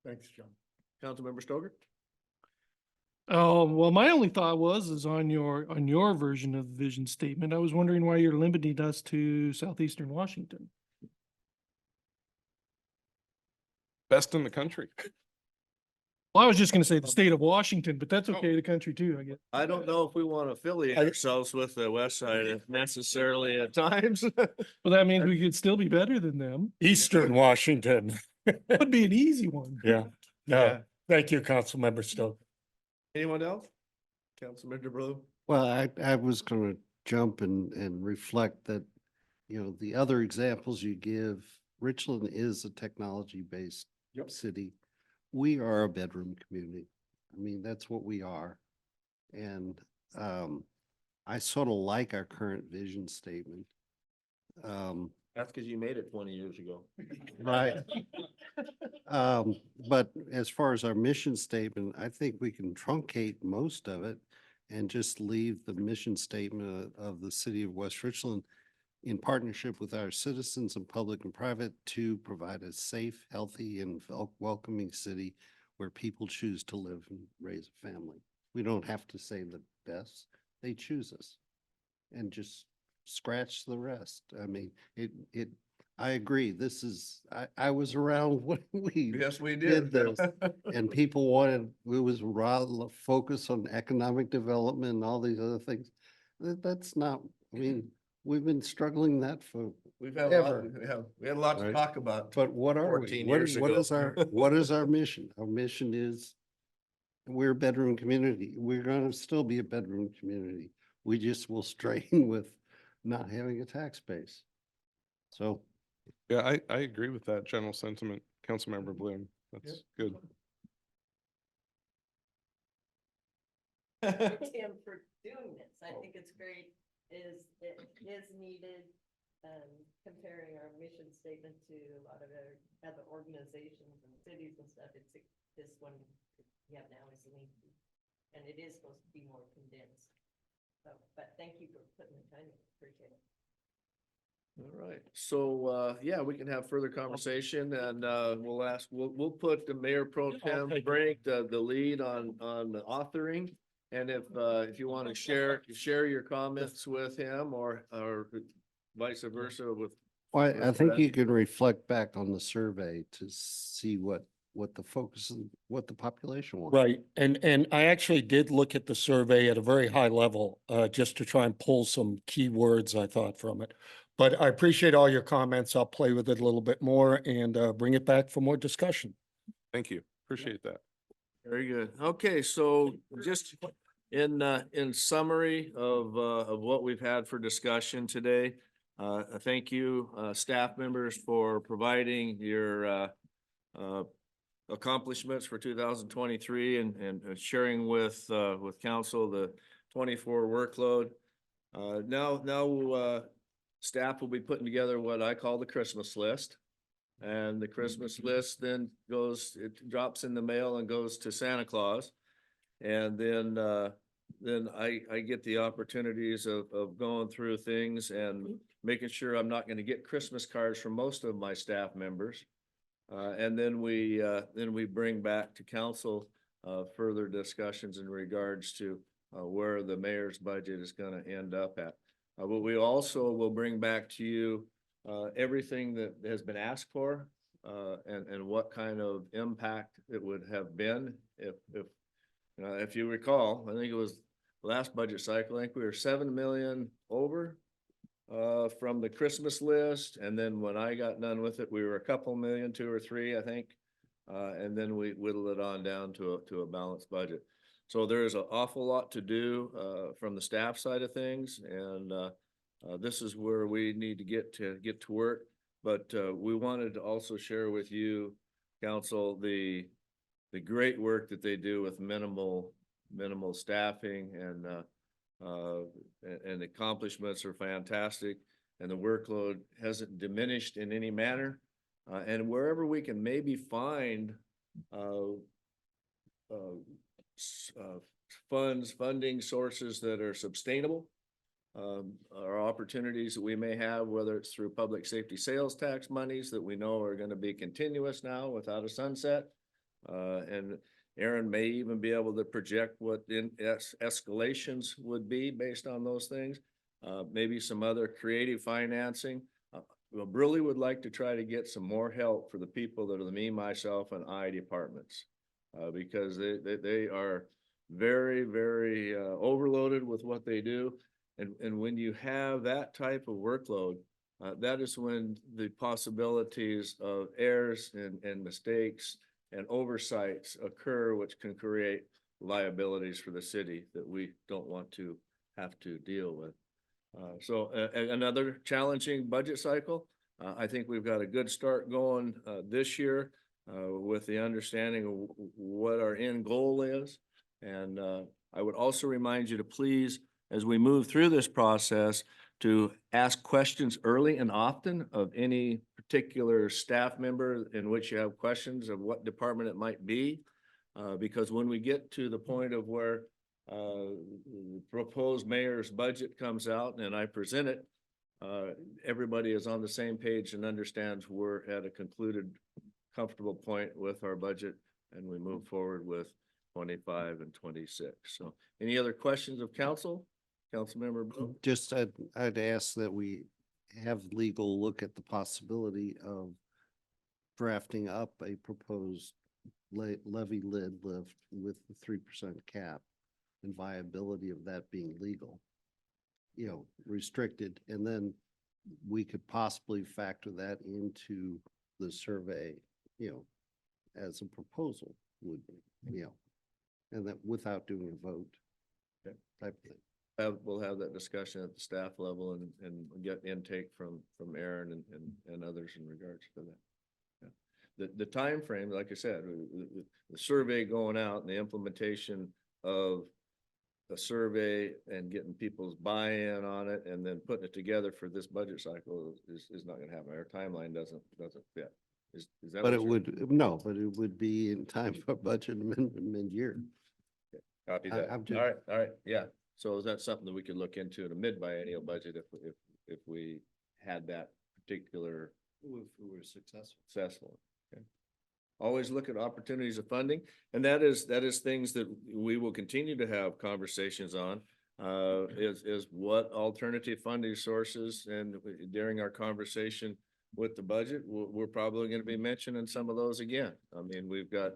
Thanks, John. Councilmember Stoker? Well, my only thought is on your version of the vision statement, I was wondering why you're limiting us to southeastern Washington. Best in the country. Well, I was just gonna say the state of Washington, but that's okay, the country too, I guess. I don't know if we want to affiliate ourselves with the west side necessarily at times. Well, that means we could still be better than them. Eastern Washington. Would be an easy one. Yeah. No, Yeah. thank you, Councilmember Stoker. Anyone else? Councilmember Blue? Well, I was going to jump and reflect that, the other examples you give, Richland is a technology-based city. We are a bedroom community. I mean, that's what we are. And I sort of like our current vision statement. That's because you made it 20 years ago. Right. But as far as our mission statement, I think we can truncate most of it and just leave the mission statement of the city of West Richland in partnership with our citizens and public and private to provide a safe, healthy, and welcoming city where people choose to live and raise a family. We don't have to say the best, they choose us. And just scratch the rest. I mean, I agree, this is, I was around when we Yes, we did did. this. And people wanted, we was rather focused on economic development and all these other things. That's not, I mean, we've been struggling that for, We've had a lot, Ever. we had a lot to Right. talk about. but what are we? 14 What years what ago. is our, what is our mission? Our mission is we're a bedroom community. We're gonna still be a bedroom community. We just will strain with not having a tax base. So Yeah, I agree with that general sentiment, Councilmember Bloom. That's good. Tim for doing this. I think it's great, it is needed. Comparing our mission statement to a lot of other organizations and cities and stuff, this one we have now is needed. And it is supposed to be more condensed. So, but thank you for putting the time in, appreciate it. All right, so, yeah, we can have further conversation and, we'll put the Mayor Pro Tem Brink, the lead on the authoring. And if you want to share your comments with him or vice versa with. well, I think Brad. you can reflect back on the survey to see what the focus and what the population wants. Right, and I actually did look at the survey at a very high level, just to try and pull some keywords I thought from it. But I appreciate all your comments. I'll play with it a little bit more and bring it back for more discussion. Thank you. Appreciate that. Very good. Okay, so just in summary of what we've had for discussion today, thank you, staff members, for providing your accomplishments for 2023 and sharing with council the 24 workload. Now staff will be putting together what I call the Christmas list. And the Christmas list then it drops in the mail and goes to Santa Claus. And then I get the opportunities of going through things and making sure I'm not gonna get Christmas cards from most of my staff members. And then we bring back to council further discussions in regards to where the mayor's budget is gonna end up at. But we also will bring back to you everything that has been asked for and what kind of impact it would have been if you recall, I think it was last budget cycle, I think we were 7 million over from the Christmas list. And then when I got done with it, we were a couple million, 2 or 3, I think. And then we whittled it on down to a balanced budget. So there's an awful lot to do from the staff side of things. And this is where we need to get to work. But we wanted to also share with you, council, the great work that they do with minimal staffing and accomplishments are fantastic. And the workload hasn't diminished in any manner. And wherever we can maybe find funding sources that are sustainable, or opportunities that we may have, whether it's through public safety sales tax monies that we know are going to be continuous now without a sunset. And Aaron may even be able to project what escalations would be based on those things. Maybe some other creative financing. We really would like to try to get some more help for the people that are the me, myself, and I departments, because they are very, very overloaded with what they do. And when you have that type of workload, that is when the possibilities of errors and mistakes and oversights occur, which can create liabilities for the city that we don't want to have to deal with. So another challenging budget cycle. I think we've got a good start going this year with the understanding of what our end goal is. And I would also remind you to please, as we move through this process, to ask questions early and often of any particular staff member in which you have questions of what department it might be. Because when we get to the point of where the proposed mayor's budget comes out and I present it, everybody is on the same page and understands we're at a concluded, comfortable point with our budget and we move forward with 25 and 26. So any other questions of council? Councilmember Blow? Just, I'd ask that we have legal look at the possibility of drafting up a proposed levy lid lift with the 3% cap and viability of that being legal, restricted. And then we could possibly factor that into the survey, as a proposal would be, and that without doing a vote type of thing. We'll have that discussion at the staff level and get intake from Aaron and others in regards to that. Yeah. The timeframe, like I said, the survey going out and the implementation of a survey and getting people's buy-in on it and then putting it together for this budget cycle is not gonna happen. Our timeline doesn't fit. Is that? But what it you're- would, no, but it would be in time for budget amendment mid-year. Copy I- that. I'm just- All right, yeah. So is that something that we could look into in a mid-biennial budget if we had that particular If we were successful. successful? Okay. Always look at opportunities of funding, and that is things that we will continue to have conversations on. Is what alternative funding sources, and during our conversation with the budget, we're probably going to be mentioning some of those again. I mean, we've got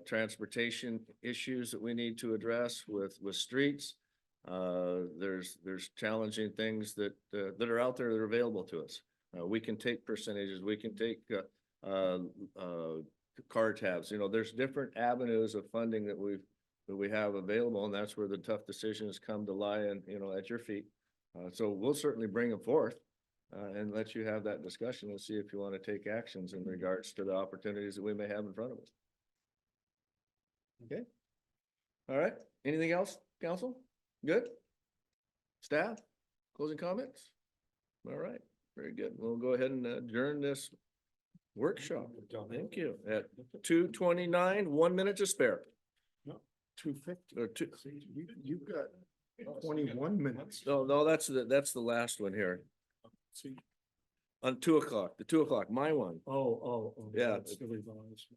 transportation issues that we need to address with streets. There's challenging things that are out there that are available to us. We can take percentages, we can take car tabs, there's different avenues of funding that we have available, and that's where the tough decisions come to lie and, at your feet. So we'll certainly bring them forth and let you have that discussion and see if you want to take actions in regards to the opportunities that we may have in front of us. Okay. All right. Anything else, council? Good? Staff? Closing comments? All right. Very good. We'll go ahead and adjourn this workshop. Thank you. At 2:29, 1 minute to spare. 250. Or two. You've got 21 minutes. No, that's the last one here. On 2 o'clock, the 2 o'clock, my one. Oh. Yeah. that's the revised.